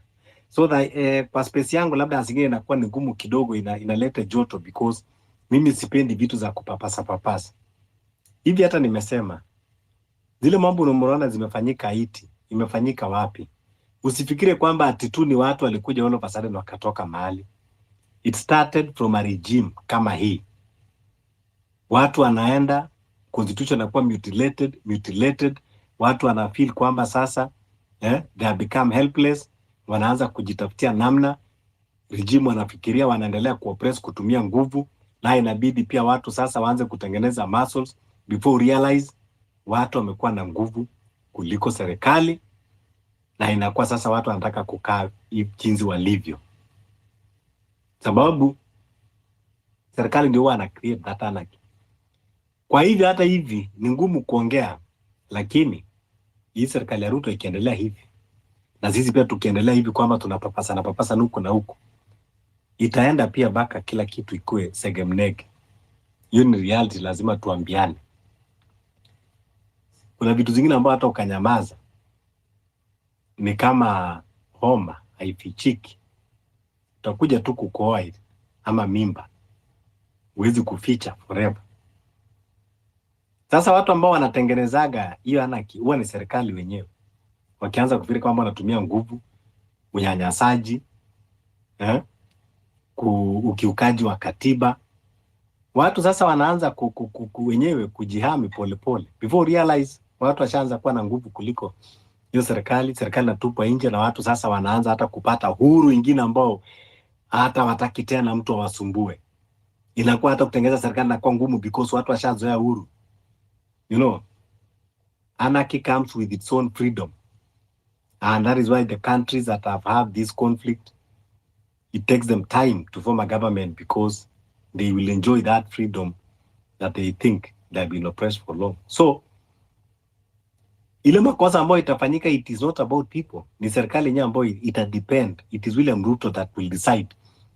So that kwa space yangu labda asingine inakuwa ni ngumu kidogo, inaleta joto because mimi sipendi vitu za papasa. Hivi hata nimesema zile mambo unaona zimefanyika Haiti, imefanyika wapi? Usifikire kwamba ati tu ni watu walikuja all of a sudden wakatoka mahali. It started from a regime kama hii. Watu wanaenda, constitution inakuwa mutilated, watu wana feel kwamba sasa they have become helpless, wanaanza kujitafutia namna, regime wanafikiria wanaendelea kuoppress kutumia nguvu, na inabidi pia watu sasa waanze kutengeneza muscles before realize watu wamekuwa na nguvu kuliko serikali, na inakuwa sasa watu wanataka kukaa jinsi walivyo. Sababu serikali ndio wana create that anarchy. Kwa hivyo hata hivi ni ngumu kuongea, lakini hii serikali ya Ruto ikiendelea hivi na sisi pia tukiendelea hivi kwamba tunapapasa huko na huko, itaenda pia baka kila kitu ikue segemnege. Hiyo ni reality, lazima tuambiane. Kuna vitu zingine ambao hata ukanyamaza ni kama homa haifichiki, utakuja tu kukoa ama mimba, huwezi kuficha forever. Sasa watu ambao wanatengenezaga hiyo anarchy huwa ni serikali wenyewe. Wakianza kufikiri kwamba wanatumia nguvu, unyanyasaji, ukiukaji wa katiba, watu sasa wanaanza wenyewe kujihami polepole. Before realize watu washaanza kuwa na nguvu kuliko hiyo serikali natupwa nje, na watu sasa wanaanza hata kupata huru ingine ambao hata wataki tena mtu awasumbue. Inakuwa hata kutengeneza serikali inakuwa ngumu because watu washazoea huru. You know, anarchy comes with its own freedom. And that is why the countries that have had this conflict, it takes them time to form a government because they will enjoy that freedom that they think they have been oppressed for long. So, ile makosa ambayo itafanyika, it is not about people. Ni serikali yenyewe ambayo itadepend. It is William Ruto that will decide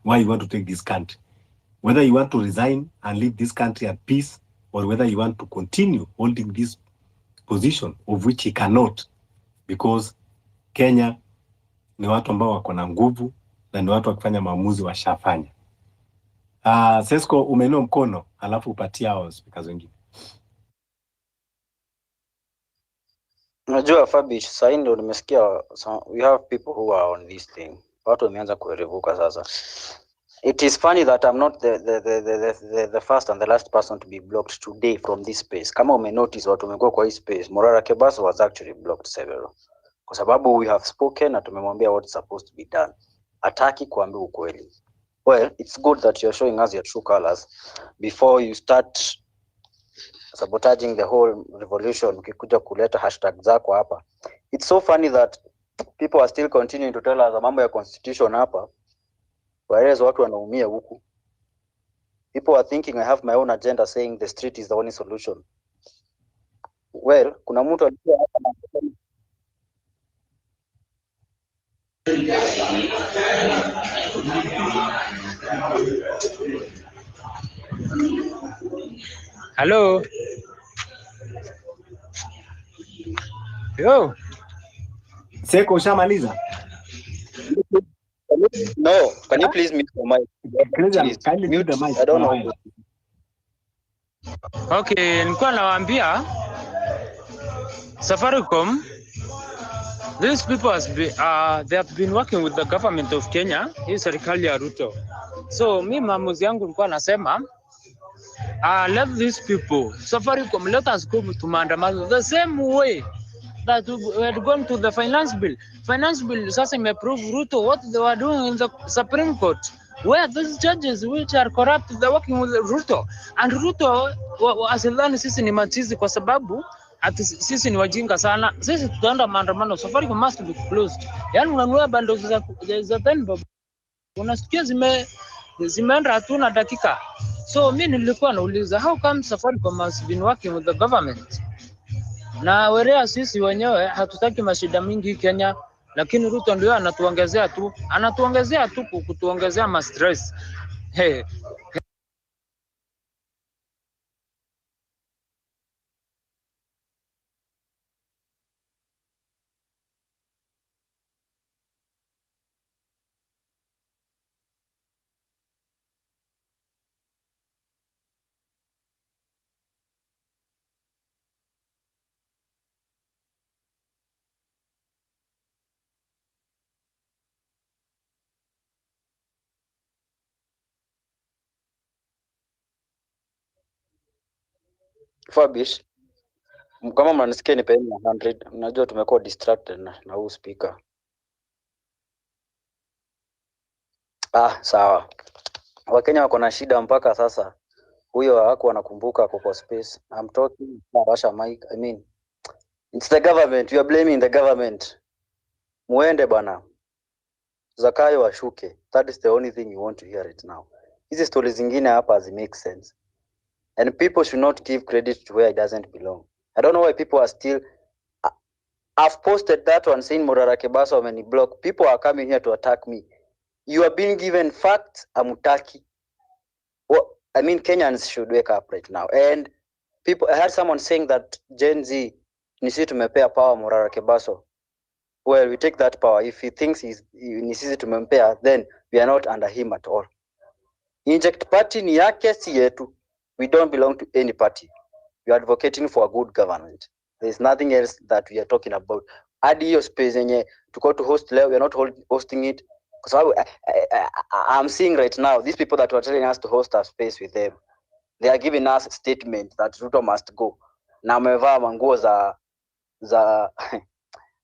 why you want to take this country. Whether you want to resign and leave this country at peace, or whether you want to continue holding this position of which he cannot because Kenya ni watu ambao wako na nguvu na ni watu wakifanya maamuzi washafanya. Sesko umeinua mkono alafu upatia hao speakers wengine. Unajua Fabish, sasa ndio nimesikia we have people who are on this thing. Watu wameanza kuerevuka sasa. It is funny that I'm not the first and the last person to be blocked today from this space. Kama umenotice watu wamekuwa kwa hii space, Morara Kebaso was actually blocked several. Kwa sababu we have spoken na tumemwambia what's supposed to be done. Hataki kuambia ukweli. Well, it's good that you're showing us your true colors before you start sabotaging the whole revolution. Ukikuja kuleta hashtag zako hapa. It's so funny that people are still continuing to tell us mambo ya constitution hapa. Whereas watu wanaumia huku. People are thinking I have my own agenda saying the street is the only solution. Well, kuna mtu alikuwa hapa na Hello. Yo. Seko ushamaliza? No, can you please mute the mic? Kindly mute the mic. I don't know. Okay, nilikuwa nawaambia Safaricom, these people they have been working with the government of Kenya, hii serikali ya Ruto. So mi maamuzi yangu nilikuwa nasema let these people, Safaricom, let us go to maandamano the same way that we had gone to the finance bill. Finance bill sasa imeprove Ruto what they were doing in the Supreme Court, where those judges which are corrupt, they're working with Ruto. And Ruto asidhani sisi ni machizi kwa sababu ati sisi ni wajinga sana. Sisi tutaenda maandamano, Safaricom must be closed. Yani unanunua bundles za 10 bob, unasikia zimeenda hatuna dakika. So mimi nilikuwa nauliza how come Safaricom has been working with the government? Na werea sisi wenyewe hatutaki mashida mingi Kenya, lakini Ruto ndio anatuongezea tu kutuongezea ma stress. Hey. Fabish, kama mnanisikia nipeeni 100. Unajua tumekuwa distracted na huu speaker. Sawa. Wakenya wako na shida mpaka sasa. Huyo hakuwa anakumbuka kwa space. I'm talking Rasha mic. I mean, it's the government. You are blaming the government. Muende bana. Zakayo washuke. That is the only thing you want to hear it now. Hizi stories zingine hapa hazi make sense. And people should not give credit to where it doesn't belong. I don't know why people are still... I've posted that one saying Morara Kebaso many block. People are coming here to attack me. You are being given facts, amutaki. Well, I mean, Kenyans should wake up right now. And people, I heard someone saying that Gen Z, nisi tumepea power Morara Kebaso. Well, we take that power. If he thinks nisi tumempea, then we are not under him at all. Inject party ni yake si yetu. We don't belong to any party. We are advocating for a good government. There is nothing else that we are talking about. Hadi hiyo space yenye tuko to host leo, we are not hosting it. Because I'm seeing right now, these people that were telling us to host a space with them, they are giving us a statement that Ruto must go. Na amevaa manguo za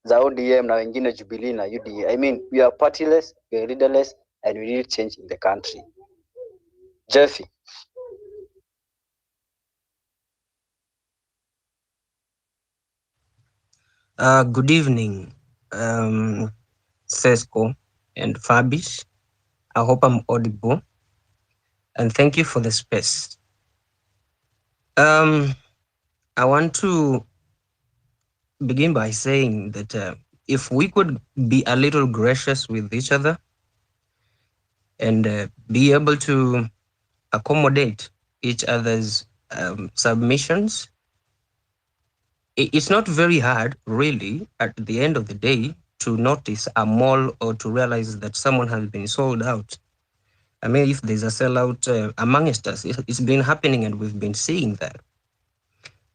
ODM na wengine Jubilee na UDA. I mean, we are partyless, we are leaderless, and we need change in the country. Jeffy. Good evening, Sesko and Fabish. I hope I'm audible. And thank you for the space. I want to begin by saying that if we could be a little gracious with each other and be able to accommodate each other's submissions, It's not very hard, really, at the end of the day, to notice a mall or to realize that someone has been sold out. I mean, if there's a sellout amongst us, it's been happening and we've been seeing that.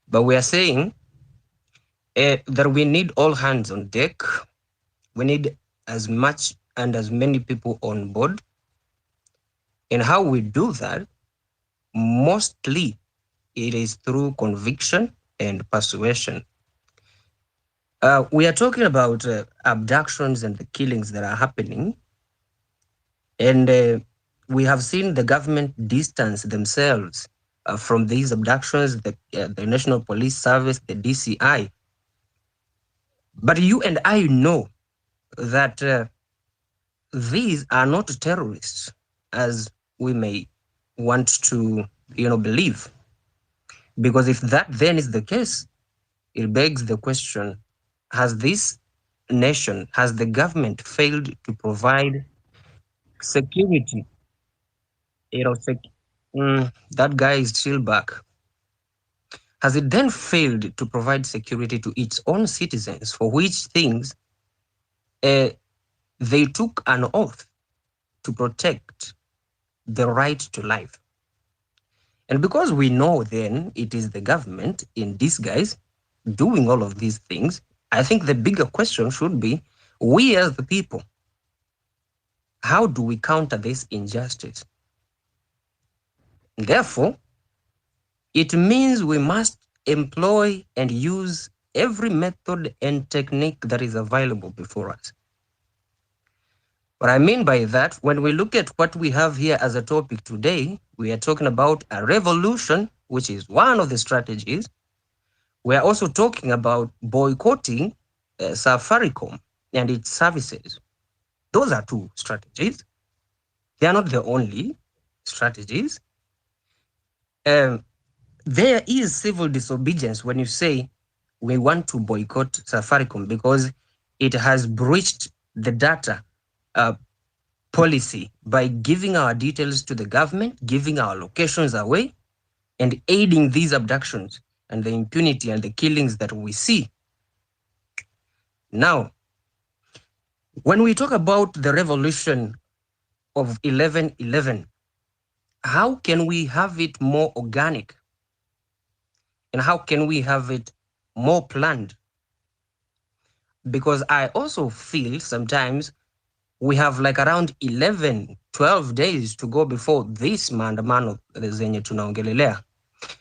But we are saying that we need all hands on deck. We need as much and as many people on board. And how we do that, mostly it is through conviction and persuasion. We are talking about abductions and the killings that are happening. And we have seen the government distance themselves from these abductions, the National Police Service, the DCI. But you and I know that these are not terrorists, as we may want to, believe. Because if that then is the case, it begs the question, has this nation, has the government failed to provide security? That guy is still back. Has it then failed to provide security to its own citizens, for which things they took an oath to protect the right to life? And because we know then it is the government in disguise doing all of these things, I think the bigger question should be, we as the people, how do we counter this injustice? Therefore, it means we must employ and use every method and technique that is available before us. What I mean by that, when we look at what we have here as a topic today, we are talking about a revolution, which is one of the strategies. We are also talking about boycotting Safaricom and its services. Those are two strategies. They are not the only strategies. There is civil disobedience when you say we want to boycott Safaricom because it has breached the data policy by giving our details to the government, giving our locations away, and aiding these abductions and the impunity and the killings that we see. Now, when we talk about the revolution of 11/11, how can we have it more organic? And how can we have it more planned? Because I also feel sometimes we have like around 11, 12 days to go before this maandamano zenye tunaongelelea.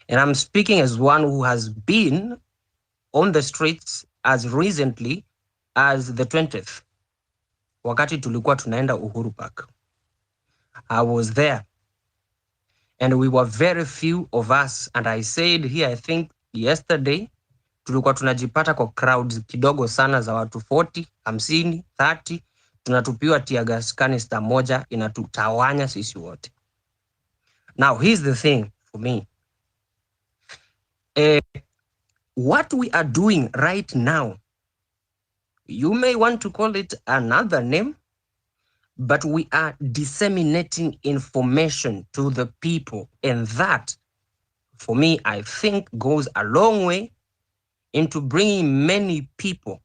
And I'm speaking as one who has been on the streets as recently as the 20th. Wakati tulikuwa tunaenda Uhuru Park. I was there. And we were very few of us. And I said here, I think yesterday, tulikuwa tunajipata kwa crowds kidogo sana za watu 40, 50, 30. Tunatupiwa tear gas canister moja inatutawanya sisi wote. Now, here's the thing for me. What we are doing right now, you may want to call it another name, but we are disseminating information to the people. And that, for me, I think goes a long way into bringing many people,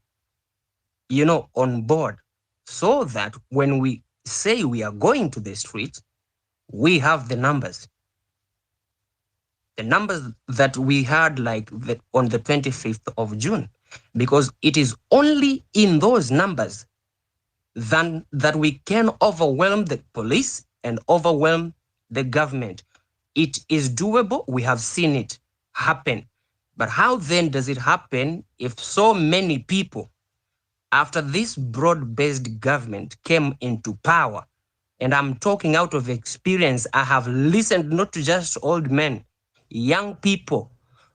on board, so that when we say we are going to the streets, we have the numbers. The numbers that we had on the 25th of June, because it is only in those numbers that we can overwhelm the police and overwhelm the government. It is doable. We have seen it happen. But how then does it happen if so many people, after this broad-based government came into power, and I'm talking out of experience, I have listened not to just old men, young people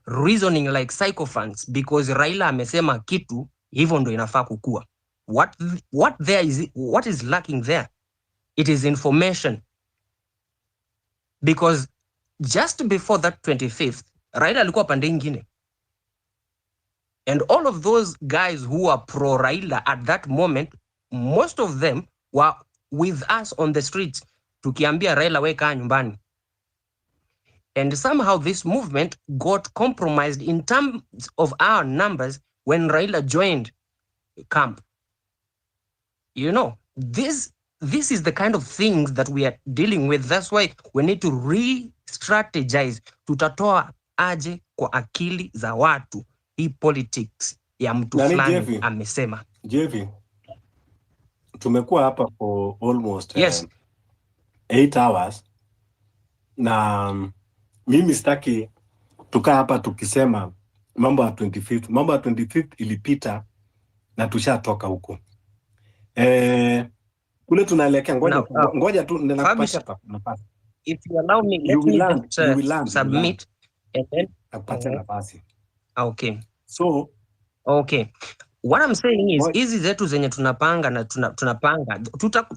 reasoning like sycophants because Raila amesema kitu hivyo ndo inafaa kukua. What is lacking there? It is information. Because just before that 25th, Raila alikuwa pande ingine. And all of those guys who are pro-Raila at that moment, most of them were with us on the streets. Tukiambia Raila weka nyumbani. And somehow this movement got compromised in terms of our numbers when Raila joined camp. You know, this is the kind of things that we are dealing with. That's why we need to re-strategize. Tutatoa aje kwa akili za watu hii politics ya mtu fulani amesema. JV, tumekuwa hapa for almost yes. 8 hours na mimi sitaki tukaa hapa tukisema mambo ya 25th. Mambo ya 25th ilipita na tushatoka huko. Kule tunaelekea, ngoja tu ninakupatia nafasi. If you allow me, let me just submit and then nakupatia nafasi. Okay. So, okay. What I'm saying is hizi zetu zenye tunapanga na tunapanga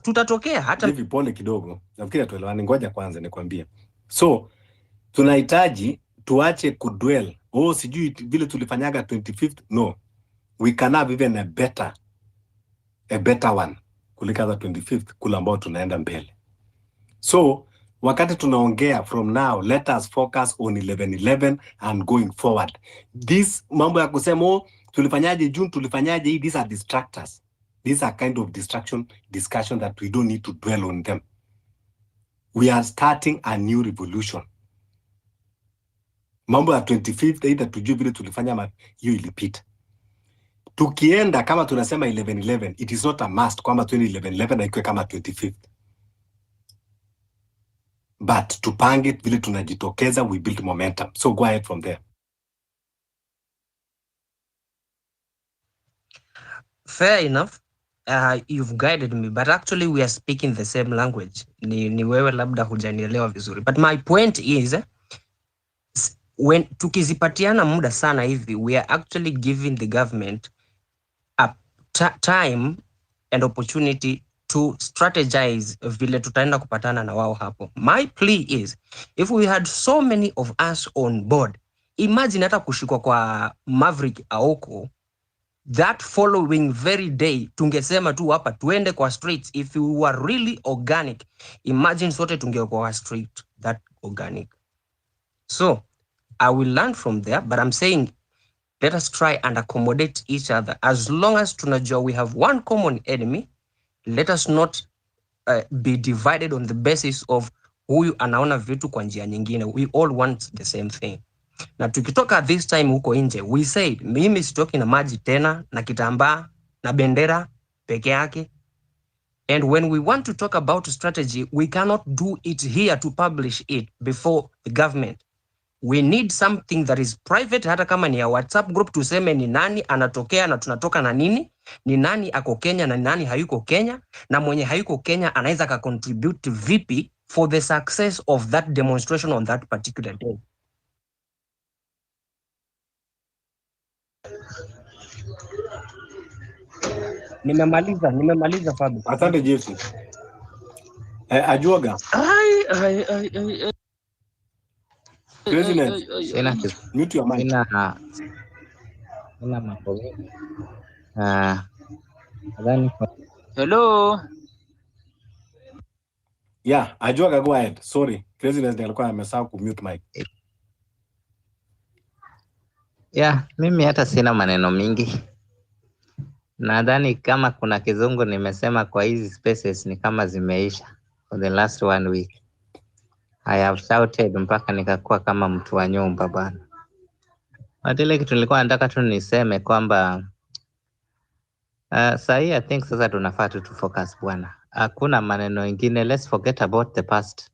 tutatokea hata hivi. Pole kidogo, nafikiri tuelewane. Ngoja kwanza nikwambie. So tunahitaji tuache kudwell sijui vile tulifanyaga 25th. No, we can have even a better one kuliko 25th kula ambao tunaenda mbele. So wakati tunaongea from now, let us focus on 11/11 and going forward. This mambo ya kusema tulifanyaje June, tulifanyaje hii, these are distractors. These are kind of discussion that we don't need to dwell on them. We are starting a new revolution. Mambo ya 25th either tujue vile tulifanya hiyo ilipita. Tukienda kama tunasema 11/11, it is not a must kwamba 11/11 na ikuwe kama 25th. But tupange vile tunajitokeza, we build momentum. So go ahead from there. Fair enough. You've guided me, but actually we are speaking the same language. Ni wewe labda hujanielewa vizuri. But my point is, when tukizipatiana muda sana hivi, we are actually giving the government a time and opportunity to strategize vile tutaenda kupatana na wao hapo. My plea is, if we had so many of us on board, imagine hata kushikwa kwa Maverick Aoko, that following very day tungesema tu hapa tuende kwa streets. If we were really organic, imagine sote tungekuwa kwa street that organic. So I will learn from there, but I'm saying let us try and accommodate each other. As long as tunajua we have one common enemy, let us not be divided on the basis of huyu anaona vitu kwa njia nyingine. We all want the same thing. Na tukitoka this time huko nje, we said mimi sitoki na maji tena na kitambaa na bendera peke yake. And when we want to talk about strategy, we cannot do it here to publish it before the government. We need something that is private, hata kama ni ya WhatsApp group, tuseme ni nani anatokea na tunatoka na nini, ni nani ako Kenya na nani hayuko Kenya, na mwenye hayuko Kenya anaweza ka contribute vipi for the success of that demonstration on that particular day. Nimemaliza Fabi. Asante Jesu. Ajuaga. President, mute your mic. Sina mambo mengi. Nadhani Hello. Yeah, Ajuaga, go ahead. Sorry. President alikuwa amesahau ku mute mic. Yeah, mimi hata sina maneno mingi. Nadhani kama kuna kizungu nimesema kwa hizi spaces ni kama zimeisha for the last 1 week. I have shouted mpaka nikakuwa kama mtu wa nyumba bana. Ile kitu nilikuwa nataka tu niseme kwamba sahi I think sasa tunafaa tu focus bwana. Hakuna maneno mengine, let's forget about the past.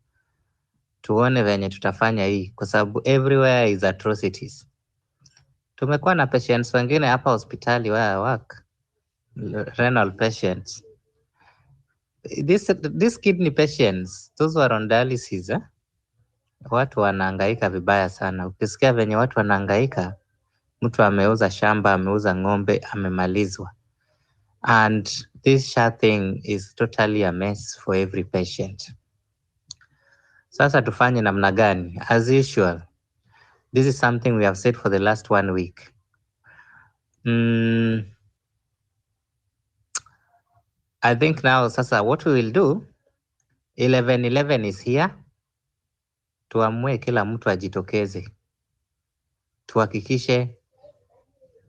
Tuone venye tutafanya hii kwa sababu everywhere is atrocities. Tumekuwa na patients wengine hapa hospitali where I work, renal patients. This kidney patients, those were on dialysis. Watu wanahangaika vibaya sana. Ukisikia venye watu wanahangaika, mtu ameuza shamba, ameuza ng'ombe, amemalizwa. And this thing is totally a mess for every patient. Sasa tufanye namna gani? As usual, this is something we have said for the last 1 week. I think now, sasa, what we will do, 11/11 is here. tuamue kila mtu ajitokeze, tuhakikishe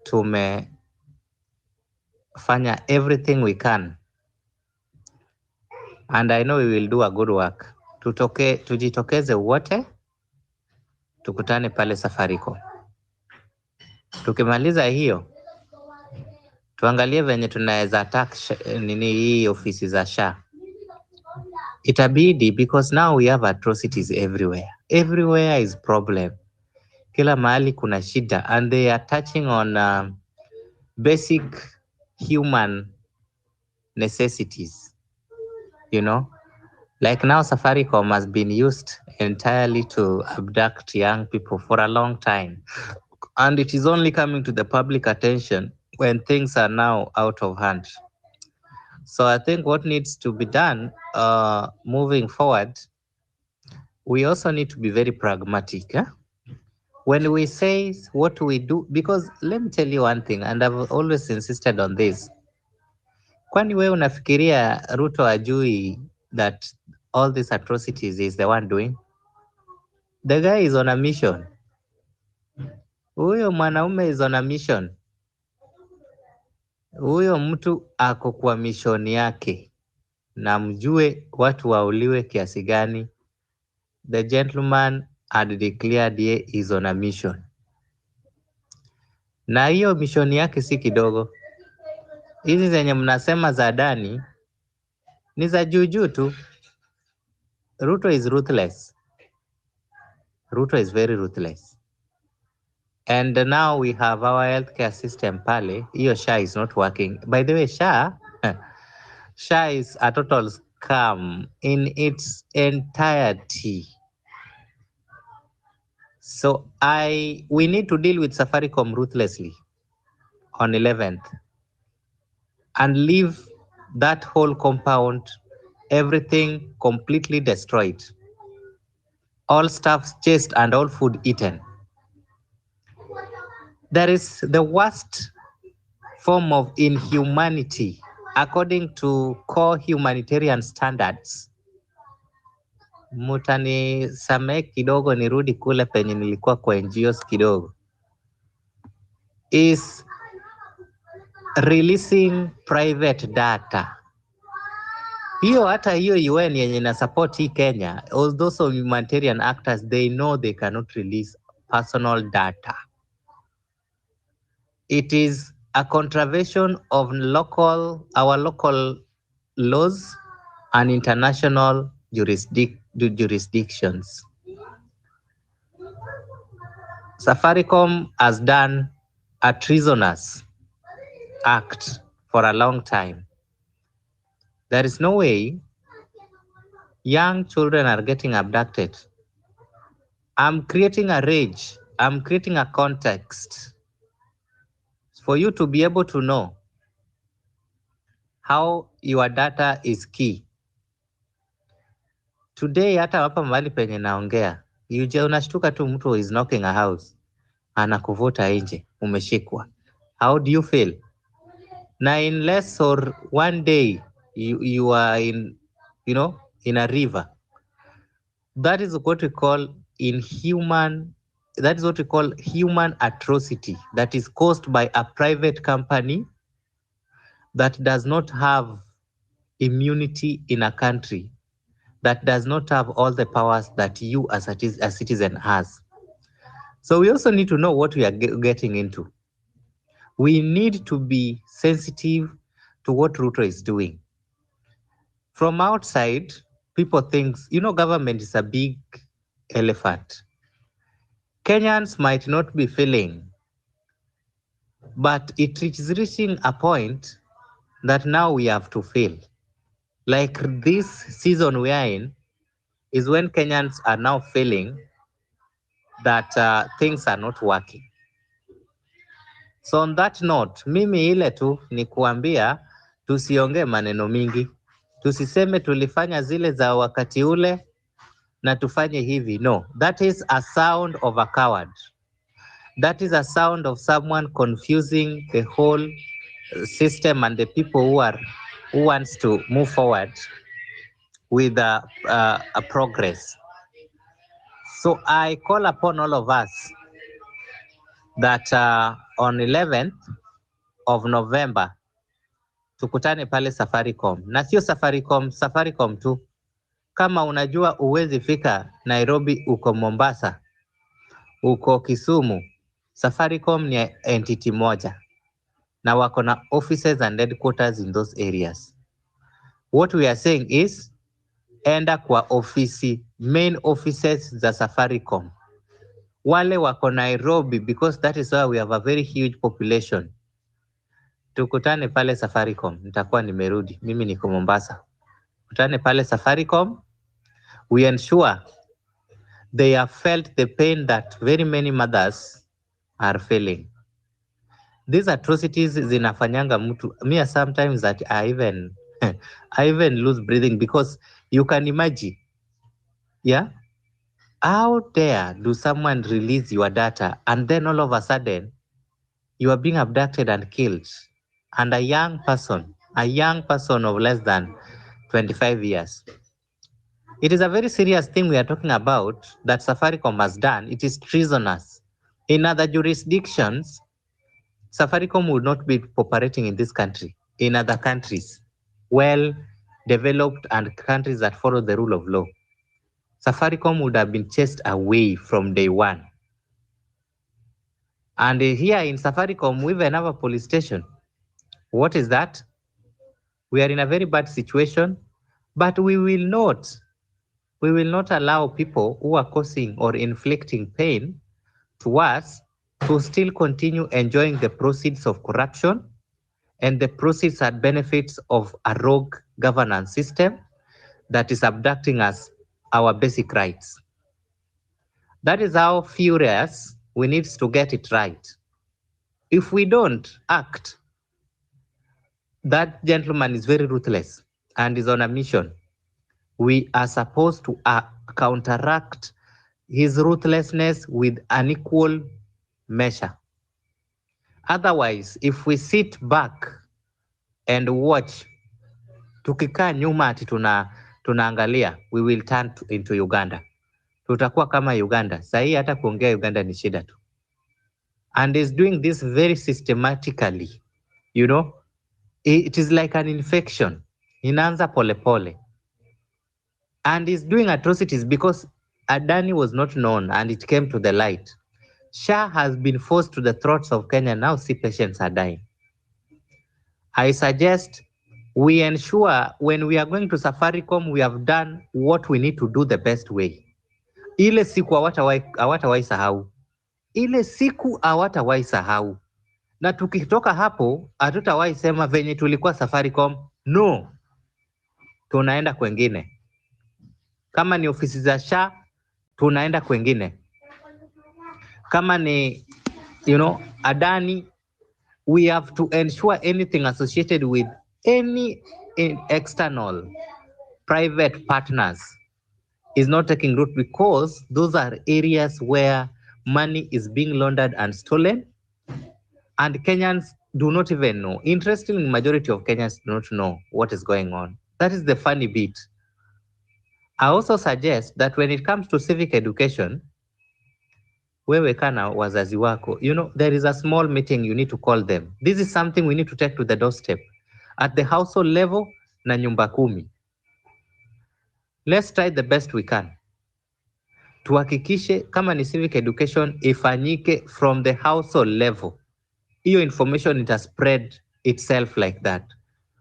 tumefanya everything we can, and I know we will do a good work. Tujitokeze wote, tukutane pale Safaricom. Tukimaliza hiyo, tuangalie venye tunaweza attack hii ofisi za SHA. Itabidi, because now we have atrocities everywhere. Everywhere is problem. Kila mahali kuna shida, and they are touching on basic human necessities. You know, like now Safaricom has been used entirely to abduct young people for a long time. And it is only coming to the public attention when things are now out of hand. So I think what needs to be done moving forward, we also need to be very pragmatic. When we say what we do, because let me tell you one thing, and I've always insisted on this. Kwani wewe unafikiria Ruto ajui that all these atrocities is the one doing? The guy is on a mission. Huyo mwanaume is on a mission. Huyo mtu ako kwa mission yake, na mjue watu wauliwe kiasi gani. The gentleman had declared he is on a mission, na hiyo mission yake si kidogo. Hizi zenye mnasema za ndani ni za juujuu tu. Ruto is ruthless. Ruto is very ruthless. And now we have our healthcare system pale. Hiyo SHA is not working. By the way, SHA is a total scam in its entirety. So we need to deal with Safaricom ruthlessly on 11th and leave that whole compound, everything completely destroyed. All staff chased and all food eaten. That is the worst form of inhumanity according to core humanitarian standards. Mutani same kidogo nirudi kule penye nilikuwa kwa NGOs kidogo. Is releasing private data. Hiyo hata hiyo UN yenye na support hii Kenya, all those humanitarian actors, they know they cannot release personal data. It is a contravention of our local laws and international jurisdictions. Safaricom has done a treasonous act for a long time. There is no way young children are getting abducted. I'm creating a rage. I'm creating a context for you to be able to know how your data is key. Today, hata hapa mahali penye naongea, unashtuka tu mtu is knocking a house, anakuvuta nje, umeshikwa. How do you feel? Na in less or one day, you are in a river. That is what we call human atrocity that is caused by a private company that does not have immunity in a country, that does not have all the powers that you as a citizen has. So we also need to know what we are getting into. We need to be sensitive to what Ruto is doing. From outside, people think, government is a big elephant. Kenyans might not be feeling, but it is reaching a point that now we have to feel. Like this season we are in is when Kenyans are now feeling that things are not working. So on that note, mimi ile tu ni kuambia tusiongee maneno mingi. Tusiseme tulifanya zile za wakati ule na tufanye hivi. No, that is a sound of a coward. That is a sound of someone confusing the whole system and the people who wants to move forward with a progress. So I call upon all of us that on 11th of November tukutane pale Safaricom, na sio Safaricom tu. Kama unajua uwezi fika Nairobi, uko Mombasa, uko Kisumu, Safaricom ni entity moja na wako na offices and headquarters in those areas. What we are saying is enda kwa main offices za Safaricom. Wale wako Nairobi, because that is where we have a very huge population. Tukutane pale Safaricom, nitakuwa nimerudi. Mimi niko Mombasa. Tukutane pale Safaricom. We ensure they have felt the pain that very many mothers are feeling. These atrocities zinafanyanga mtu. Me sometimes that I even lose breathing, because you can imagine, yeah, how dare do someone release your data and then all of a sudden you are being abducted and killed, and a young person of less than 25 years. It is a very serious thing we are talking about that Safaricom has done. It is treasonous. In other jurisdictions, Safaricom would not be operating in this country. In other countries, well developed and countries that follow the rule of law, Safaricom would have been chased away from day one. And here in Safaricom, we even have a police station. What is that? We are in a very bad situation, but we will not allow people who are causing or inflicting pain to us to still continue enjoying the proceeds of corruption and the proceeds and benefits of a rogue governance system that is abducting us our basic rights. That is how furious we need to get it right. If we don't act, that gentleman is very ruthless and is on a mission. We are supposed to counteract his ruthlessness with an equal measure. Otherwise, if we sit back and watch, tukikaa nyuma ati tunaangalia, we will turn into Uganda. Tutakuwa kama Uganda. Sahi hata kuongea Uganda ni shida tu. And is doing this very systematically. You know, it is like an infection. Inaanza pole pole. And is doing atrocities because Adani was not known and it came to the light. Shah has been forced to the throats of Kenya. Now see patients are dying. I suggest we ensure when we are going to Safaricom, we have done what we need to do the best way. Ile siku hawatawahi sahau. Ile siku hawatawahi sahau. Na tukitoka hapo, hatutawahi sema venye tulikuwa Safaricom. No. Tunaenda kwengine. Kama ni ofisi za Shah, tunaenda kwengine. Kama ni, Adani, we have to ensure anything associated with any external private partners is not taking root, because those are areas where money is being laundered and stolen, and Kenyans do not even know. Interestingly, majority of Kenyans do not know what is going on. That is the funny bit. I also suggest that when it comes to civic education, wewe kana wazazi wako, there is a small meeting you need to call them. This is something we need to take to the doorstep at the household level na nyumba kumi. Let's try the best we can. Tuhakikishe kama ni civic education ifanyike from the household level. Hiyo information it has spread itself like that.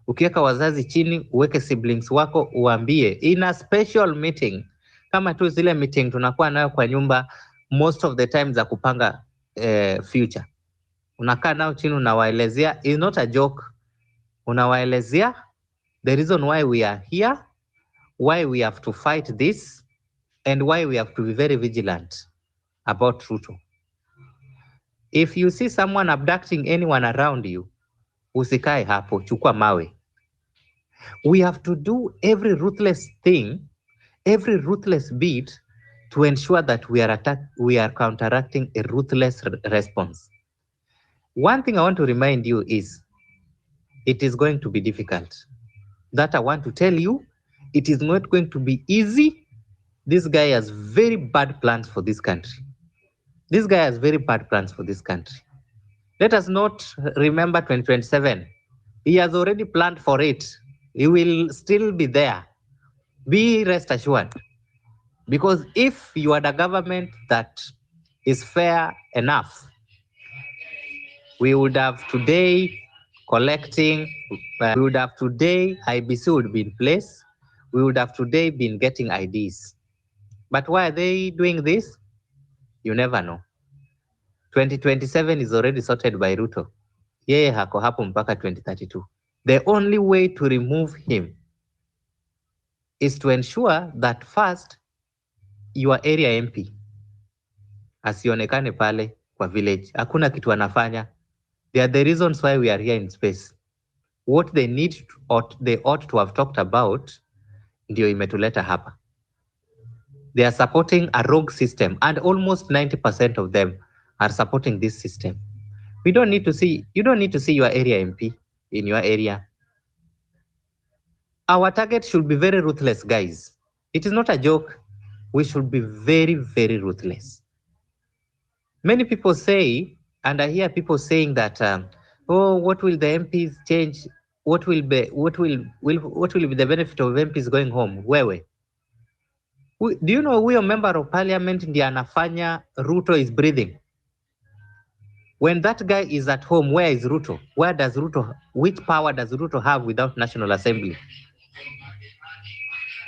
Ukiweka wazazi chini, uweke siblings wako, uambie in a special meeting. Kama tu zile meeting tunakuwa nayo kwa nyumba most of the time za kupanga future. Unakaa nao chini, unawaelezea, is not a joke. Unawaelezea the reason why we are here, why we have to fight this, and why we have to be very vigilant about Ruto. If you see someone abducting anyone around you, usikae hapo, chukua mawe. We have to do every ruthless thing, every ruthless bit to ensure that we are counteracting a ruthless response. One thing I want to remind you is, it is going to be difficult. That I want to tell you, it is not going to be easy, This guy has very bad plans for this country. This guy has very bad plans for this country. Let us not remember 2027. He has already planned for it. He will still be there. Be rest assured. Because if you are the government that is fair enough, we would have today collecting, we would have today, IBC would be in place. We would have today been getting IDs. But why are they doing this? You never know. 2027 is already sorted by Ruto. Yeye hako hapo mpaka 2032. The only way to remove him is to ensure that first, your area MP asionekane pale kwa village. Hakuna kitu anafanya. They are the reasons why we are here in space. What they need or they ought to have talked about ndio imetuleta hapa. They are supporting a rogue system, and almost 90% of them are supporting this system. You don't need to see your area MP in your area. Our target should be very ruthless, guys. It is not a joke. We should be very, very ruthless. Many people say, and I hear people saying that, oh, what will the MPs change? What will be the benefit of MPs going home? Wewe. Do you know huyo member of parliament ndiye anafanya Ruto is breathing? When that guy is at home, where is Ruto? Which power does Ruto have without National Assembly?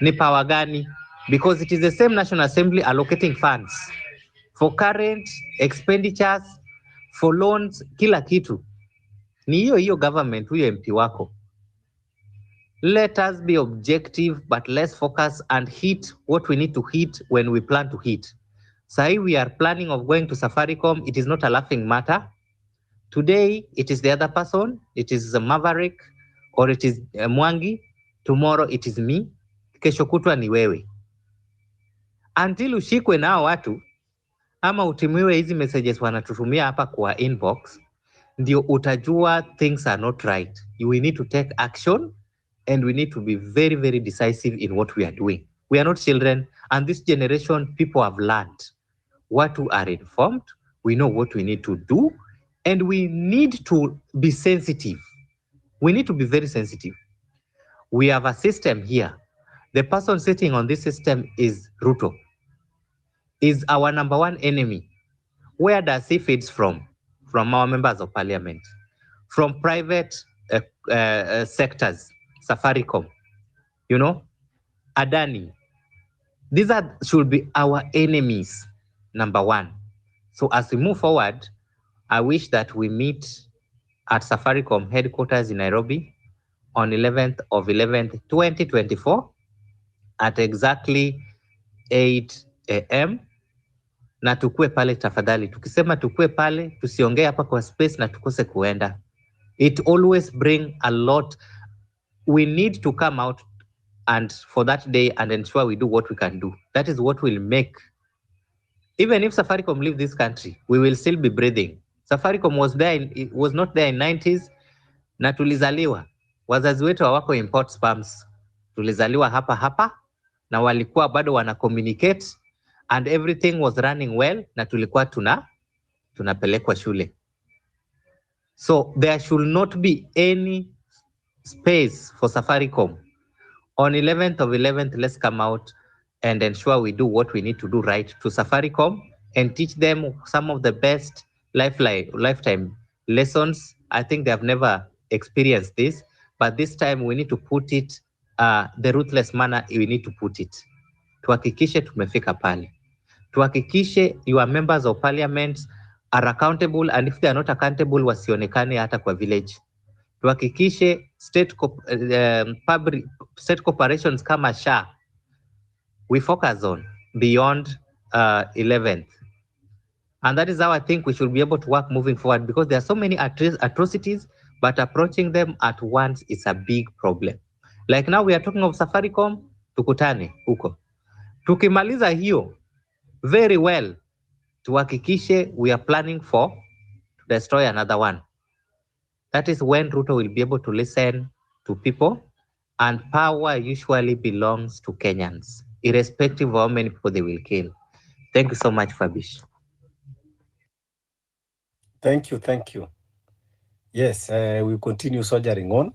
Ni power gani? Because it is the same National Assembly allocating funds for current expenditures, for loans, kila kitu. Ni hiyo government, huyo MP wako. Let us be objective, but let's focus and hit what we need to hit when we plan to hit. Sahi we are planning of going to Safaricom. It is not a laughing matter. Today, it is the other person. It is a Maverick, or it is Mwangi. Tomorrow, it is me. Kesho kutwa ni wewe. Until ushikwe nao watu, ama utimiwe hizi messages wanatutumia hapa kwa inbox, ndio utajua things are not right. We need to take action, and we need to be very, very decisive in what we are doing. We are not children, and this generation, people have learned. What we are informed, we know what we need to do, and we need to be sensitive. We need to be very sensitive. We have a system here. The person sitting on this system is Ruto, is our number one enemy. Where does he feed from? From our members of parliament, from private sectors, Safaricom, Adani. These should be our enemies, number one. So as we move forward, I wish that we meet at Safaricom headquarters in Nairobi on 11th of 11th, 2024 at exactly 8 a.m. na tukue pale tafadhali. Tukisema tukue pale, tusiongee hapa kwa space na tukose kuenda. It always bring a lot. We need to come out and for that day and ensure we do what we can do. That is what will make, even if Safaricom leave this country, we will still be breathing. Safaricom was not there in 90s, na tulizaliwa. Wazazi wetu hawako import spams. Tulizaliwa hapa, na walikuwa bado wana communicate, and everything was running well, na tulikuwa tunapelekwa shule. So there should not be any space for Safaricom. On 11th of 11th, let's come out and ensure we do what we need to do right to Safaricom and teach them some of the best lifetime lessons. I think they have never experienced this, but this time we need to put it the ruthless manner we need to put it. Tuhakikishe tumefika pale. Tuhakikishe your members of parliament are accountable, and if they are not accountable, wasionekane hata kwa village. Tuhakikishe state corporations kama SHA we focus on beyond 11th. And that is how I think we should be able to work moving forward, because there are so many atrocities, but approaching them at once is a big problem. Like now we are talking of Safaricom, tukutane huko. Tukimaliza hiyo, very well, tuhakikishe we are planning to destroy another one. That is when Ruto will be able to listen to people, and power usually belongs to Kenyans. irrespective of how many people they will kill. Thank you so much, Fabish. Thank you. Yes, we continue soldiering on.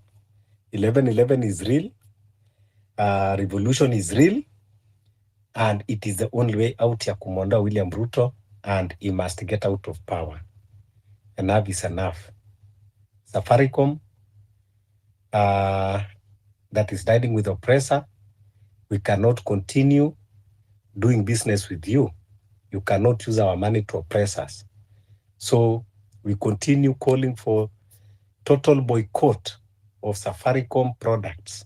11/11 is real. Revolution is real. And it is the only way out ya kumondoa William Ruto, and he must get out of power. Enough is enough. Safaricom, that is siding with oppressor, we cannot continue doing business with you. You cannot use our money to oppress us. So we continue calling for total boycott of Safaricom products.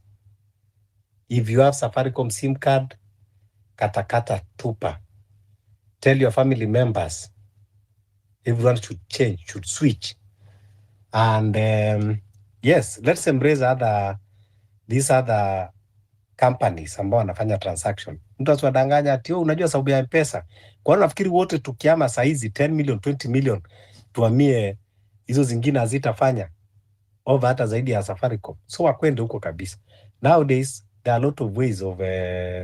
If you have Safaricom SIM card, katakata tupa. Tell your family members, everyone should change, should switch. And yes, let's embrace these other companies ambao wanafanya transaction. Mtu asiwadanganya ati unajua sababu ya M-Pesa. Kwa nini nafikiri wote tukiama saizi 10 million, 20 million tuamie hizo zingine hazitafanya over hata zaidi ya Safaricom. So wakwende huko kabisa. Nowadays there are a lot of ways of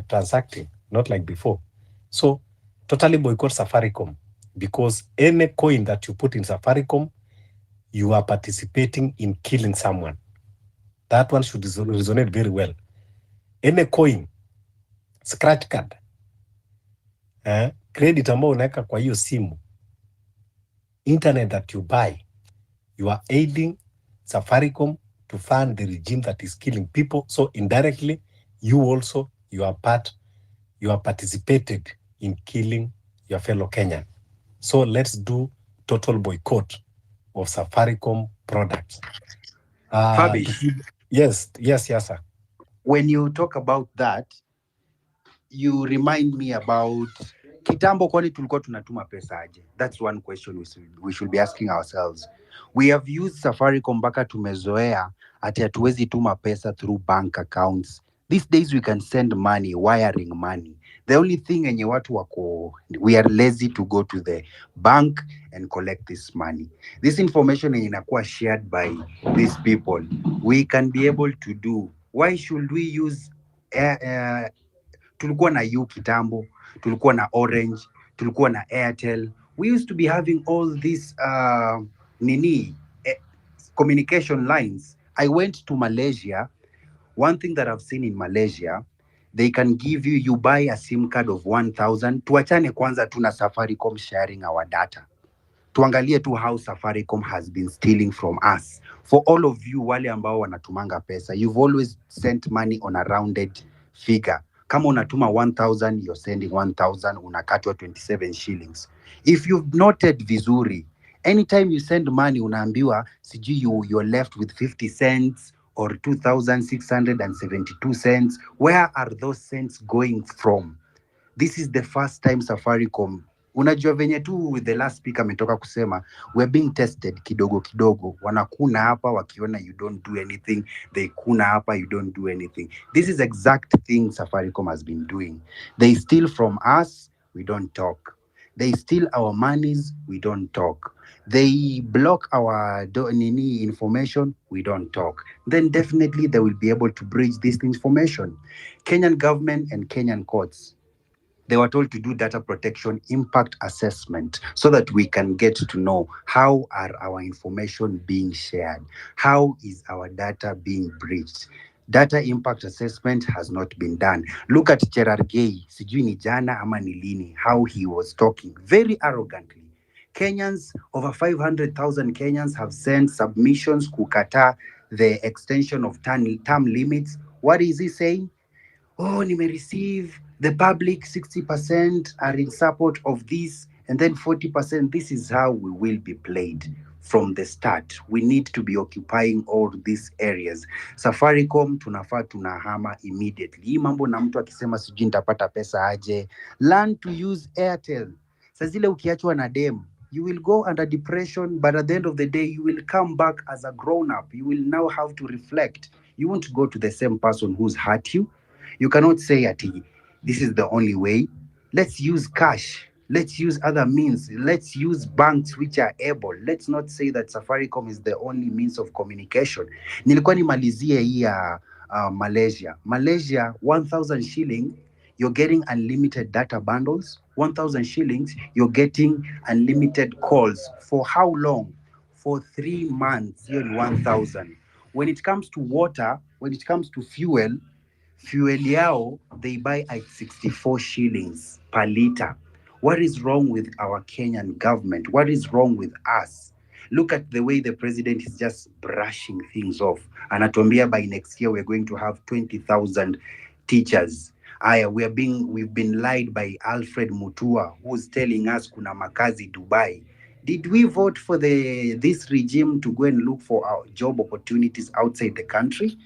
transacting, not like before. So totally boycott Safaricom, because any coin that you put in Safaricom, you are participating in killing someone. That one should resonate very well. Any coin, scratch card, credit ambao unaweka kwa hiyo simu, internet that you buy, you are aiding Safaricom to fund the regime that is killing people. So indirectly, you also, you are participated in killing your fellow Kenyan. So let's do total boycott of Safaricom products. Fabish, Yes, sir. when you talk about that, you remind me about kitambo, kwani tulikuwa tunatuma pesa aje? That's one question we should be asking ourselves. We have used Safaricom mpaka tumezoea ati hatuwezi tuma pesa through bank accounts. These days we can send money, wiring money. The only thing enye watu wako, we are lazy to go to the bank and collect this money. This information inakuwa shared by these people. We can be able to do. Why should we use tulikuwa na U kitambo, tulikuwa na Orange, tulikuwa na Airtel. We used to be having all these communication lines. I went to Malaysia. One thing that I've seen in Malaysia, they can give you buy a SIM card of 1,000. Tuachane kwanza tuna Safaricom sharing our data. Tuangalie tu how Safaricom has been stealing from us. For all of you wale ambao wanatumanga pesa, you've always sent money on a rounded figure. Kama unatuma 1,000, you're sending 1,000, unakatwa 27 shillings. If you've noted vizuri, anytime you send money, unaambiwa, sijui you're left with 50 cents or 2,672 cents. Where are those cents going from? This is the first time Safaricom, unajua venye tu the last speaker ametoka kusema, we're being tested kidogo kidogo. Wanakuna hapa wakiona you don't do anything, they kuna hapa you don't do anything. This is exact thing Safaricom has been doing. They steal from us, we don't talk. They steal our monies, we don't talk. They block our information, we don't talk. Then definitely they will be able to bridge this information. Kenyan government and Kenyan courts, they were told to do data protection impact assessment so that we can get to know how are our information being shared, how is our data being breached. Data impact assessment has not been done. Look at Cherargei, sijui ni jana ama ni lini, how he was talking very arrogantly. Kenyans, over 500,000 Kenyans have sent submissions kukata the extension of term limits. What is he saying? Oh, nime receive, the public 60% are in support of this, and then 40%. This is how we will be played from the start. We need to be occupying all these areas. Safaricom tunafaa tunahama immediately. Hii mambo na mtu akisema sijui nitapata pesa aje. Learn to use Airtel. Sasa zile ukiachwa na dem, you will go under depression, but at the end of the day, you will come back as a grown-up. You will now have to reflect. You won't go to the same person who's hurt you. You cannot say, Ati, this is the only way. Let's use cash. Let's use other means. Let's use banks which are able. Let's not say that Safaricom is the only means of communication. Nilikuwa nimalizie hii ya Malaysia. Malaysia, 1,000 shilling, you're getting unlimited data bundles. 1,000 shillings, you're getting unlimited calls. For how long? For 3 months. You're 1,000. When it comes to water, when it comes to fuel yao, they buy at 64 shillings per liter. What is wrong with our Kenyan government? What is wrong with us? Look at the way the president is just brushing things off. Anatuambia by next year we're going to have 20,000 teachers. Aya, we've been lied by Alfred Mutua, who's telling us kuna makazi Dubai. Did we vote for this regime to go and look for our job opportunities outside the country?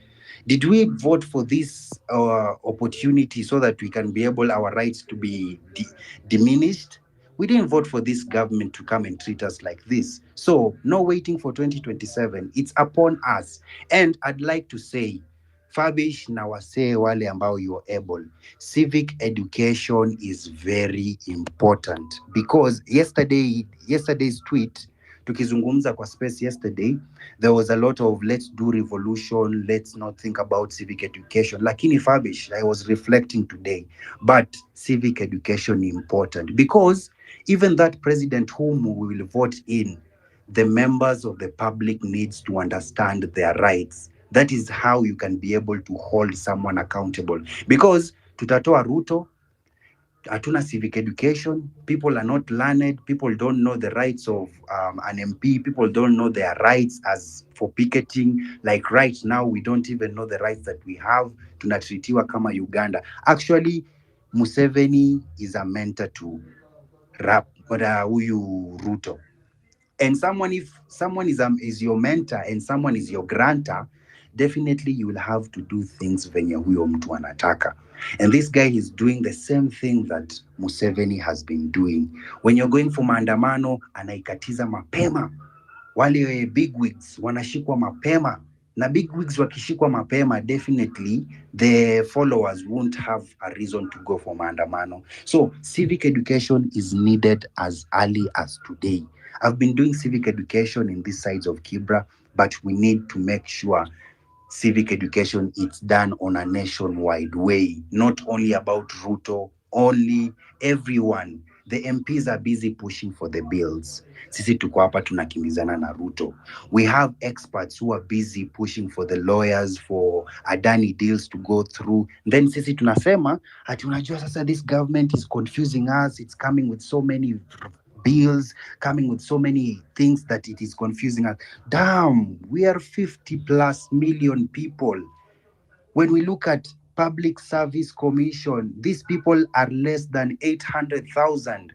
Did we vote for this opportunity so that we can be able our rights to be diminished? We didn't vote for this government to come and treat us like this. So no waiting for 2027. It's upon us. And I'd like to say, Fabish na wasee wale ambao you are able. Civic education is very important because yesterday's tweet, tukizungumza kwa space yesterday, there was a lot of let's do revolution, let's not think about civic education. Lakini Fabish, I was reflecting today, but civic education is important because even that president whom we will vote in, the members of the public needs to understand their rights. That is how you can be able to hold someone accountable. Because tutatoa Ruto, hatuna civic education, people are not learned, people don't know the rights of an MP, people don't know their rights as for picketing. Like right now, we don't even know the rights that we have. Tunatritiwa kama Uganda. Actually, Museveni is a mentor to huyu Ruto. And if someone is your mentor and someone is your grantor, definitely you will have to do things venye huyo mtu anataka. And this guy is doing the same thing that Museveni has been doing. When you're going for maandamano, anaikatiza mapema. Wale bigwigs wanashikwa mapema. Na bigwigs wakishikwa mapema, definitely the followers won't have a reason to go for maandamano. So civic education is needed as early as today. I've been doing civic education in these sides of Kibra, but we need to make sure civic education is done on a nationwide way, not only about Ruto, only everyone. The MPs are busy pushing for the bills. Sisi tuko hapa tunakimbizana na Ruto. We have experts who are busy pushing for the lawyers, for Adani deals to go through. Then sisi tunasema, ati unajua sasa this government is confusing us. It's coming with so many bills, coming with so many things that it is confusing us. Damn, we are 50 plus million people. When we look at Public Service Commission, these people are less than 800,000.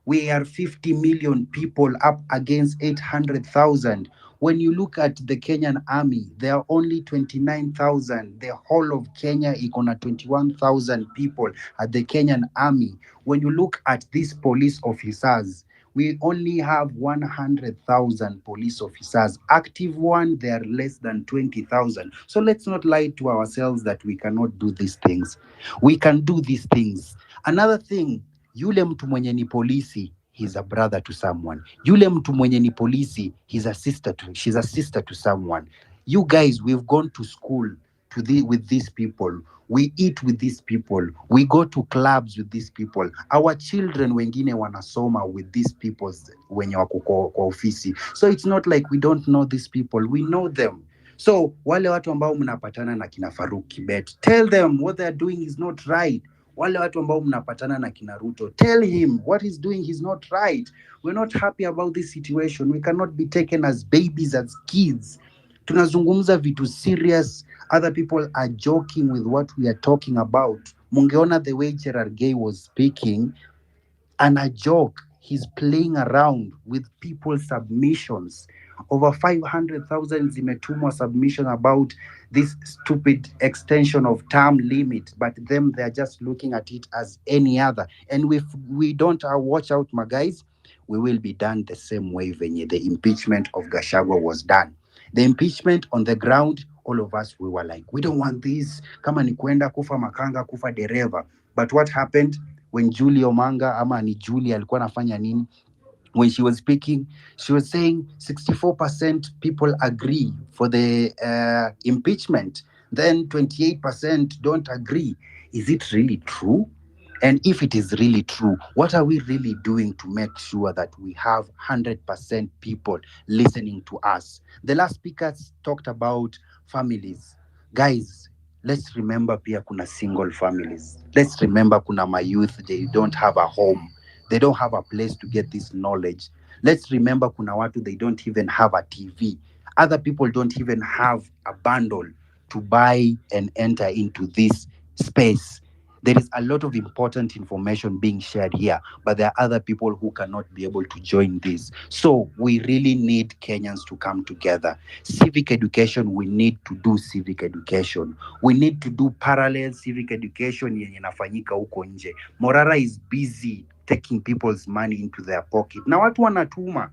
We are 50 million people up against 800,000. When you look at the Kenyan army, there are only 29,000. The whole of Kenya is 21,000 people at the Kenyan army. When you look at these police officers, we only have 100,000 police officers. Active one, they are less than 20,000. So let's not lie to ourselves that we cannot do these things. We can do these things. Another thing, yule mtu mwenye ni polisi, he's a brother to someone. Yule mtu mwenye ni polisi, she's a sister to someone. You guys, we've gone to school with these people. We eat with these people. We go to clubs with these people. Our children wengine wanasoma with these people wenye wako kwa ofisi. So it's not like we don't know these people. We know them. So wale watu ambao mnapatana na kina Faruk Kibet, tell them what they're doing is not right. Wale watu ambao mnapatana na kina Ruto, tell him what he's doing is not right. We're not happy about this situation. We cannot be taken as babies, as kids. Tunazungumza vitu serious. Other people are joking with what we are talking about. Mungeona the way Gerard Gay was speaking, and a joke. He's playing around with people's submissions. Over 500,000 zimetumwa submission about this stupid extension of term limit, but them, they're just looking at it as any other. And if we don't watch out, my guys, we will be done the same way when the impeachment of Gachagua was done. The impeachment on the ground, all of us, we were like, we don't want this. Kama ni kwenda kufa makanga, kufa dereva. But what happened when Julie Omanga, ama ni Julie alikuwa anafanya nini? When she was speaking, she was saying 64% people agree for the impeachment. Then 28% don't agree. is it really true? And if it is really true, what are we really doing to make sure that we have 100% people listening to us? The last speakers talked about families. Guys, let's remember pia kuna single families. Let's remember kuna my youth, they don't have a home. They don't have a place to get this knowledge. Let's remember kuna watu, they don't even have a TV. Other people don't even have a bundle to buy and enter into this space. There is a lot of important information being shared here, but there are other people who cannot be able to join this. So we really need Kenyans to come together. Civic education, we need to do civic education. We need to do parallel civic education yenye inafanyika huko nje. Morara is busy taking people's money into their pocket. Na watu wanatuma.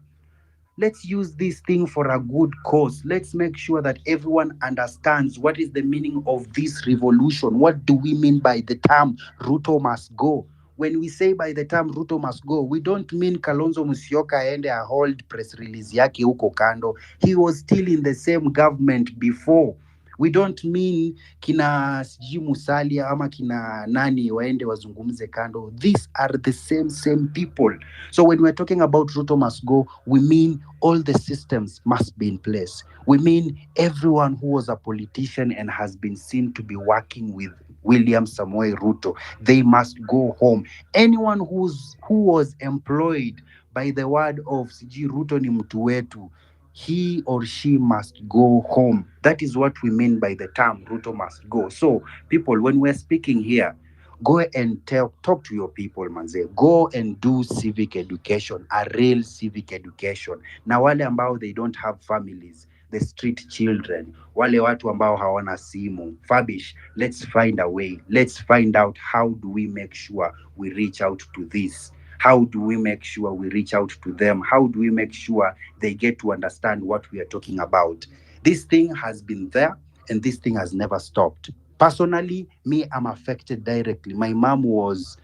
Let's use this thing for a good cause. Let's make sure that everyone understands what is the meaning of this revolution. What do we mean by the term Ruto must go? When we say by the term Ruto must go, we don't mean Kalonzo Musyoka aende a hold press release yake huko kando. He was still in the same government before. We don't mean kina sijui Musalia ama kina nani waende wazungumze kando. These are the same people. So when we're talking about Ruto must go, we mean all the systems must be in place. We mean everyone who was a politician and has been seen to be working with William Samoei Ruto, they must go home. Anyone who was employed by the word of Siji Ruto ni mtu wetu, he or she must go home. That is what we mean by the term Ruto must go. So people, when we're speaking here, go and talk to your people, manze. Go and do civic education, a real civic education. Na wale ambao they don't have families, the street children, wale watu ambao hawana simu, Fabish, let's find a way. Let's find out how do we make sure we reach out to this. How do we make sure we reach out to them? How do we make sure they get to understand what we are talking about? This thing has been there and this thing has never stopped. Personally, me, I'm affected directly. My mom was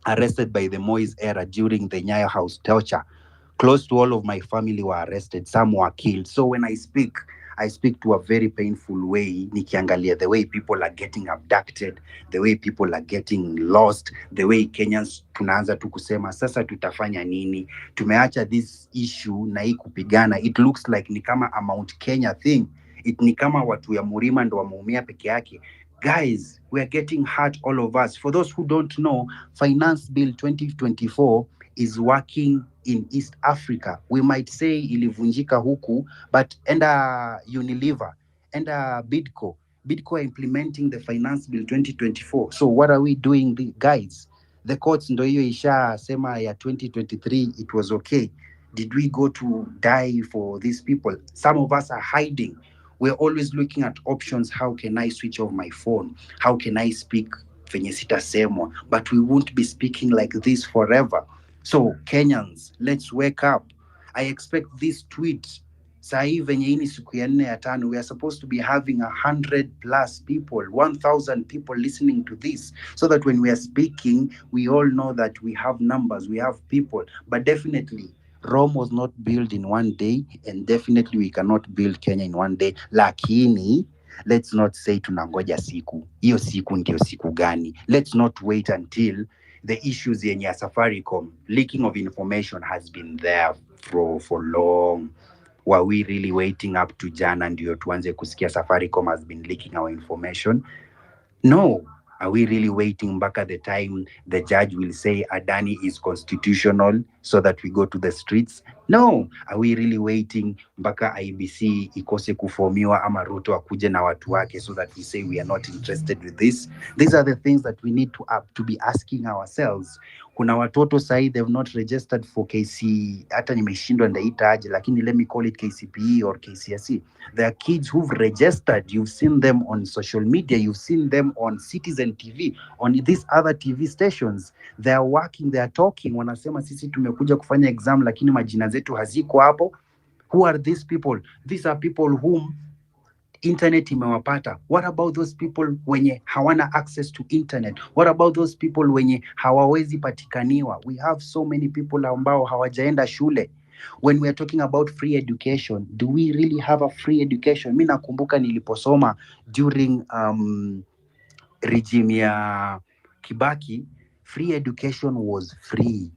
arrested by the Moise era during the Nyayo House torture. Close to all of my family were arrested. Some were killed. So when I speak to a very painful way, nikiangalia the way people are getting abducted, the way people are getting lost, the way Kenyans tunaanza tu kusema sasa tutafanya nini? Tumeacha this issue na hii kupigana. It looks like ni kama a Mount Kenya thing. Ni kama watu ya Murima ndo wameumia peke yake. Guys, we are getting hurt, all of us. For those who don't know, Finance Bill 2024 is working in East Africa. We might say ilivunjika huku, but enda Unilever, enda Bidco are implementing the Finance Bill 2024. So what are we doing, guys? The courts ndo hiyo isha sema ya 2023, it was okay. Did we go to die for these people? Some of us are hiding. We're always looking at options. How can I switch off my phone? How can I speak venye sitasemwa? But we won't be speaking like this forever. So Kenyans, let's wake up. I expect this tweet. Sahi venye hii ni siku ya 4 ya 5, we are supposed to be having 100+ people, 1,000 people listening to this, so that when we are speaking, we all know that we have numbers, we have people. But definitely, Rome was not built in one day, and definitely we cannot build Kenya in one day. Lakini, let's not say tunangoja siku. Hiyo siku ndio siku gani? Let's not wait until the issues yenye ya Safaricom, leaking of information has been there for long. Were we really waiting up to jana ndio tuanze kusikia Safaricom has been leaking our information? No. Are we really waiting mpaka the time the judge will say Adani is constitutional so that we go to the streets? No. Are we really waiting mpaka IBC ikose kuformiwa ama Ruto akuje na watu wake so that we say we are not interested with this? These are the things that we need to be asking ourselves. Kuna watoto sahi, they've not registered for KC, hata nimeshindwa ndaita aje, lakini let me call it KCPE or KCSE. There are kids who've registered. You've seen them on social media. You've seen them on Citizen TV, on these other TV stations. They are working, they are talking. Wanasema sisi tumekuja kufanya exam lakini majina zetu haziko hapo. Who are these people? These are people whom internet imewapata. What about those people wenye hawana access to internet? What about those people wenye hawawezi patikaniwa? We have so many people ambao hawajaenda shule. When we are talking about free education, do we really have a free education? Mi nakumbuka niliposoma during regime ya Kibaki, free education was free.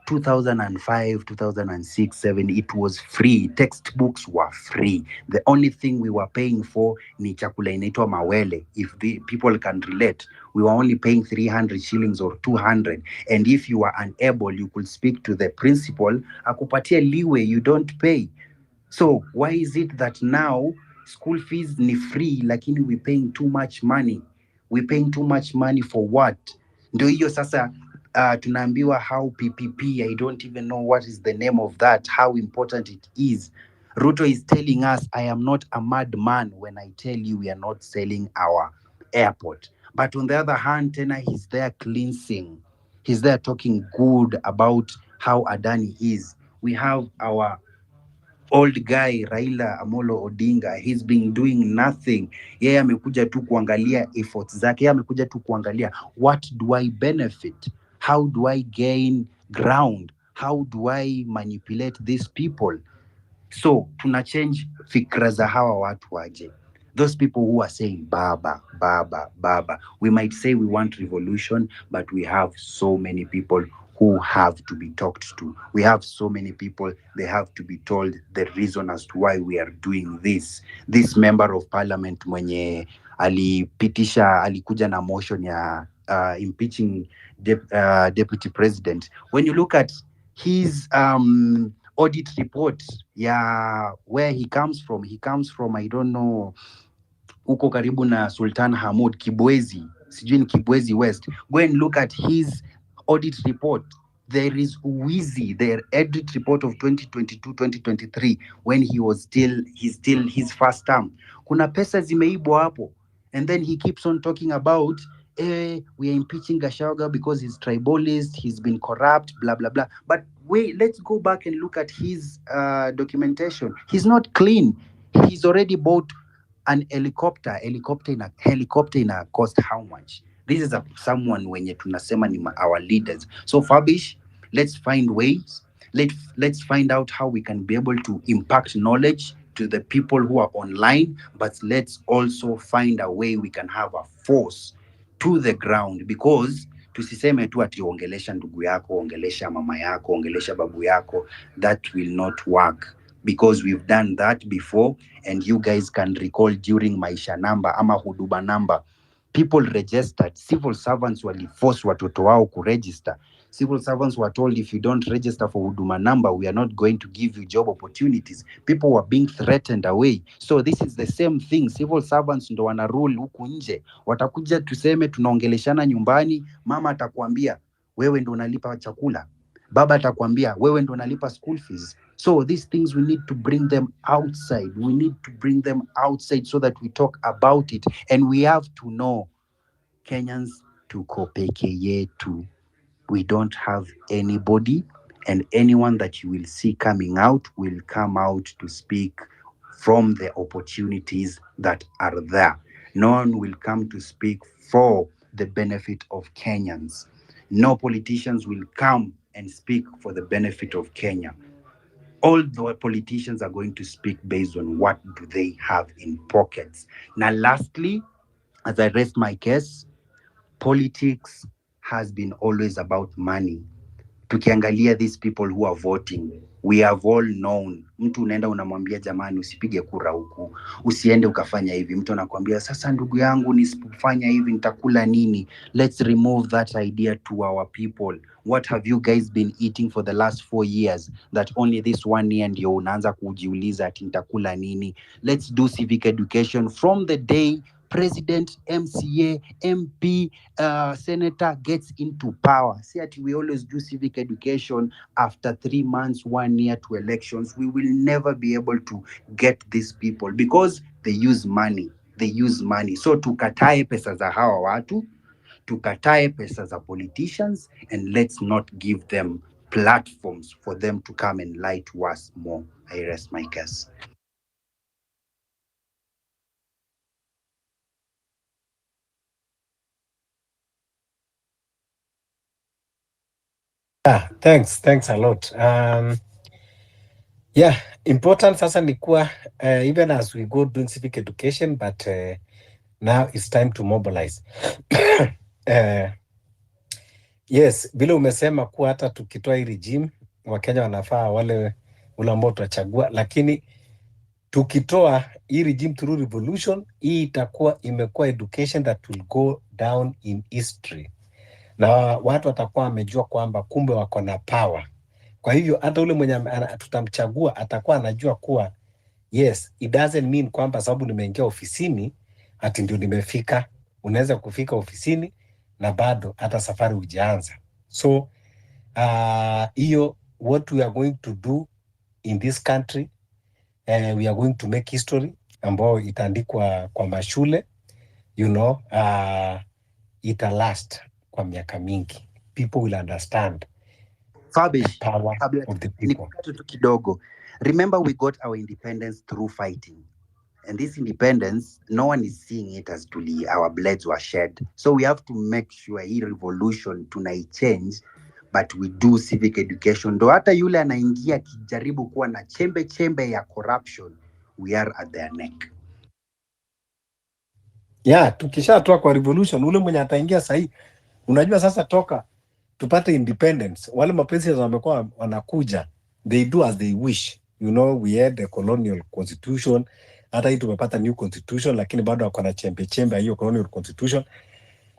2005, 2006, 7, it was free. Textbooks were free. The only thing we were paying for ni chakula inaitwa mawele. If the people can relate, we were only paying 300 shillings or 200. And if you were unable, you could speak to the principal, akupatia leeway, you don't pay. So why is it that now school fees ni free lakini we paying too much money? We paying too much money for what? Ndio hiyo sasa tunaambiwa how PPP, I don't even know what is the name of that, how important it is. Ruto is telling us, I am not a madman when I tell you we are not selling our airport. But on the other hand, tena he's there cleansing. He's there talking good about how Adani is. We have our old guy Raila Amolo Odinga, he's been doing nothing. Yeye amekuja tu kuangalia efforts zake, yeye amekuja tu kuangalia what do I benefit, how do I gain ground, how do I manipulate these people. So tuna change fikra za hawa watu waje. Those people who are saying baba baba baba, we might say we want revolution, but we have so many people who have to be talked to. We have so many people, they have to be told the reason as to why we are doing this. This member of parliament mwenye alikuja na motion ya impeaching deputy president, when you look at his audit report, yeah, where he comes from, I don't know, huko karibu na Sultan Hamud, Kibwezi, sijui ni Kibwezi West. Go and look at his audit report. There is Wizi, their audit report of 2022-2023, when he's still his first term. Kuna pesa zimeibwa hapo. And then he keeps on talking about we are impeaching Gachagua because he's tribalist, he's been corrupt, blah blah blah. But wait, let's go back and look at his documentation. He's not clean. He's already bought an helicopter in a cost how much? This is someone wenye tunasema ni our leaders. So Fabish, let's find ways, let's find out how we can be able to impact knowledge to the people who are online, but let's also find a way we can have a force to the ground, because tusiseme tu ati ongelesha ndugu yako, ongelesha mama yako, ongelesha babu yako. That will not work, because we've done that before, and you guys can recall during maisha namba ama huduma namba, people registered, civil servants waliforce watoto wao kuregister. Civil servants were told, if you don't register for huduma number, we are not going to give you job opportunities. People were being threatened away. So this is the same thing. Civil servants ndo wana rule huku nje. Watakuja tuseme tunaongeleshana nyumbani, mama atakwambia wewe ndo unalipa chakula, baba atakwambia wewe ndo unalipa school fees. So these things we need to bring them outside. We need to bring them outside so that we talk about it. And we have to know, Kenyans tuko peke yetu. We don't have anybody, and anyone that you will see coming out will come out to speak from the opportunities that are there. No one will come to speak for the benefit of Kenyans. No politicians will come and speak for the benefit of Kenya. All the politicians are going to speak based on what do they have in pockets. Now, lastly, as I rest my case, politics has been always about money. Tukiangalia these people who are voting, we have all known, mtu unaenda unamwambia jamani usipige kura huku, usiende ukafanya hivi, mtu anakuambia sasa ndugu yangu nisipofanya hivi nitakula nini. Let's remove that idea to our people. What have you guys been eating for the last 4 years that only this 1 year ndio unaanza kujiuliza ati nitakula nini? Let's do civic education from the day president, MCA, MP, senator gets into power. See that we always do civic education after 3 months, 1 year to elections. We will never be able to get these people because they use money. They use money. So tukatae pesa za hawa watu, tukatae pesa za politicians, and let's not give them platforms for them to come and lie to us more. I rest my case. Thanks a lot. Yeah, important sasa ni kuwa even as we go doing civic education, but now it's time to mobilize. Yes, vile umesema kuwa hata tukitoa hii regime Wakenya wanafaa wale ule ambao tutachagua, lakini tukitoa hii regime through revolution, hii itakuwa imekuwa education that will go down in history, na watu watakuwa wamejua kwamba kumbe wako na power. Kwa hivyo hata ule mwenye tutamchagua atakuwa anajua kuwa yes, it doesn't mean kwamba sababu nimeingia ofisini ati ndio nimefika. Unaweza kufika ofisini na bado hata safari hujaanza. So hiyo what we are going to do in this country, we are going to make history ambayo itaandikwa kwa mashule, you know, ita last kwa miaka mingi. People will understand Fabish, the power of the people. nikukate tu kidogo. Remember we got our independence through fighting. And this independence, no one is seeing it as truly our bloods were shed. So we have to make sure hii revolution tunaichange, but we do civic education. Ndo hata yule anaingia kijaribu kuwa na chembe chembe ya corruption, we are at their neck. Yeah, tukishatoa kwa revolution, ule mwenye ataingia sahi, unajua sasa toka tupate independence, wale mapresidents wamekuwa wanakuja, they do as they wish. You know, we had a colonial constitution, hata hii tumepata new constitution, lakini bado wako na chembe chembe hiyo colonial constitution,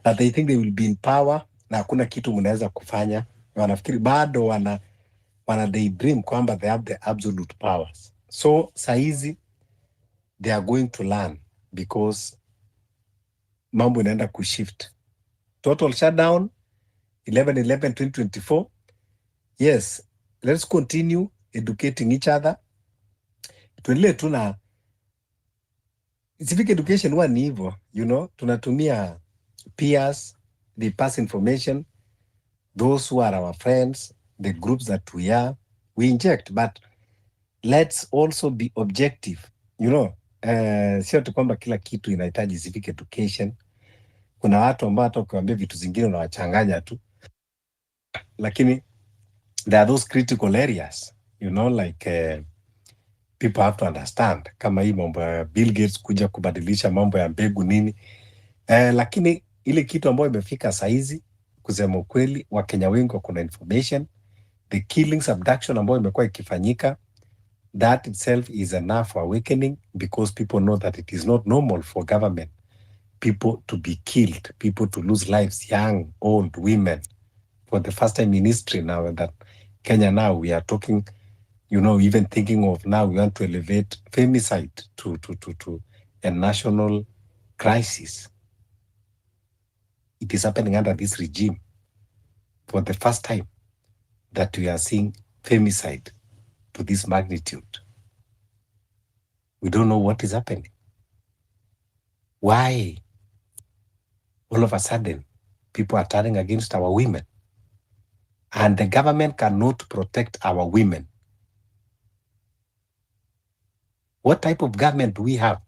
that they think they will be in power, na hakuna kitu mnaweza kufanya. Wanafikiri bado wana daydream kwamba they have the absolute powers. So saizi they are going to learn, because mambo inaenda kushift. Total shutdown 11/11/2024. Yes, let's continue educating each other. Tuendelee tu na civic education. Huwa ni hivyo, you know, tunatumia peers, they pass information, those who are our friends, the groups that we inject, but let's also be objective, you know. Sio tu kwamba kila kitu inahitaji civic education. Kuna watu ambao hata ukiwaambia vitu zingine unawachanganya tu, lakini there are those critical areas, you know, like people have to understand, kama hii mambo ya Bill Gates kuja kubadilisha mambo ya mbegu nini. Lakini ile kitu ambayo imefika saizi, kusema ukweli, Wakenya wengi wako na information. The killings, abduction ambayo imekuwa ikifanyika, that itself is enough for awakening, because people know that it is not normal for government people to be killed, people to lose lives, young, old, women, for the first time in history now that Kenya now we are talking, you know, even thinking of now we want to elevate femicide to a national crisis. It is happening under this regime for the first time that we are seeing femicide to this magnitude. We don't know what is happening. Why all of a sudden people are turning against our women, and the government cannot protect our women? What type of government do we have?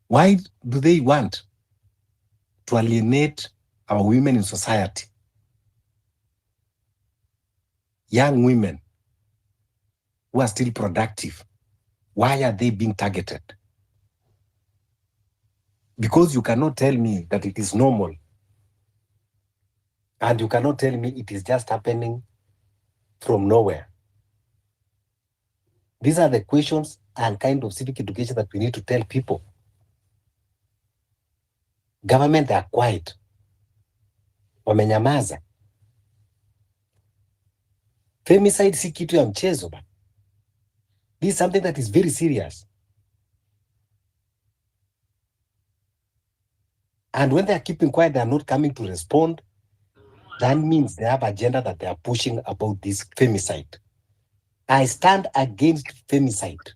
Why do they want to alienate our women in society? Young women who are still productive, why are they being targeted? Because you cannot tell me that it is normal, and you cannot tell me it is just happening from nowhere. These are the questions and kind of civic education that we need to tell people. Government, they are quiet. Wamenyamaza. Femicide si kitu ya mchezo ba. This is something that is very serious. And when they are keeping quiet, they are not coming to respond. That means they have agenda that they are pushing about this femicide. I stand against femicide.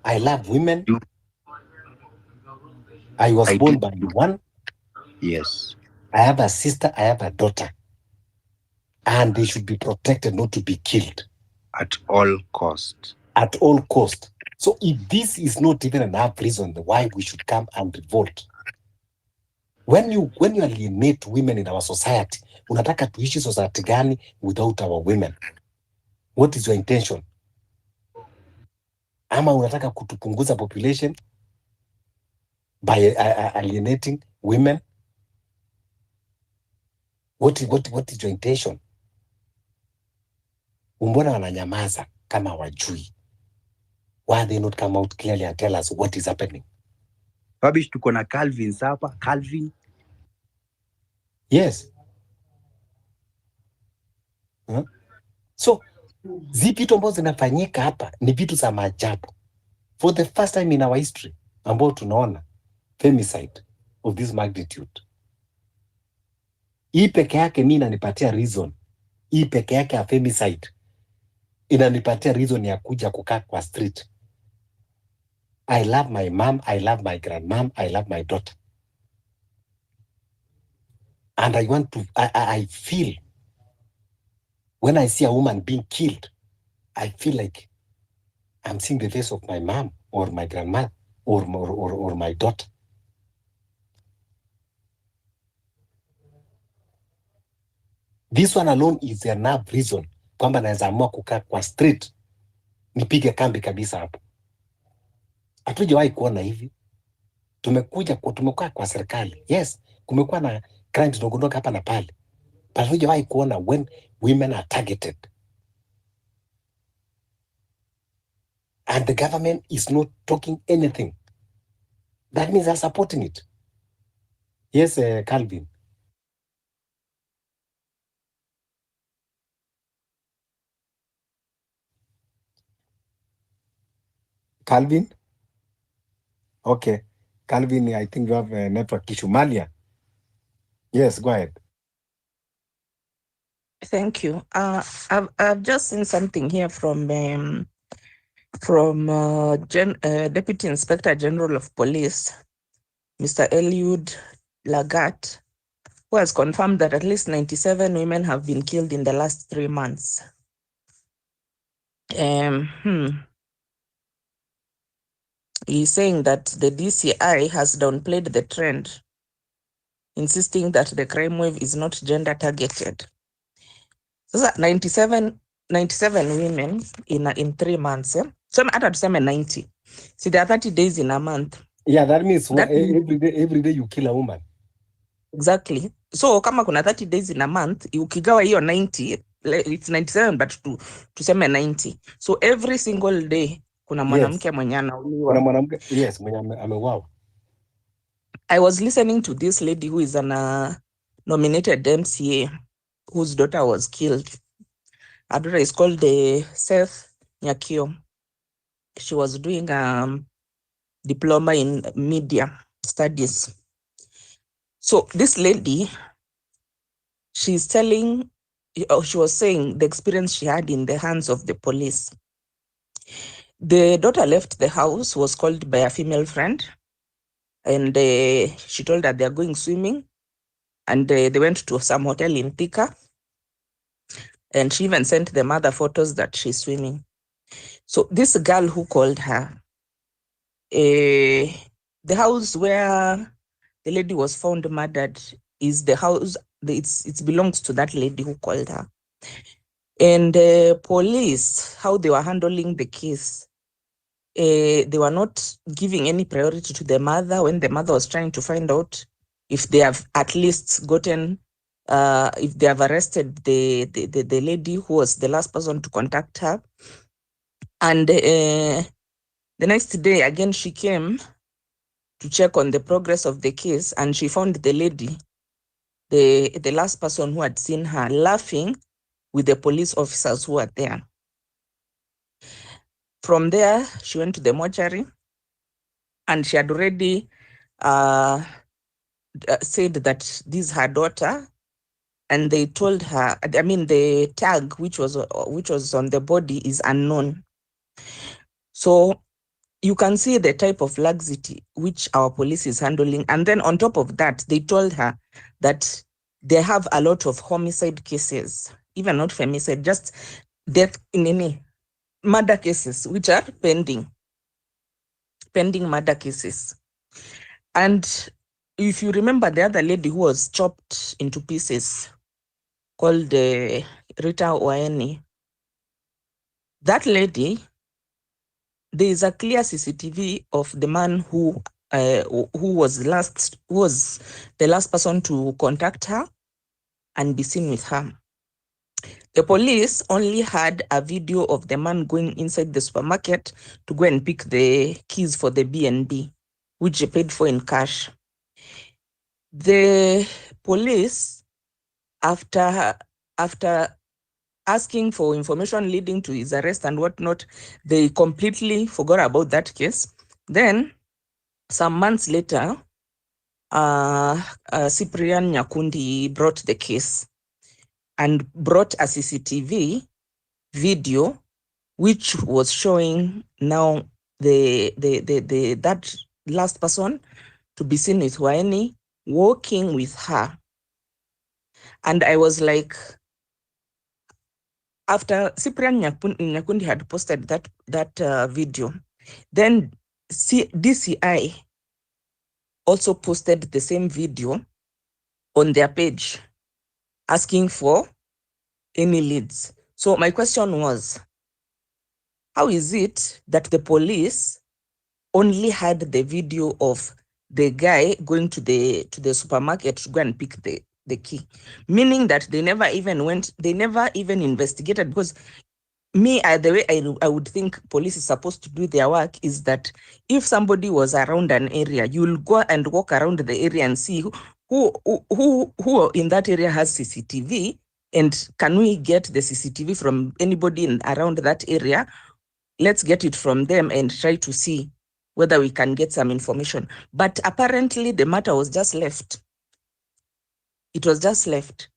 I love women. I was born by one. Yes. I have a sister, I have a daughter. And they should be protected, not to be killed. At all cost. At all cost. So if this is not even enough reason why we should come and revolt, when you alienate women in our society, unataka tuishi society gani without our women? What is your intention? Ama unataka kutupunguza population by alienating women? What is your intention? Mbona wananyamaza kama wajui? Why they not come out clearly and tell us what is happening? Babish, tuko na Calvin hapa. Calvin. Yes. Huh? So, vitu ambazo zinafanyika hapa ni vitu za maajabu. For the first time in our history, ambao tunaona femicide of this magnitude. Hii peke yake mimi inanipatia reason. Hii peke yake ya femicide inanipatia reason ya kuja kukaa kwa street. I love my mom, I love my grandmom, I love my daughter. And I want to, I feel, when I see a woman being killed, I feel like I'm seeing the face of my mom or my grandma or my daughter. This one alone is enough reason kwamba naweza amua kukaa kwa street nipige kambi kabisa hapo. Hatujawahi kuona hivi. Tumekuwa kwa serikali. Yes, kumekuwa na crimes ndogo ndogo hapa na pale. But hatujawahi kuona when women are targeted. And the government is not talking anything. That means they're supporting it. Yes, Calvin. Calvin? Okay. Calvin, I think you have a network issue. Malia? Yes, go ahead. Thank you. I've just seen something here from Deputy Inspector General of Police, Mr. Eliud Lagat, who has confirmed that at least 97 women have been killed in the last 3 months. He's saying that the DCI has downplayed the trend, insisting that the crime wave is not gender targeted. So 97 women in 3 months. So I had to say 90. See, there are 30 days in a month. Yeah, that means every day you kill a woman. Exactly. So kama kuna 30 days in a month, ukigawa hiyo 90, it's 97 but tuseme 90. So every single day kuna mwanamke mwenye anauliwa. Kuna mwanamke, yes, mwenye ameuawa. I was listening to this lady who is an nominated MCA whose daughter was killed. Her daughter is called Seth Nyakio. She was doing diploma in media studies. So this lady, she was saying the experience she had in the hands of the police. The daughter left the house, was called by a female friend, and she told her they're going swimming, and they went to some hotel in Thika, and she even sent the mother photos that she's swimming. So this girl who called her, the house where the lady was found murdered is the house, it belongs to that lady who called her. And police, how they were handling the case, they were not giving any priority to the mother when the mother was trying to find out if they have at least gotten, if they have arrested the lady who was the last person to contact her. And the next day, again, she came to check on the progress of the case, and she found the lady, the last person who had seen her, laughing with the police officers who were there. From there, she went to the mortuary, and she had already said that this is her daughter, and they told her, I mean, the tag which was on the body is unknown. So you can see the type of laxity which our police is handling. And then on top of that, they told her that they have a lot of homicide cases, even not femicide, just death in any murder cases, which are pending murder cases. And if you remember the other lady who was chopped into pieces, called Rita Waeni, That lady, there is a clear CCTV of the man who was the last person to contact her and be seen with her. The police only had a video of the man going inside the supermarket to go and pick the keys for the B&B, which he paid for in cash. The police, after asking for information leading to his arrest and whatnot, they completely forgot about that case. Then, some months later, Cyprian Nyakundi brought the case and brought a CCTV video which was showing now that last person to be seen with Waini walking with her. And I was like, after Cyprian Nyakundi had posted that video, then DCI also posted the same video on their page, asking for any leads. So my question was, how is it that the police only had the video of the guy going to the supermarket to go and pick the key, meaning that they never even investigated? Because the way I would think police is supposed to do their work is that if somebody was around an area, you'll go and walk around the area and see who in that area has CCTV, and can we get the CCTV from anybody around that area? Let's get it from them and try to see whether we can get some information. But apparently the matter was just left. It was just left.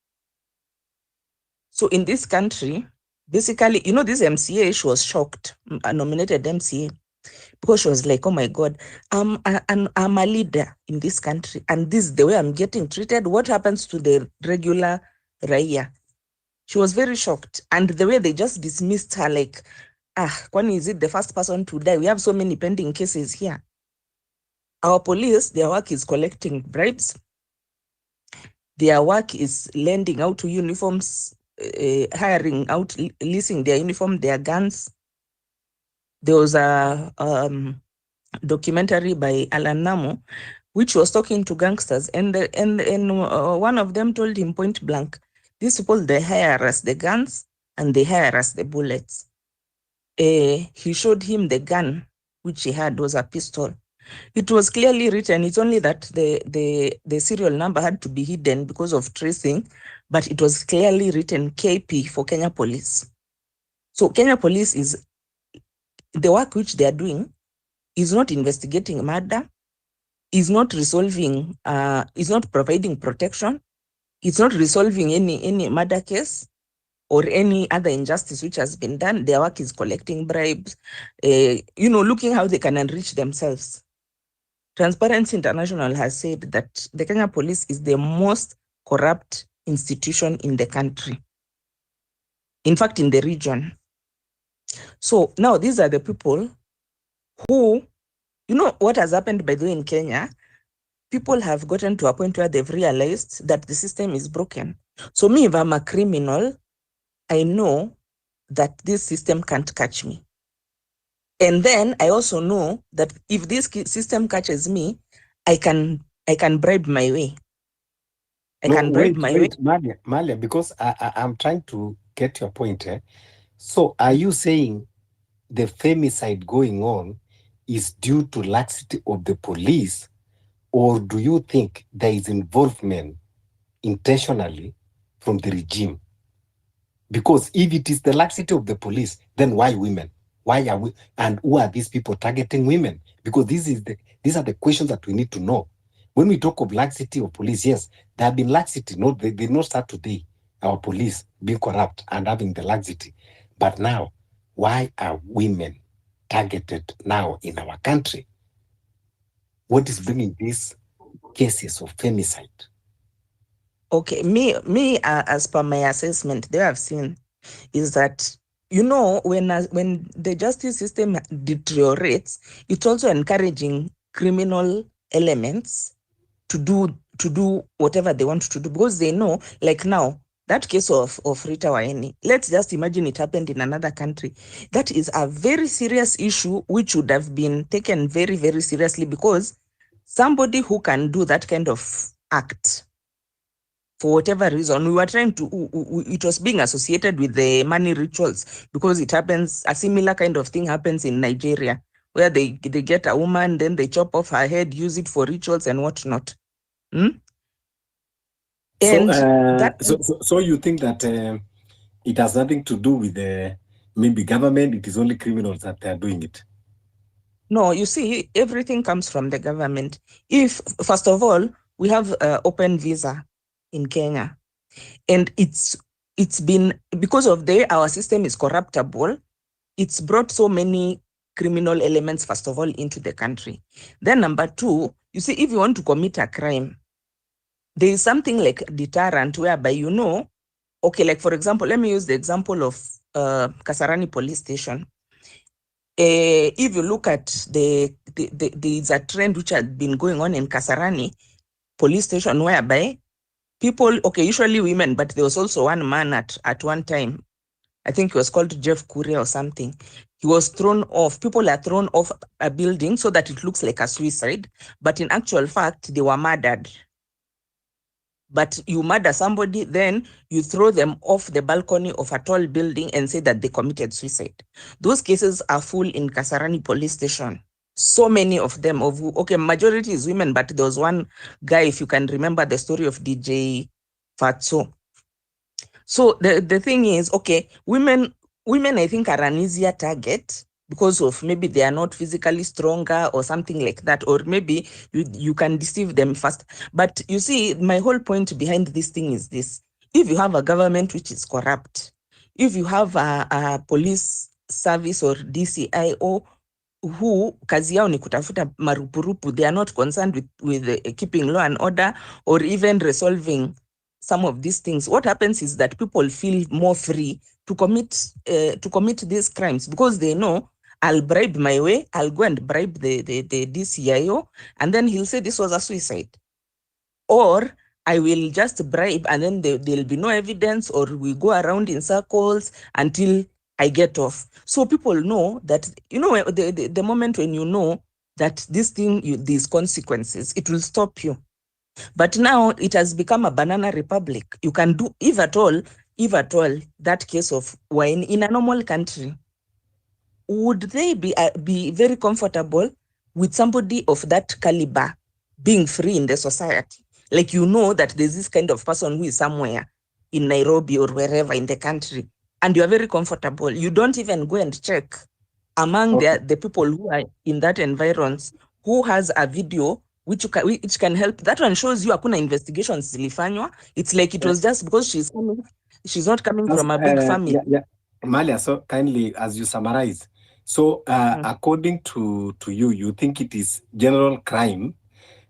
So in this country, basically, this MCA, she was shocked, a nominated MCA, because she was like, oh my God, I'm a leader in this country, and this is the way I'm getting treated. What happens to the regular Raya? She was very shocked. And the way they just dismissed her, like, when is it the first person to die? We have so many pending cases here. Our police, their work is collecting bribes. Their work is lending out to uniforms, hiring out, leasing their uniform, their guns. There was a documentary by Alan Namo, which was talking to gangsters, and one of them told him point blank, these people, they hire us the guns and they hire us the bullets. He showed him the gun, which he had was a pistol. It was clearly written. It's only that the serial number had to be hidden because of tracing, but it was clearly written KP for Kenya Police. So Kenya Police is, the work which they are doing is not investigating murder, is not resolving, is not providing protection, it's not resolving any murder case or any other injustice which has been done. Their work is collecting bribes, looking how they can enrich themselves. Transparency International has said that the Kenya Police is the most corrupt institution in the country. In fact, in the region. So now these are the people who, what has happened, by the way, in Kenya, people have gotten to a point where they've realized that the system is broken. So me, if I'm a criminal, I know that this system can't catch me. And then I also know that if this system catches me, I can bribe my way. Malia, because I'm trying to get your point. So are you saying the femicide going on is due to laxity of the police, or do you think there is involvement intentionally from the regime? Because if it is the laxity of the police, then why women? Why are we, and who are these people targeting women? Because these are the questions that we need to know. When we talk of laxity of police, yes, there have been laxity. No, they did not start today. Our police being corrupt and having the laxity. But now, why are women targeted now in our country? What is bringing these cases of femicide? Okay, me as per my assessment, they have seen is that, when the justice system deteriorates, it's also encouraging criminal elements to do whatever they want to do, because they know, like now, That case of Rita Waeni, let's just imagine it happened in another country. That is a very serious issue which would have been taken very, very seriously, because somebody who can do that kind of act, for whatever reason, we were trying to, it was being associated with the money rituals, because it happens, a similar kind of thing happens in Nigeria, where they get a woman, then they chop off her head, use it for rituals and whatnot. And so you think that it has nothing to do with the maybe government, it is only criminals that are doing it? No, you see, everything comes from the government. If, first of all, we have open visa in Kenya, and it's been, because of our system is corruptible, it's brought so many criminal elements, first of all, into the country. Then number two, you see, if you want to commit a crime, there is something like deterrent, whereby, you know, okay, like for example, let me use the example of Kasarani police station. If you look at there's a trend which had been going on in Kasarani police station, whereby people, okay, usually women, but there was also one man at one time, I think he was called Jeff Kuria or something. He was thrown off. People are thrown off a building so that it looks like a suicide, but in actual fact, they were murdered. But you murder somebody, then you throw them off the balcony of a tall building and say that they committed suicide. Those cases are full in Kasarani police station. So many of them, okay, majority is women, but there was one guy, if you can remember the story of DJ Fatso. So the thing is, okay, women I think are an easier target, because of maybe they are not physically stronger or something like that, or maybe you can deceive them fast. But you see, my whole point behind this thing is this: if you have a government which is corrupt, if you have a police service or DCIO who kazi yao ni kutafuta marupurupu, they are not concerned with keeping law and order or even resolving some of these things, what happens is that people feel more free to commit these crimes, because they know, I'll bribe my way, I'll go and bribe the DCIO, and then he'll say this was a suicide. Or I will just bribe, and then there'll be no evidence, or we go around in circles until I get off. So people know that, you know, the moment when you know that this thing, these consequences, it will stop you. But now it has become a banana republic. You can do, if at all, that case of wine in a normal country, would they be very comfortable with somebody of that caliber being free in the society? Like, you know that there's this kind of person who is somewhere in Nairobi or wherever in the country, and you are very comfortable. You don't even go and check among the people who are in that environment who has a video which can help. That one shows you hakuna investigations zilifanywa. It's like it was just because she's not coming from a big family. Malia, so kindly, as you summarize, so according to you think it is general crime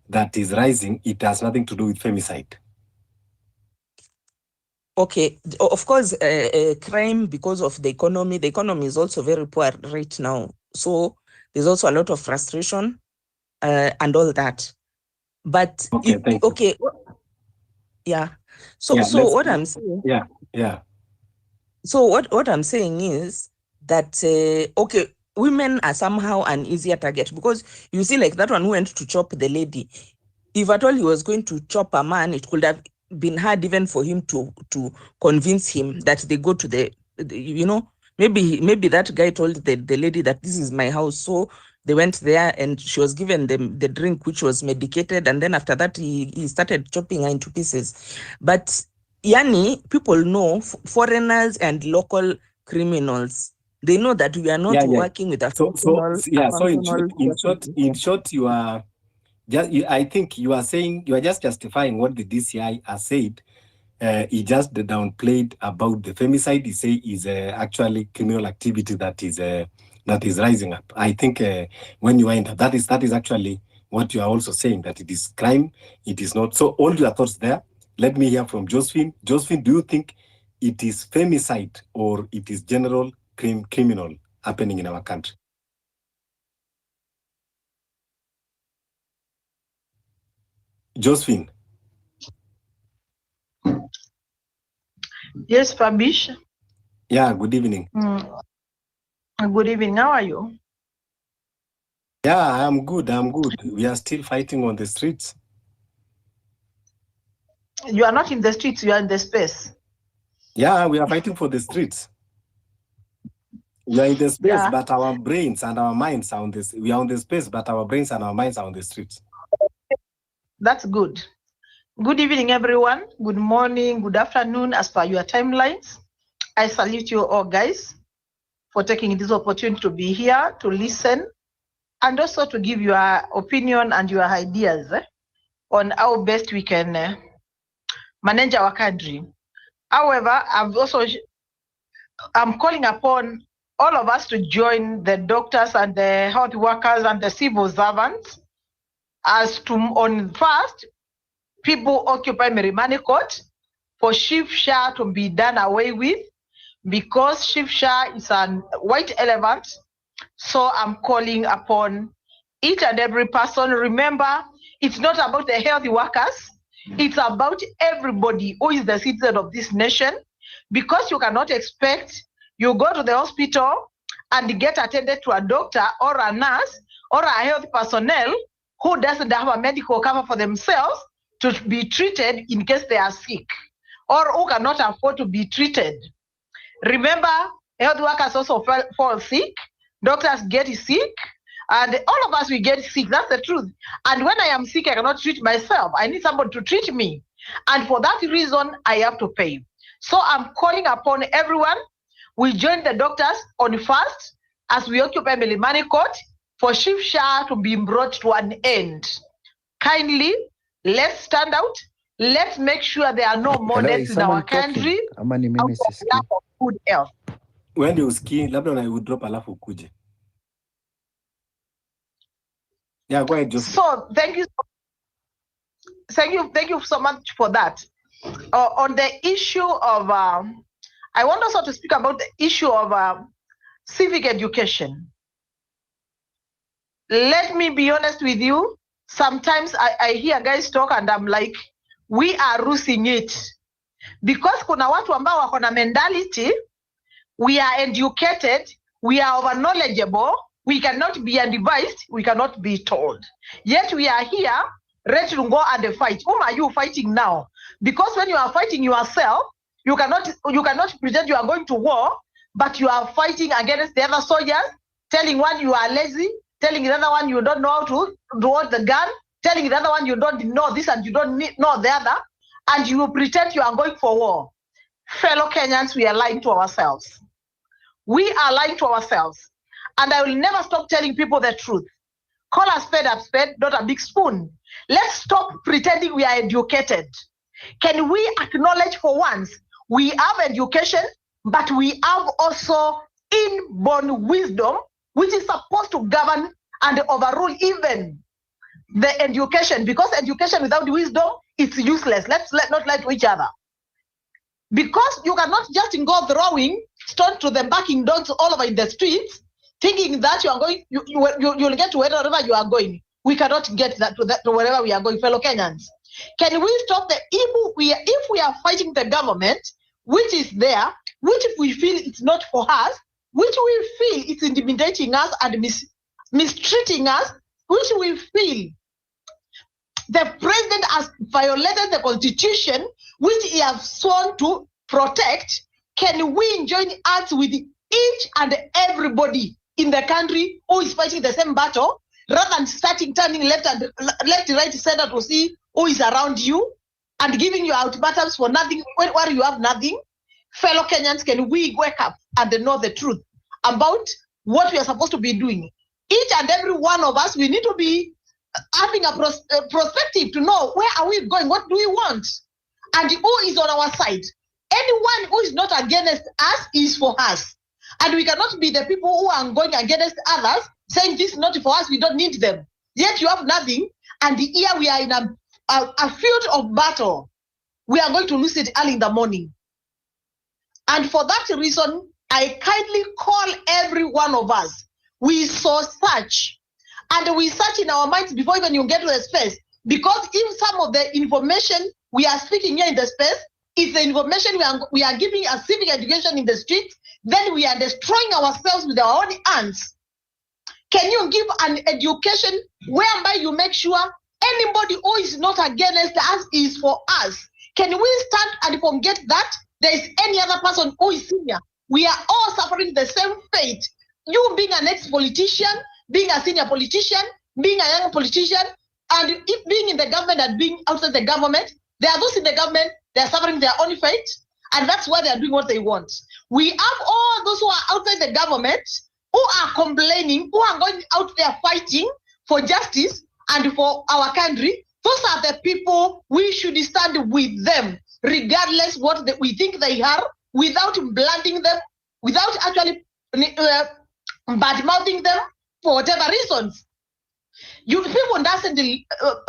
that is rising, it has nothing to do with femicide? Okay, of course, crime, because of the economy is also very poor right now. So there's also a lot of frustration and all that. But yeah. So what I'm saying, So what I'm saying is that okay, women are somehow an easier target, because you see, like that one who went to chop the lady. If at all he was going to chop a man, it could have been hard even for him to convince him that they go to the you know, maybe that guy told the lady that this is my house, so they went there and she was given them the drink which was medicated, and then after that he started chopping her into pieces. But yani, people know, foreigners and local criminals, they know that we are not working with a in short, you are I think you are saying, you are just justifying what the DCI has said. He just downplayed about the femicide. He say is actually criminal activity that is rising up. I think when you enter, that is actually what you are also saying, that it is crime. It is not. So all your thoughts there. Let me hear from Josephine. Josephine, do you think it is femicide or it is general criminal happening in our country? Josephine. Yes, Fabish. Yeah, good evening. Good evening. How are you? Yeah, I'm good. We are still fighting on the streets. You are not in the streets, you are in the space. Yeah, we are fighting for the streets. We are in the space, Yeah. but our brains and our minds are on this. We are on the space, but our brains and our minds are on the streets. That's good. Good evening, everyone. Good morning, good afternoon, as per your timelines. I salute you all, guys, for taking this opportunity to be here, to listen, and also to give your opinion and your ideas on how best we can manage our country. However, I'm calling upon all of us to join the doctors and the health workers and the civil servants as to on first, people occupy Milimani Court for shift share to be done away with, because shift share is a white elephant. So I'm calling upon each and every person. Remember, it's not about the health workers. It's about everybody who is the citizen of this nation, because you cannot expect you go to the hospital and get attended to a doctor or a nurse or a health personnel who doesn't have a medical cover for themselves to be treated in case they are sick, or who cannot afford to be treated. Remember, health workers also fall sick, doctors get sick, and all of us, we get sick. That's the truth. And when I am sick, I cannot treat myself. I need somebody to treat me. And for that reason, I have to pay. So I'm calling upon everyone. We join the doctors on first as we occupy Milimani Court for shift share to be brought to an end. Kindly, let's stand out. Let's make sure there are no more Hello, deaths is in our someone talking? country. Ama ni mimi sisikii? Lack of good health. When you ski, labda una withdraw alafu kuje. Yeah, go ahead, Joseph. So thank you so much for that. On the issue of, I want also to speak about the issue of civic education. Let me be honest with you. Sometimes I hear guys talk and I'm like, we are losing it. Because kuna watu ambao wako na mentality, we are educated, we are over knowledgeable, we cannot be advised, we cannot be told. Yet we are here ready to go and fight. Whom are you fighting now? Because when you are fighting yourself, you cannot pretend you are going to war, but you are fighting against the other soldiers, telling one you are lazy, telling the other one you don't know how to hold the gun, telling the other one you don't know this and you don't know the other, and you pretend you are going for war. Fellow Kenyans, we are lying to ourselves. We are lying to ourselves. And I will never stop telling people the truth. Call a spade, not a big spoon. Let's stop pretending we are educated. Can we acknowledge for once we have education, but we have also inborn wisdom, which is supposed to govern and overrule even the education, because education without wisdom is useless. Let's not lie to each other. Because you cannot just go throwing stone to the barking dogs all over in the streets, thinking that you are going, you'll get to wherever you are going. We cannot get to wherever we are going, fellow Kenyans. Can we stop the evil? If we are fighting the government, which is there, which if we feel it's not for us, which we feel it's intimidating us and mistreating us, which we feel the president has violated the constitution, which he has sworn to protect, can we join hands with each and everybody in the country who is fighting the same battle, rather than turning left, right, center to see who is around you and giving you ultimatums for nothing where you have nothing? Fellow Kenyans, can we wake up and know the truth about what we are supposed to be doing? Each and every one of us, we need to be having a perspective to know where are we going, what do we want, and who is on our side. Anyone who is not against us is for us, and we cannot be the people who are going against others, saying this is not for us, we don't need them. Yet you have nothing, and here we are in a field of battle. We are going to lose it early in the morning. And for that reason, I kindly call every one of us. We search, and we search in our minds before even you get to the space. Because if some of the information we are speaking here in the space, If the information we are giving a civic education in the streets, then we are destroying ourselves with our own hands. Can you give an education whereby you make sure anybody who is not against us is for us? Can we stand and forget that there is any other person who is senior? We are all suffering the same fate. You being an ex-politician, being a senior politician, being a young politician, and if being in the government and being outside the government, there are those in the government, they are suffering their own fate, and that's why they are doing what they want. We have all those who are outside the government, who are complaining, who are going out there fighting for justice and for our country. Those are the people we should stand with them, regardless what we think they are, without blinding them, without actually bad-mouthing them for whatever reasons. You people doesn't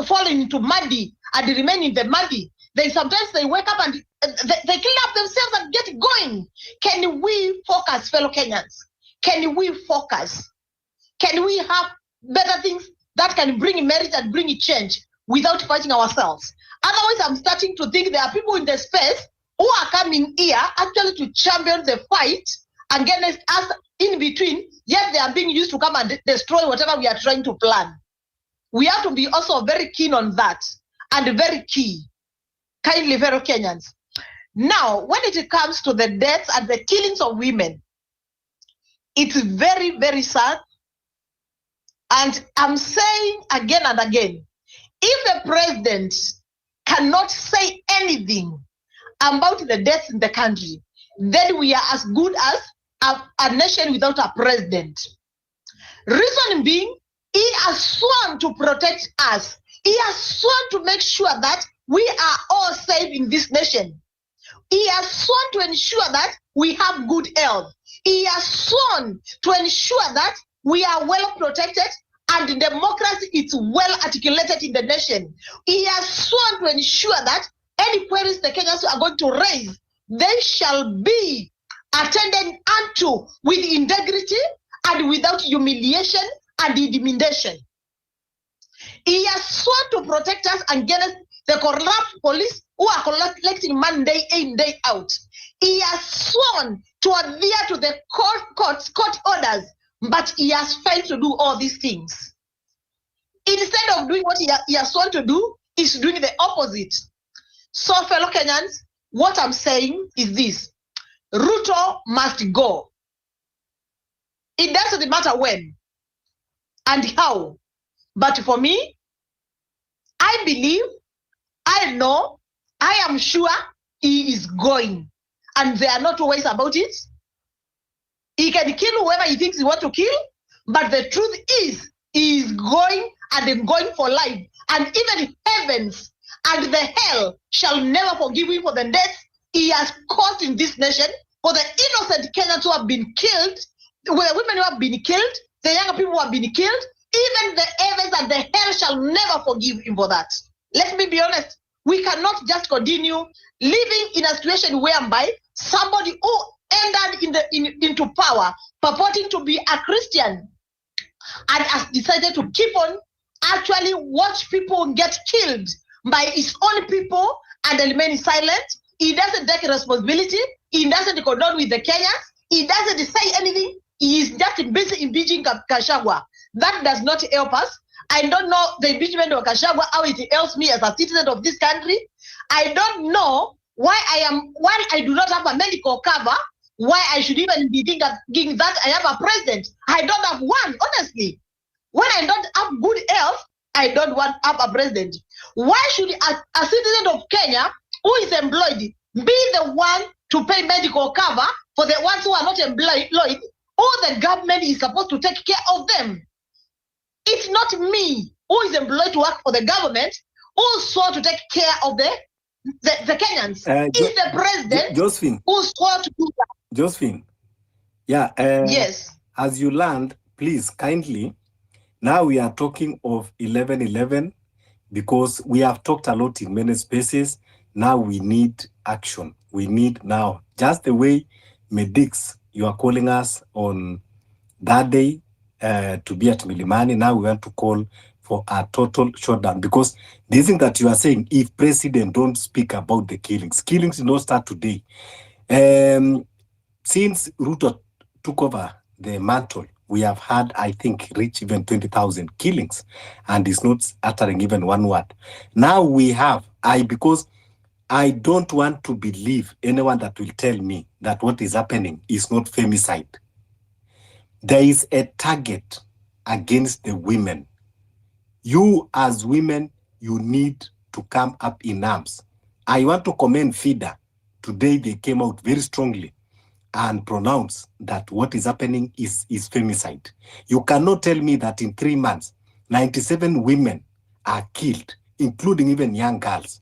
fall into muddy and remain in the muddy. Sometimes they wake up and they clean up themselves and get going. Can we focus, fellow Kenyans? Can we focus? Can we have better things that can bring merit and bring change without fighting ourselves? Otherwise, I'm starting to think there are people in the space who are coming here actually to champion the fight against us in between, yet they are being used to come and destroy whatever we are trying to plan. We have to be also very keen on that and very key. Kindly, fellow Kenyans. Now, when it comes to the deaths and the killings of women, it's very, very sad. And I'm saying again and again, if the president cannot say anything about the deaths in the country, then we are as good as a nation without a president. Reason being, he has sworn to protect us. He has sworn to make sure that we are all safe in this nation. He has sworn to ensure that we have good health. He has sworn to ensure that we are well protected and democracy is well articulated in the nation. He has sworn to ensure that any queries the Kenyans are going to raise, they shall be attended unto with integrity and without humiliation and intimidation. He has sworn to protect us against the corrupt police who are collecting money day in, day out. He has sworn to adhere to the court orders, but he has failed to do all these things. Instead of doing what he has sworn to do, he's doing the opposite. So, fellow Kenyans, what I'm saying is this: Ruto must go. It doesn't matter when and how, but for me, I believe, I know, I am sure he is going, and there are no two ways about it. He can kill whoever he thinks he wants to kill, but the truth is, he is going and then going for life, and even heavens and the hell shall never forgive him for the death he has caused in this nation, for the innocent Kenyans who have been killed, the women who have been killed, the young people who have been killed. Even the heavens and the hell shall never forgive him for that. Let me be honest. We cannot just continue living in a situation whereby somebody who entered into power purporting to be a Christian and has decided to keep on actually watch people get killed by his own people and remain silent. He doesn't take responsibility. He doesn't condone with the Kenyans. He doesn't say anything. He is just busy impeaching Gachagua. That does not help us. I don't know the impeachment of Gachagua, how it helps me as a citizen of this country. I don't know why I do not have a medical cover, why I should even be thinking that I have a president. I don't have one, honestly. When I don't have good health, I don't want to have a president. Why should a citizen of Kenya who is employed be the one to pay medical cover for the ones who are not employed, or the government is supposed to take care of them? It's not me who is employed to work for the government who swore to take care of the Kenyans. It's the president Josephine, who swore to do that. Josephine, yeah. Yes. As you learned, please kindly, now we are talking of 11/11 because we have talked a lot in many spaces. Now we need action. We need now, just the way Medix, you are calling us on that day to be at Milimani. Now we want to call for a total shutdown, because this thing that you are saying, if president don't speak about the killings did not start today. Since Ruto took over the mantle, we have had, I think, reach even 20,000 killings, and it's not uttering even one word. Now we have, because I don't want to believe anyone that will tell me that what is happening is not femicide. There is a target against the women. You as women, you need to come up in arms. I want to commend FIDA. Today they came out very strongly and pronounce that what is happening is femicide. You cannot tell me that in 3 months, 97 women are killed, including even young girls.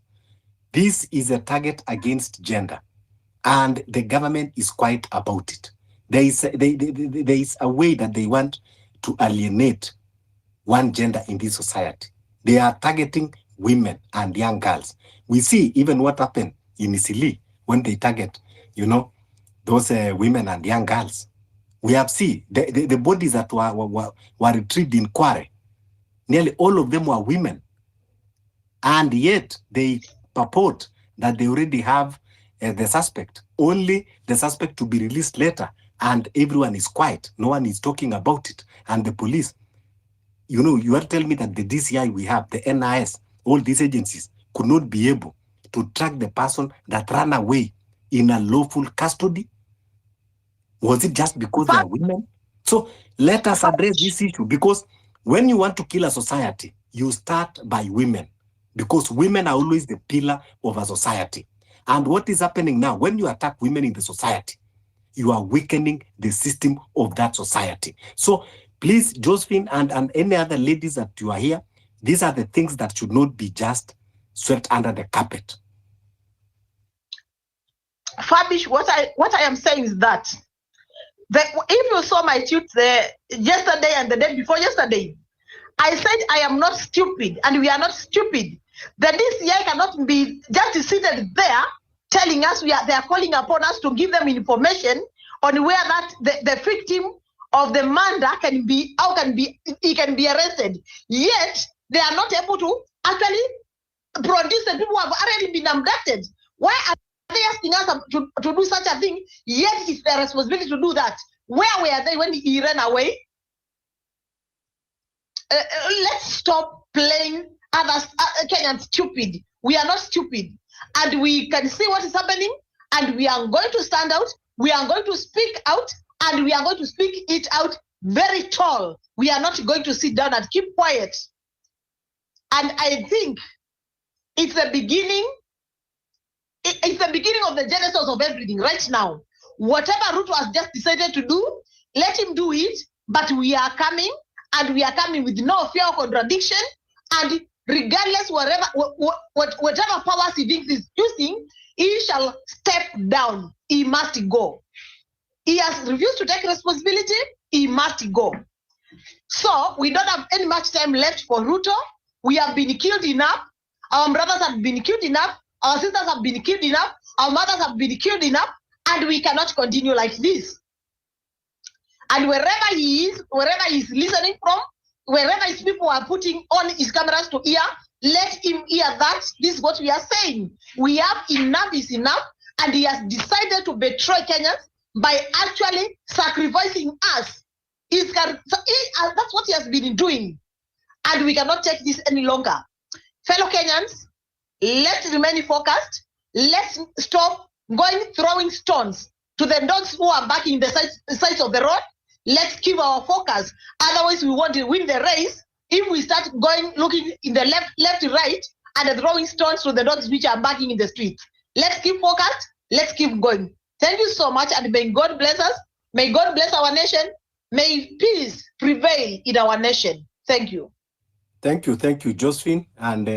This is a target against gender, and the government is quiet about it. There is a way that they want to alienate one gender in this society. They are targeting women and young girls. We see even what happened in Isili when they target, those women and young girls. We have seen the bodies that were retrieved in Kware. Nearly all of them were women. And yet they purport that they already have the suspect. Only the suspect to be released later. And everyone is quiet. No one is talking about it. And the police, you are telling me that the DCI we have, the NIS, all these agencies could not be able to track the person that ran away in a lawful custody? Was it just because they are women? So let us address this issue, because when you want to kill a society, you start by women, because women are always the pillar of a society. And what is happening now, when you attack women in the society, you are weakening the system of that society. So please, Josephine and any other ladies that you are here, these are the things that should not be just swept under the carpet. Fabish, what I am saying is that if you saw my tweet there yesterday and the day before yesterday, I said I am not stupid, and we are not stupid. The DCI cannot be just seated there telling us they are calling upon us to give them information on where that the victim of the murder can be arrested. Yet they are not able to actually produce the people who have already been abducted. Why are they asking us to do such a thing? Yet it's their responsibility to do that. Where were they when he ran away? Let's stop playing others Kenyans stupid. We are not stupid, and we can see what is happening, and we are going to stand out. We are going to speak out, and we are going to speak it out very tall. We are not going to sit down and keep quiet. And I think it's the beginning. It's the beginning of the genesis of everything right now. Whatever Ruto has just decided to do, let him do it. But we are coming, and we are coming with no fear of contradiction. And regardless, whatever powers he thinks is using, he shall step down. He must go. He has refused to take responsibility. He must go. So we don't have any much time left for Ruto. We have been killed enough. Our brothers have been killed enough. Our sisters have been killed enough. Our mothers have been killed enough. And we cannot continue like this. And wherever he is listening from, wherever his people are putting on his cameras to hear, let him hear that. This is what we are saying. We have enough is enough. And he has decided to betray Kenyans by actually sacrificing us. That's what he has been doing. And we cannot take this any longer. Fellow Kenyans, let's remain focused. Let's stop throwing stones to the dogs who are backing the sides of the road. Let's keep our focus. Otherwise, we want to win the race. If we start looking in the left, right, and throwing stones to the dogs which are backing in the streets. Let's keep focused. Let's keep going. Thank you so much, and may God bless us. May God bless our nation. May peace prevail in our nation. Thank you. Thank you, Josephine. And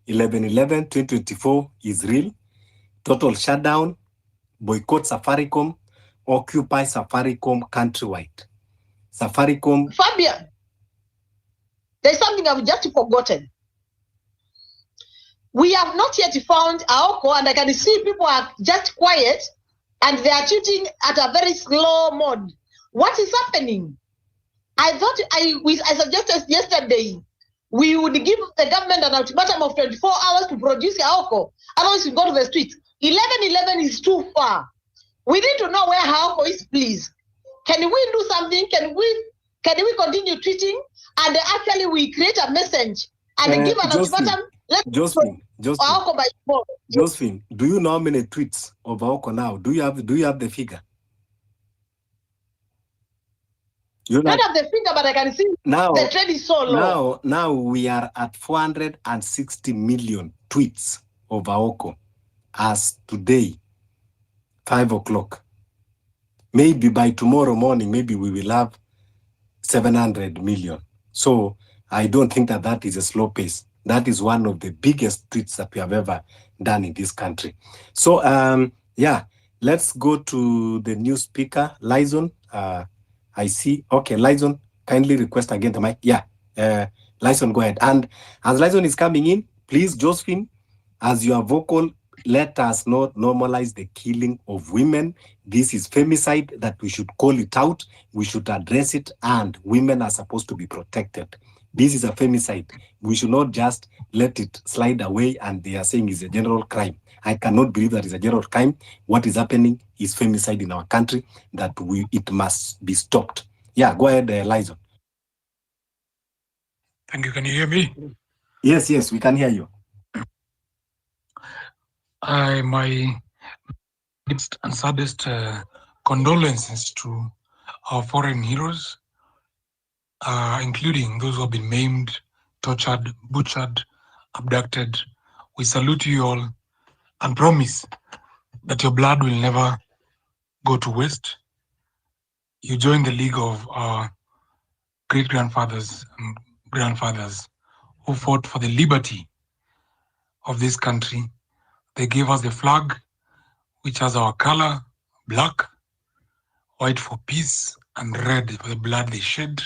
11/11/2024 is real. Total shutdown, boycott Safaricom, occupy Safaricom countrywide. Safaricom. Fabian, there's something I've just forgotten. We have not yet found Aoko, and I can see people are just quiet, and they are shooting at a very slow mode. What is happening? I thought I suggested yesterday, we would give the government an ultimatum of 24 hours to produce Haoko. Otherwise, we go to the streets. 11-11 is too far. We need to know where Haoko is, please. Can we do something? Can we continue treating? And actually, we create a message and give an ultimatum. Josephine, Haoko by tomorrow. Josephine, do you know how many tweets of Haoko now? Do you have the figure? You don't have the figure, but I can see now, the trend is so low. Now we are at 460 million tweets of Haoko as today, 5 o'clock. Maybe by tomorrow morning, maybe we will have 700 million. So I don't think that is a slow pace. That is one of the biggest tweets that we have ever done in this country. So yeah, let's go to the new speaker, Lyson. I see. Okay, Lyson, kindly request again the mic. Yeah, Lyson, go ahead. And as Lyson is coming in, please, Josephine, as you are vocal, let us not normalize the killing of women. This is femicide that we should call it out. We should address it, and women are supposed to be protected. This is a femicide. We should not just let it slide away and they are saying it's a general crime. I cannot believe that it's a general crime. What is happening is femicide in our country that it must be stopped. Yeah, go ahead, Lyson. Thank you. Can you hear me? Yes, we can hear you. My deepest and saddest condolences to our foreign heroes, including those who have been maimed, tortured, butchered, abducted. We salute you all and promise that your blood will never go to waste. You join the league of our great-grandfathers and grandfathers who fought for the liberty of this country. They gave us the flag, which has our color, black, white for peace, and red for the blood they shed,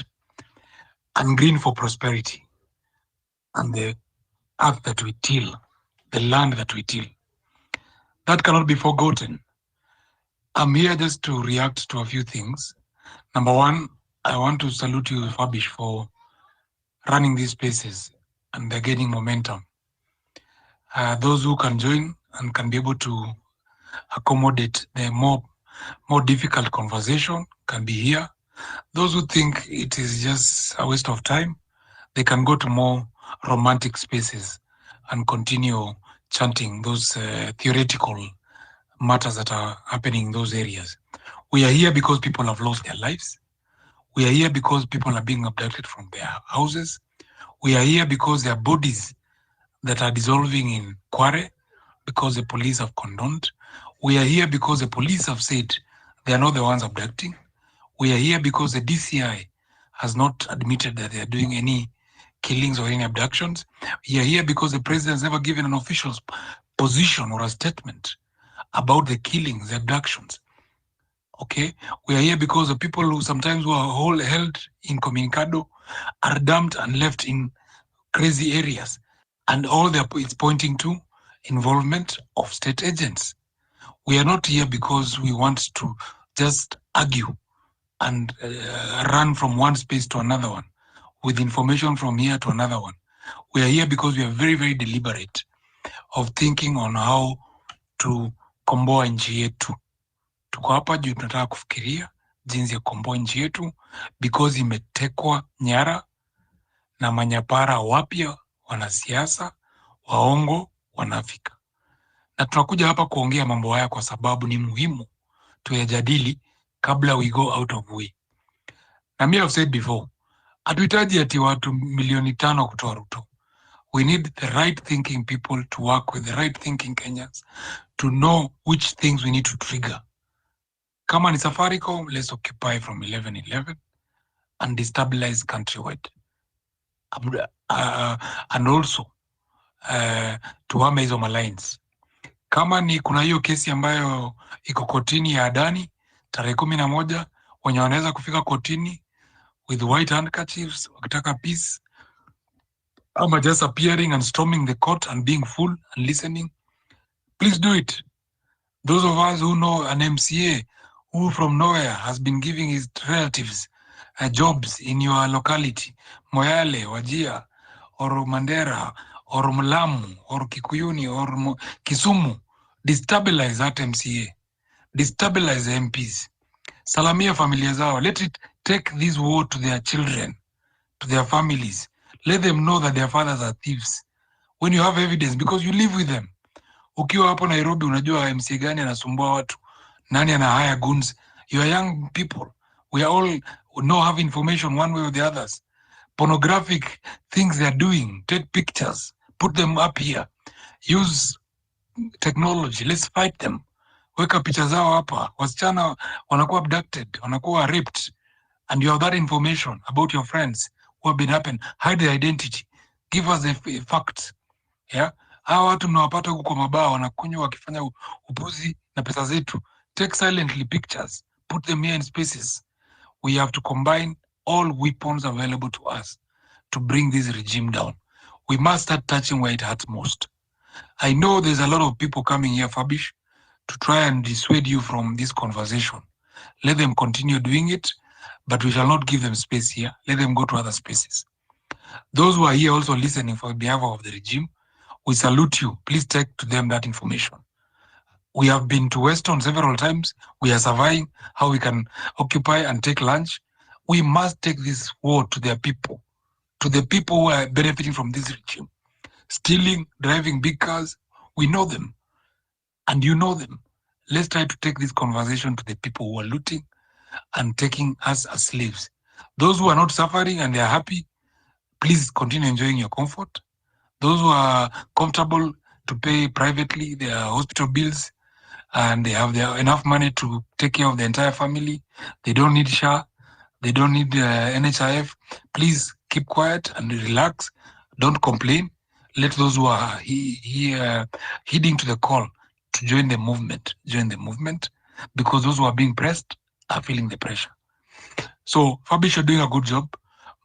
and green for prosperity, and the earth that we till, the land that we till. That cannot be forgotten. I'm here just to react to a few things. Number one, I want to salute you, Fabish, for running these spaces, and they're gaining momentum. Those who can join and can be able to accommodate the more difficult conversation can be here. Those who think it is just a waste of time, they can go to more romantic spaces and continue chanting those theoretical matters that are happening in those areas. We are here because people have lost their lives. We are here because people are being abducted from their houses. We are here because there are bodies that are dissolving in Kware because the police have condoned. We are here because the police have said they are not the ones abducting. We are here because the DCI has not admitted that they are doing any killings or any abductions. We are here because the president has never given an official position or a statement about the killings, the abductions. Okay, we are here because the people who sometimes who are held incommunicado are dumped and left in crazy areas, and all it's pointing to involvement of state agents. We are not here because we want to just argue and run from one space to another one with information from here to another one. We are here because we are very, very deliberate of thinking on how to komboa nchi yetu. Tuko hapa juu tunataka kufikiria jinsi ya komboa nchi yetu because imetekwa nyara na manyapara wapya, wanasiasa, waongo, wanafika. Na tunakuja hapa kuongea mambo haya kwa sababu ni muhimu tuyajadili kabla we go out of way. Na mimi I've said before, hatuhitaji ati watu milioni 5 kutoa Ruto. We need the right thinking people to work with the right thinking Kenyans to know which things we need to trigger. Kama ni Safaricom, let's occupy from 11-11 and destabilize countrywide. And also tuhame hizo malines. Kama ni kuna hiyo kesi ambayo iko kotini ya Adani tarehe 11, wenye wanaweza kufika kotini with white handkerchiefs wakitaka peace, ama just appearing and storming the court and being full and listening, please do it. Those of us who know an MCA who from nowhere has been giving his relatives jobs in your locality, Moyale, Wajir, or Mandera or Mlamu or Kikuyuni or Kisumu, destabilize that MCA, destabilize the MPs, salamia familia zao. Let it take this war to their children, to their families. Let them know that their fathers are thieves. When you have evidence, because you live with them. Ukiwa hapo Nairobi, unajua MCA gani anasumbua watu, nani ana hire goons. You are young people. We are all know have information one way or the others. Pornographic things they are doing, take pictures, put them up here. Use technology, let's fight them. Weka picha zao hapa, wasichana wanakuwa abducted, wanakuwa raped, and you have that information about your friends who have been happened. Hide the identity, give us the facts. Yeah, hawa watu mnawapata huko kwa mabaa wanakunywa wakifanya upuzi na pesa zetu. Take silently pictures, put them here in spaces. We have to combine all weapons available to us to bring this regime down. We must start touching where it hurts most. I know there's a lot of people coming here, Fabish, to try and dissuade you from this conversation. Let them continue doing it, but we shall not give them space here. Let them go to other spaces. Those who are here also listening for behalf of the regime, we salute you. Please take to them that information. We have been to Weston several times. We are surveying how we can occupy and take lunch. We must take this war to their people, to the people who are benefiting from this regime. Stealing, driving big cars, we know them. And you know them. Let's try to take this conversation to the people who are looting and taking us as slaves. Those who are not suffering and they are happy, please continue enjoying your comfort. Those who are comfortable to pay privately their hospital bills and they have enough money to take care of the entire family, they don't need SHA, they don't need NHIF, please keep quiet and relax. Don't complain. Let those who are heeding to the call to join the movement, because those who are being pressed are feeling the pressure. So Fabish, you're doing a good job.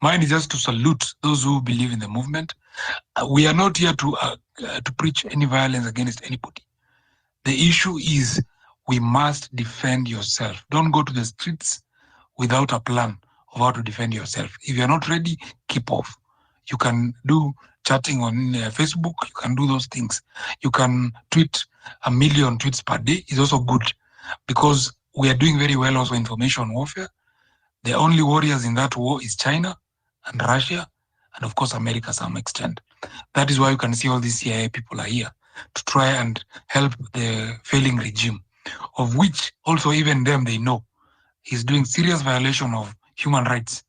Mine is just to salute those who believe in the movement. We are not here to preach any violence against anybody. The issue is we must defend yourself. Don't go to the streets without a plan of how to defend yourself. If you're not ready, keep off. You can do chatting on Facebook. You can do those things. You can tweet 1 million tweets per day. Is also good because we are doing very well also information warfare. The only warriors in that war is China and Russia and of course America to some extent. That is why you can see all these CIA people are here to try and help the failing regime, of which also even them they know is doing serious violation of human rights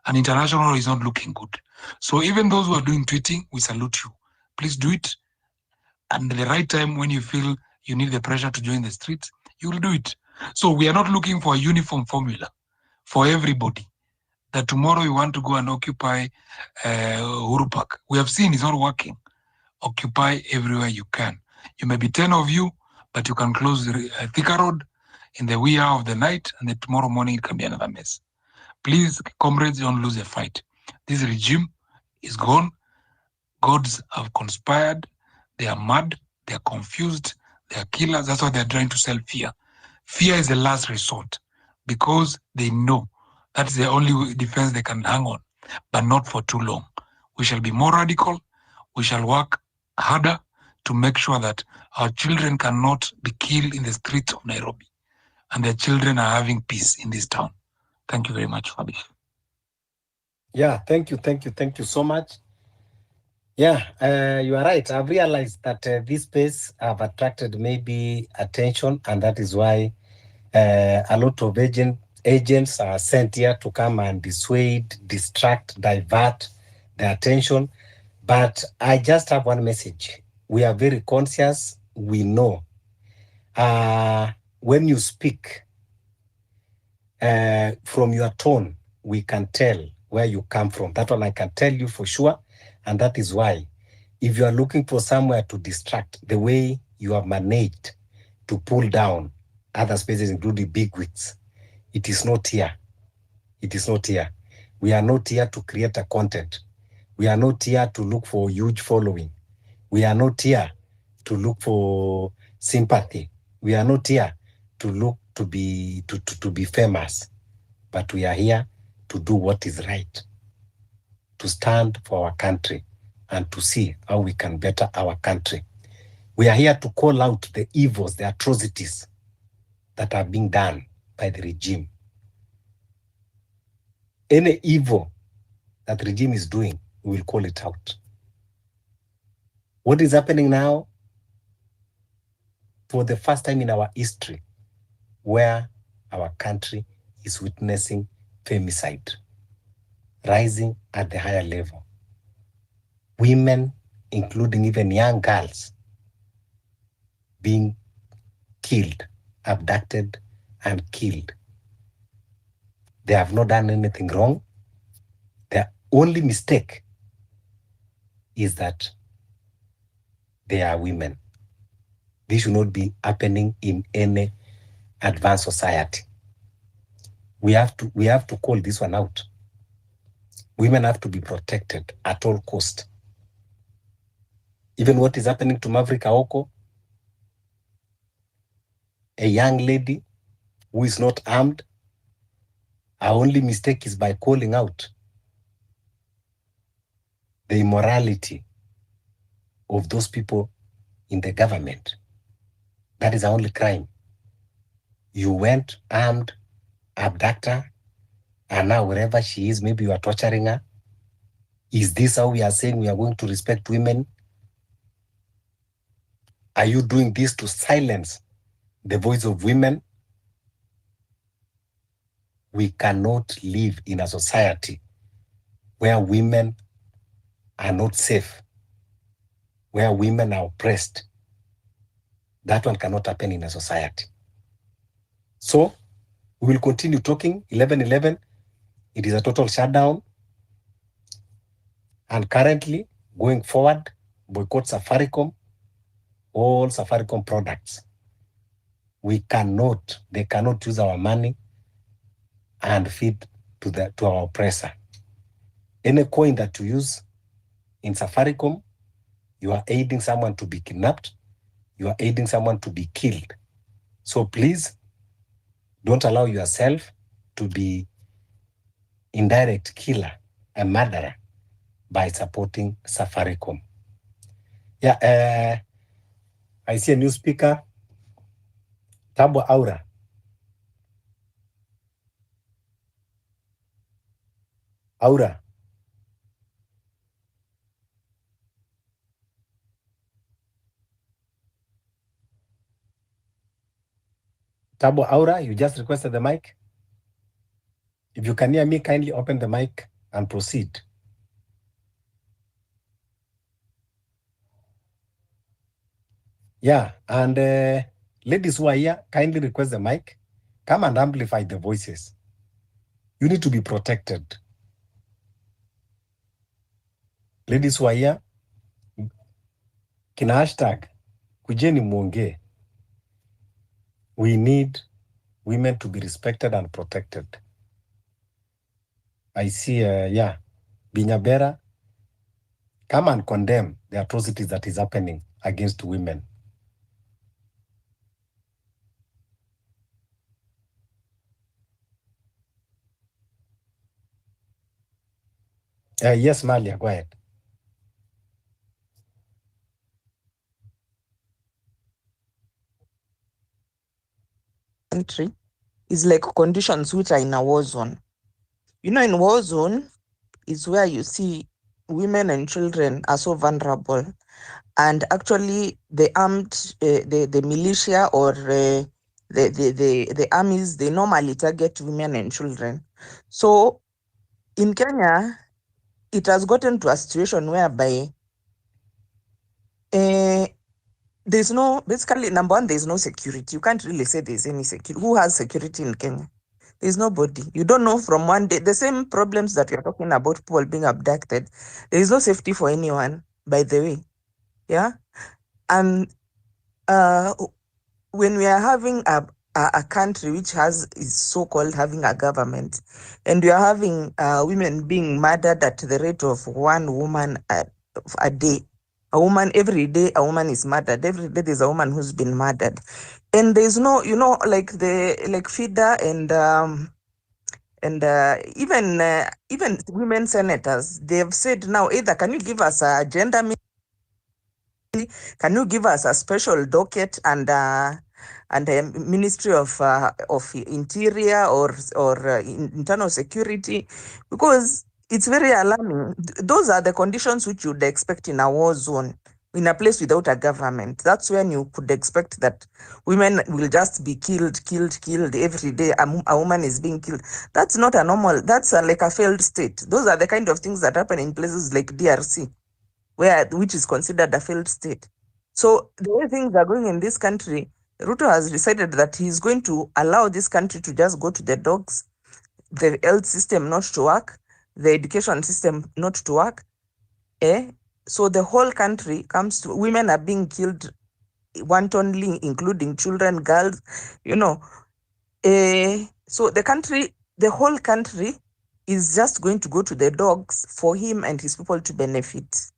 and international is not looking good. So even those who are doing tweeting, we salute you. Please do it. And at the right time when you feel you need the pressure to join the streets, you will do it. So we are not looking for a uniform formula for everybody. That tomorrow you want to go and occupy Uhuru Park. We have seen it's not working. Occupy everywhere you can. You may be 10 of you, but you can close Thika Road in the wee hour of the night, and then tomorrow morning it can be another mess. Please, comrades, don't lose a fight. This regime is gone. Gods have conspired. They are mad. They are confused. They are killers. That's why they're trying to sell fear. Fear is the last resort because they know that's the only defense they can hang on, but not for too long. We shall be more radical. We shall work harder to make sure that our children cannot be killed in the streets of Nairobi and their children are having peace in this town. Thank you very much, Fabi. Yeah, thank you so much. Yeah, you are right. I've realized that this space have attracted maybe attention, and that is why a lot of agents are sent here to come and dissuade, distract, divert the attention. But I just have one message. We are very conscious. We know when you speak from your tone, we can tell where you come from. That one I can tell you for sure. And that is why if you are looking for somewhere to distract, the way you have managed to pull down other spaces, including big wigs, it is not here. It is not here. We are not here to create a content. We are not here to look for huge following. We are not here to look for sympathy. We are not here to look to be famous. But we are here to do what is right, to stand for our country and to see how we can better our country. We are here to call out the evils, the atrocities that are being done by the regime. Any evil that the regime is doing, we will call it out. What is happening now, for the first time in our history, where our country is witnessing femicide rising at the higher level. Women, including even young girls, being killed, abducted, and killed. They have not done anything wrong. Their only mistake is that they are women. This should not be happening in any advanced society. We have to call this one out. Women have to be protected at all cost. Even what is happening to Maverick Aoko, a young lady who is not armed, our only mistake is by calling out the immorality of those people in the government. That is our only crime. You went armed, abduct her, and now wherever she is, maybe you are torturing her. Is this how we are saying we are going to respect women? Are you doing this to silence the voice of women? We cannot live in a society where women are not safe, where women are oppressed. That one cannot happen in a society. So we will continue talking. 11/11, it is a total shutdown. And currently, going forward, boycott Safaricom, all Safaricom products. They cannot use our money and feed to our oppressor. Any coin that you use in Safaricom, you are aiding someone to be kidnapped, you are aiding someone to be killed. So please, don't allow yourself to be indirect killer, a murderer, by supporting Safaricom. Yeah, I see a new speaker, Tabo Aura. Aura. Tabo Aura, you just requested the mic. If you can hear me, kindly open the mic and proceed. Yeah, and ladies who are here, kindly request the mic. Come and amplify the voices. You need to be protected. Ladies who are here, kina hashtag, kujeni muongee. We need women to be respected and protected. I see, Binyabera, come and condemn the atrocities that is happening against women. Yes, Malia, go ahead. Country is like conditions which are in a war zone. You know, in war zone is where you see women and children are so vulnerable, and actually the armed, the militia or the armies, they normally target women and children. So in Kenya, it has gotten to a situation whereby there's no, basically, number one, there's no security. You can't really say there's any security. Who has security in Kenya? There's nobody. You don't know from one day. The same problems that you're talking about, people being abducted. There is no safety for anyone, by the way. Yeah. And when we are having a country which is so-called having a government, and we are having women being murdered at the rate of one woman a day. A woman, every day a woman is murdered. Every day there's a woman who's been murdered. And there's no, like FIDA And even women senators, they've said now, either can you give us a gender, can you give us a special docket and a Ministry of Interior or Internal Security, because it's very alarming. Those are the conditions which you'd expect in a war zone, in a place without a government. That's when you could expect that women will just be killed every day. A woman is being killed. That's not a normal, that's like a failed state. Those are the kind of things that happen in places like DRC, which is considered a failed state. So the way things are going in this country, Ruto has decided that he's going to allow this country to just go to the dogs, the health system not to work, the education system not to work. So the whole country comes to, women are being killed wantonly, including children, girls, so the whole country is just going to go to the dogs for him and his people to benefit,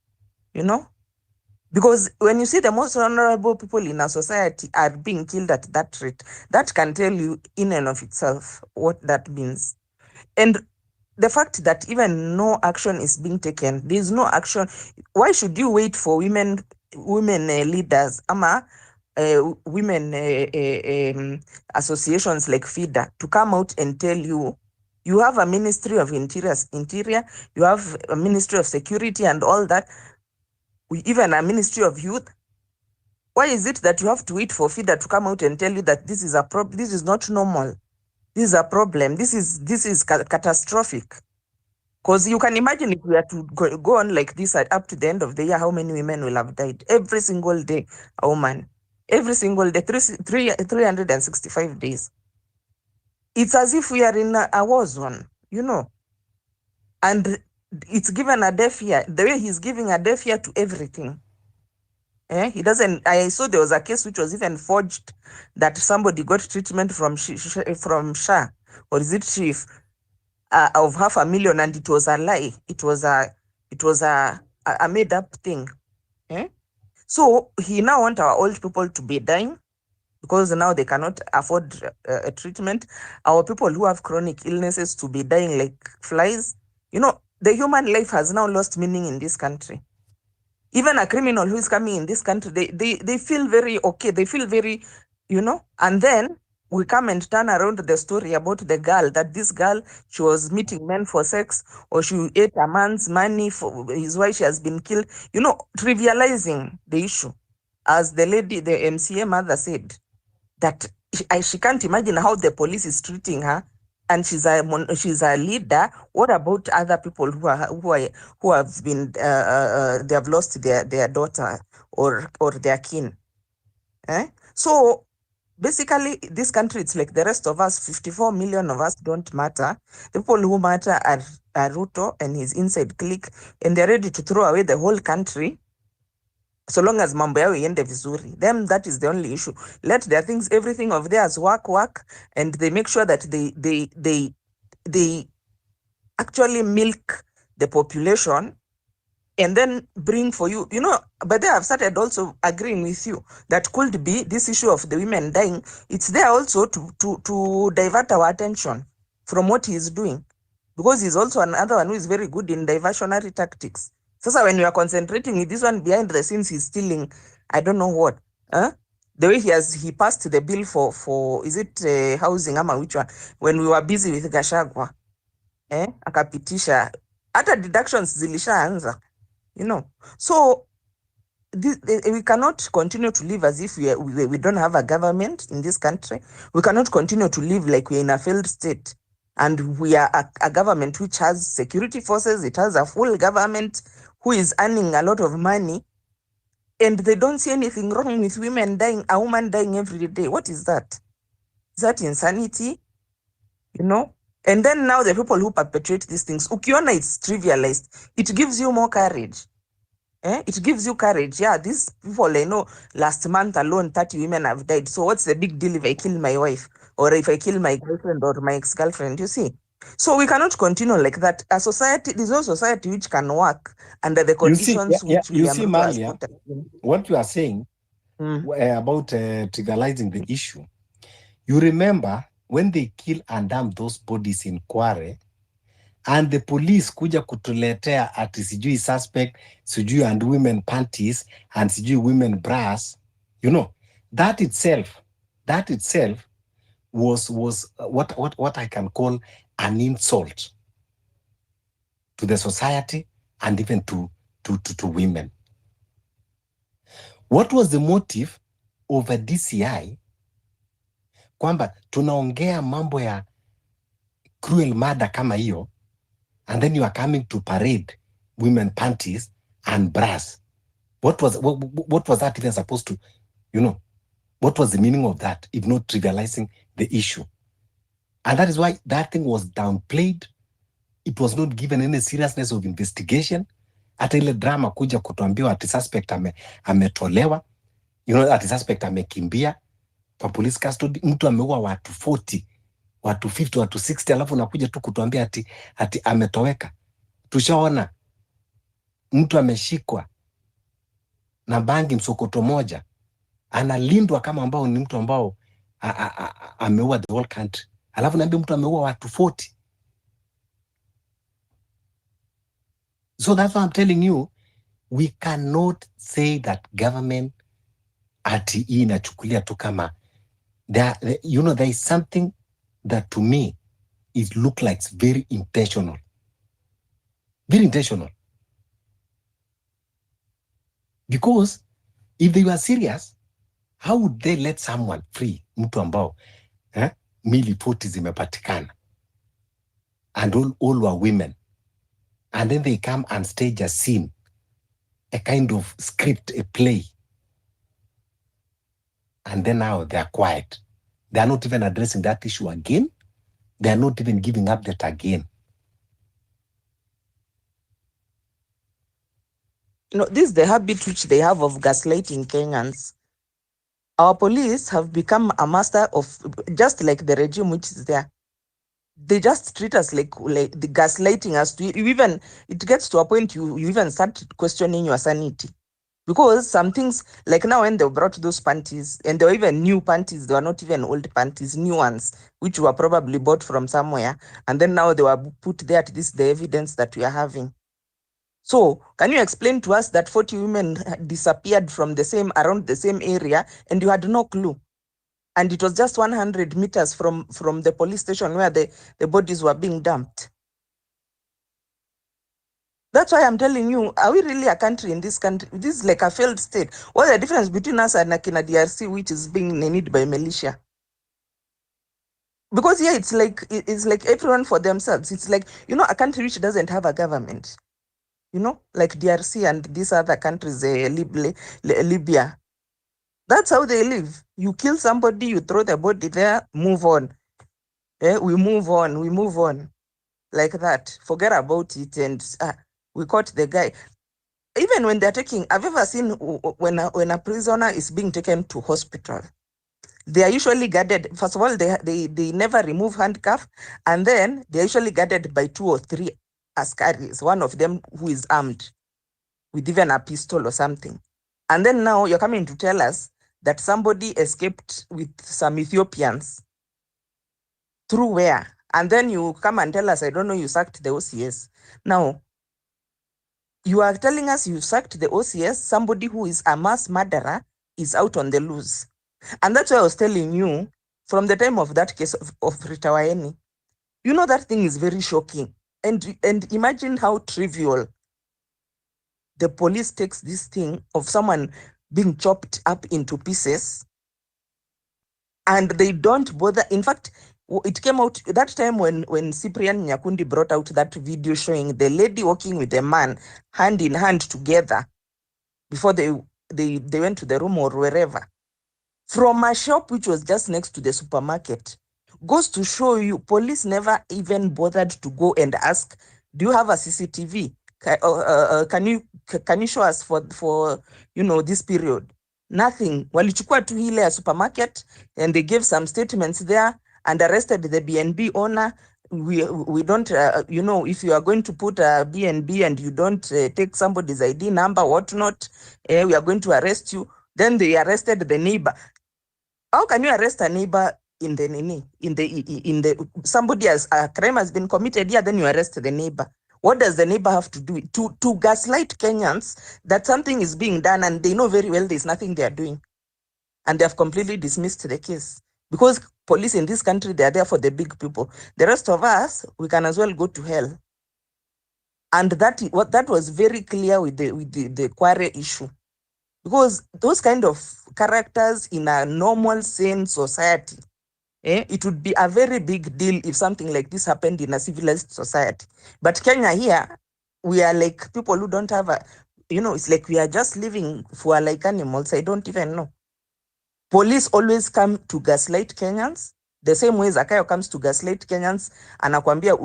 because when you see the most honorable people in a society are being killed at that rate, that can tell you in and of itself what that means. And the fact that even no action is being taken, there is no action. Why should you wait for women leaders, women associations like FIDA to come out and tell you? You have a Ministry of Interior, you have a Ministry of Security and all that, even a Ministry of Youth. Why is it that you have to wait for FIDA to come out and tell you that this is a problem? This is not normal. This is a problem. This is catastrophic. Because you can imagine if we are to go on like this up to the end of the year, how many women will have died every single day? A woman, every single day, 365 days. It's as if we are in a war zone, and it's given a deaf ear. The way he's giving a deaf ear to everything. He doesn't. I saw there was a case which was even forged, that somebody got treatment from SHA, or is it Chief, of $500,000, and it was a lie. It was a made up thing. So he now wants our old people to be dying because now they cannot afford a treatment. Our people who have chronic illnesses to be dying like flies. The human life has now lost meaning in this country. Even a criminal who is coming in this country, they feel very okay. They feel very, and then we come and turn around the story about the girl, that this girl, she was meeting men for sex, or she ate a man's money is why she has been killed, trivializing the issue. As the lady, the MCA mother said, that she can't imagine how the police is treating her, and she's a leader. What about other people who have been they have lost their daughter or their kin? So basically, this country, it's like the rest of us. 54 million of us don't matter. The people who matter are Ruto and his inside clique, and they're ready to throw away the whole country. So long as mambo yao iende vizuri, them, that is the only issue. Let their things, everything of theirs work, and they make sure that they actually milk the population, and then bring for you, but they have started also agreeing with you that could be this issue of the women dying. It's there also to divert our attention from what he's doing, because he's also another one who is very good in diversionary tactics. So when you are concentrating with this one behind the scenes, he's stealing, I don't know what. The way he passed the bill for is it housing ama which one? When we were busy with Gashagwa, akapitisha hata deductions zilishaanza, So we cannot continue to live as if we don't have a government in this country. We cannot continue to live like we're in a failed state. And we are a government which has security forces. It has a full government who is earning a lot of money, and they don't see anything wrong with women dying, a woman dying every day. What is that? Is that insanity? And then now the people who perpetrate these things, ukiona it's trivialized, it gives you more courage. It gives you courage. Yeah, these people, I know, last month alone, 30 women have died. So what's the big deal if I kill my wife, or if I kill my girlfriend or my ex-girlfriend, you see? So we cannot continue like that. A society, there's no society which can work under the conditions which William Ruto has put us in. What you are saying about trivializing the issue, you remember when they kill and dump those bodies in Kware, and the police kuja kutuletea ati sijui suspect, sijui and women panties, and sijui women bras, you know, that itself was what I can call an insult to the society and even to women. What was the motive of a DCI? Kwamba tunaongea mambo ya cruel murder kama hiyo, and then you are coming to parade women panties and bras. What was that even supposed to, you know, what was the meaning of that if not trivializing the issue? And that is why that thing was downplayed. It was not given any seriousness of investigation. Hata ile drama kuja kutuambiwa ati suspect ametolewa, you know, ati suspect amekimbia kwa police custody, mtu ameua watu 40, watu 50, watu 60, alafu nakuja tu kutuambia ati ametoweka. Tushaona mtu ameshikwa na bangi msokoto moja, analindwa kama ambao ni mtu ambao ameua the whole country, alafu naambia mtu ameua watu 40. So that's why I'm telling you, we cannot say that government ati inachukulia tu kama you know, there is something that to me it look like very intentional. Very intentional. Because if they were serious, how would they let someone free, mtu ambao mili 40 zimepatikana, and all were women, and then they come and stage a scene, a kind of script, a play, and then now they are quiet. They are not even addressing that issue again. They are not even giving update again. You know, this is the habit which they have of gaslighting Kenyans. Our police have become a master of, just like the regime which is there. They just treat us like the gaslighting us. It gets to a point you even start questioning your sanity. Because some things, like now when they brought those panties, and they were even new panties, they were not even old panties, new ones, which were probably bought from somewhere, and then now they were put there. This is the evidence that we are having. So can you explain to us that 40 women disappeared from around the same area, and you had no clue? And it was just 100 meters from the police station where the bodies were being dumped. That's why I'm telling you, are we really a country in this country? This is like a failed state. What's the difference between us and Akina DRC, which is being nenid by militia? Because here it's like everyone for themselves. It's like, you know, a country which doesn't have a government, you know, like DRC and these other countries, Libya. That's how they live. You kill somebody, you throw the body there, move on. We move on. Like that. Forget about it, and we caught the guy. Even when they're taking, I've ever seen when a prisoner is being taken to hospital, they are usually guarded. First of all, they never remove handcuff, and then they're usually guarded by 2 or 3 askaris, one of them who is armed with even a pistol or something. And then now you're coming to tell us that somebody escaped with some Ethiopians. Through where? And then you come and tell us, I don't know, you sacked the OCS. Now, you are telling us you sacked the OCS, somebody who is a mass murderer is out on the loose. And that's why I was telling you, from the time of that case of Rita Waeni, you know, that thing is very shocking. And imagine how trivial the police takes this thing of someone being chopped up into pieces, and they don't bother. In fact, it came out that time when Cyprian Nyakundi brought out that video showing the lady walking with a man hand in hand together before they went to the room or wherever, from a shop which was just next to the supermarket. Goes to show you, police never even bothered to go and ask, do you have a CCTV? Can you show us for you know, this period? Nothing. Walichukua tu ile ya supermarket, and they gave some statements there and arrested the BNB owner. We don't, you know, if you are going to put a BNB and you don't take somebody's ID number, whatnot, we are going to arrest you. Then they arrested the neighbor. How can you arrest a neighbor in the somebody has a crime has been committed here, then you arrest the neighbor. What does the neighbor have to do? To gaslight Kenyans that something is being done, and they know very well there's nothing they are doing, and they have completely dismissed the case, because police in this country, they are there for the big people. The rest of us, we can as well go to hell. And that was very clear with the Kware issue, because those kind of characters in a normal, sane society, it would be a very big deal if something like this happened in a civilized society. But Kenya here, we are like people who don't have it's like we are just living for like animals. I don't even know. Police always come to gaslight Kenyans the same way Zakayo comes to gaslight Kenyans. Anakwambia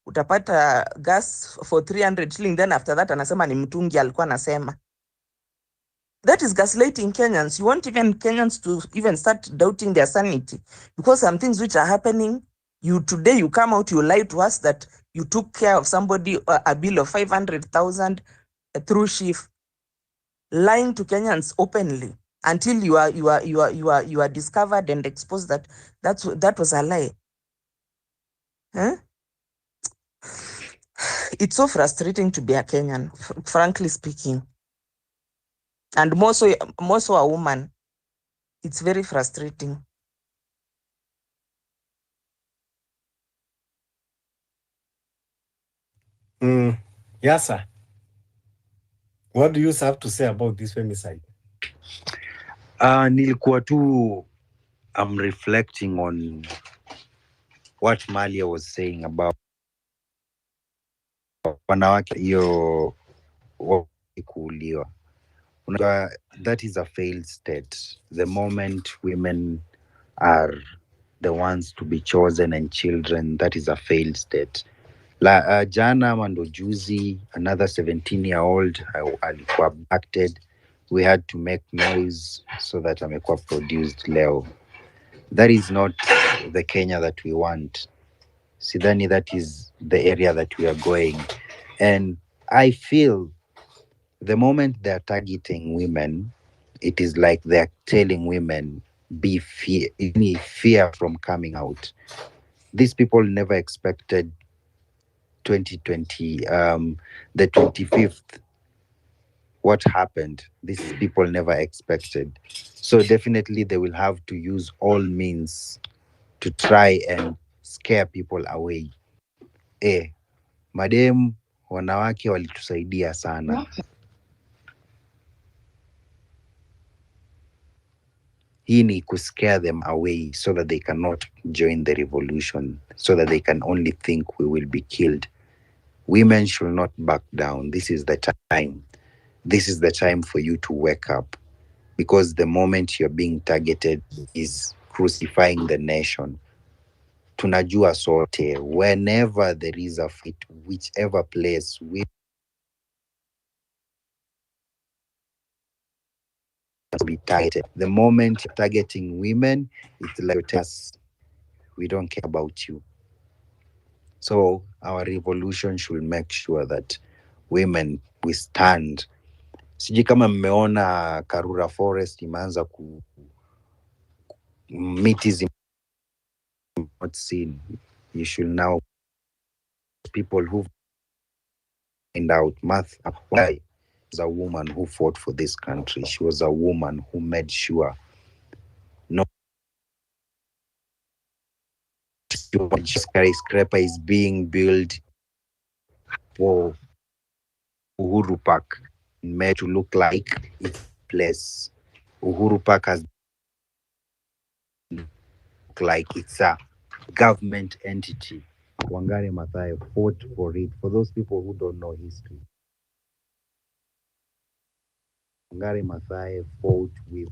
utapata gas for 300 shilling, then after that anasema ni mtungi alikuwa anasema. That is gaslighting Kenyans. You want even Kenyans to even start doubting their sanity, because some things which are happening, today you come out, you lie to us that you took care of somebody, a bill of 500,000 through shift, lying to Kenyans openly until you are discovered and exposed that was a lie. Huh? It's so frustrating to be a Kenyan, frankly speaking. And more so a woman. It's very frustrating. Yes, sir. What do you have to say about this femicide? Nilikuwa tu, I'm reflecting on what Malia was saying about wanawake hiyo kuuliwa. That is a failed state. The moment women are the ones to be chosen and children, that is a failed state. Jana mando juzi, another 17-year-old alikuwa abducted. We had to make noise so that amekuwa produced leo. That is not the Kenya that we want. Sidhani that is the area that we are going. And I feel the moment they're targeting women, it is like they're telling women, be fear from coming out. These people never expected 2020, the 25th, what happened. These people never expected. So definitely they will have to use all means to try and scare people away. Madem, wanawake walitusaidia sana. Hii ni to scare them away so that they cannot join the revolution, so that they can only think we will be killed. Women should not back down. This is the time. This is the time for you to wake up, because the moment you're being targeted is crucifying the nation. Tunajua sote, whenever there is a fight, whichever place, we be targeted. The moment you're targeting women, it's like us. We don't care about you. So our revolution should make sure that women, we stand. Sijui kama mmeona Karura Forest imeanza miti not seen. You should now, people who find out math, why is a woman who fought for this country. She was a woman who made sure no skyscraper is being built for Uhuru Park, made to look like its place. Uhuru Park has look like it's a government entity. Wangari Maathai fought for it. For those people who don't know history, Wangari Maathai fought with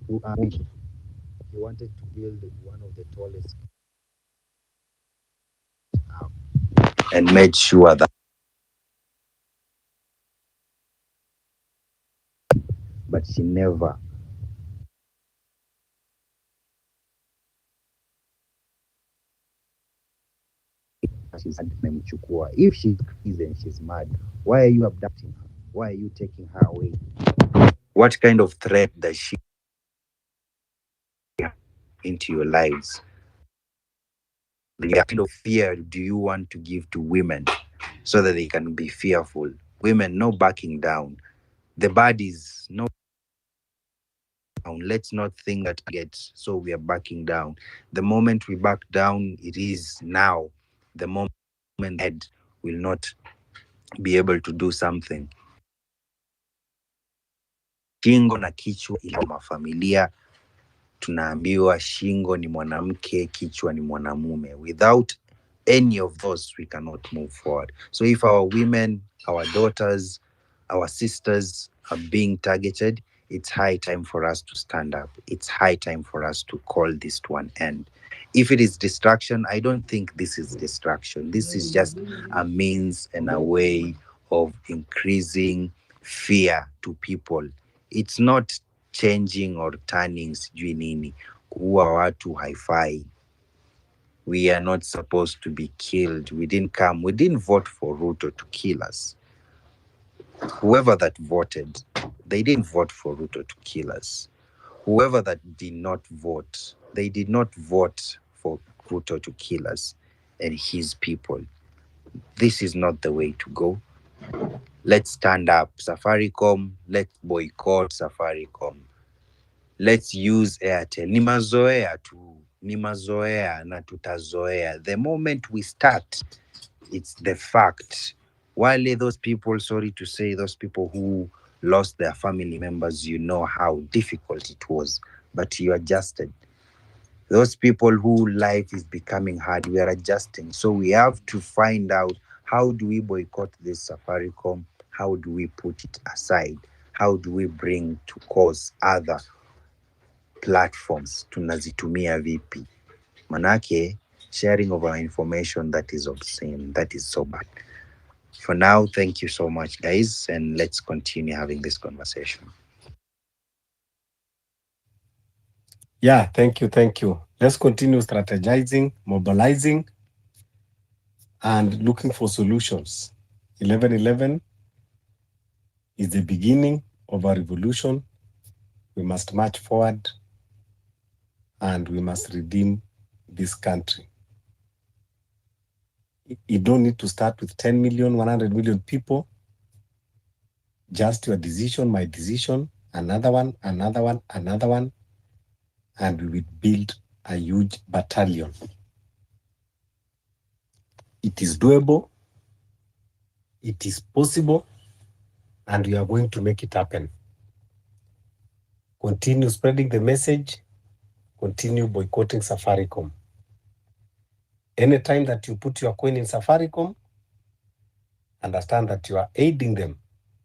he wanted to build one of the tallest and made sure that, but she never if she's crazy and she's mad, why are you abducting her? Why are you taking her away? What kind of threat does she into your lives. What kind of fear do you want to give to women so that they can be fearful? Women, no backing down. The bodies, no. Let's not think that so we are backing down. The moment we back down, it is now. The moment head will not be able to do something. Shingo na kichwa ila mafamilia tunaambiwa shingo ni mwanamke, kichwa ni mwanamume. Without any of those, we cannot move forward. So if our women, our daughters, our sisters are being targeted, it's high time for us to stand up. It's high time for us to call this to an end. If it is distraction, I don't think this is distraction. This is just a means and a way of increasing fear to people. It's not changing or turning sijui nini. Kuua watu haifai. We are not supposed to be killed. We didn't vote for Ruto to kill us. Whoever that voted, they didn't vote for Ruto to kill us. Whoever that did not vote, they did not vote for Ruto to kill us and his people. This is not the way to go. Let's stand up. Safaricom, let's boycott Safaricom. Let's use Airtel. Ni mazoea tu. Ni mazoea na tutazoea. The moment we start, it's the fact. While those people, sorry to say, those people who lost their family members, you know how difficult it was, but you adjusted. Those people who life is becoming hard, we are adjusting. So we have to find out, how do we boycott this Safaricom? How do we put it aside? How do we bring to cause other platforms? Tunazitumia vipi? Manake, sharing of our information, that is obscene. That is so bad. For now, thank you so much, guys, and let's continue having this conversation. Yeah, thank you, thank you. Let's continue strategizing, mobilizing, and looking for solutions. 11/11 is the beginning of a revolution. We must march forward and we must redeem this country. You don't need to start with 10 million, 100 million people. Just your decision, my decision, another one, another one, another one, and we will build a huge battalion. It is doable, it is possible, and we are going to make it happen. Continue spreading the message, continue boycotting Safaricom. Anytime that you put your coin in Safaricom, understand that you are aiding them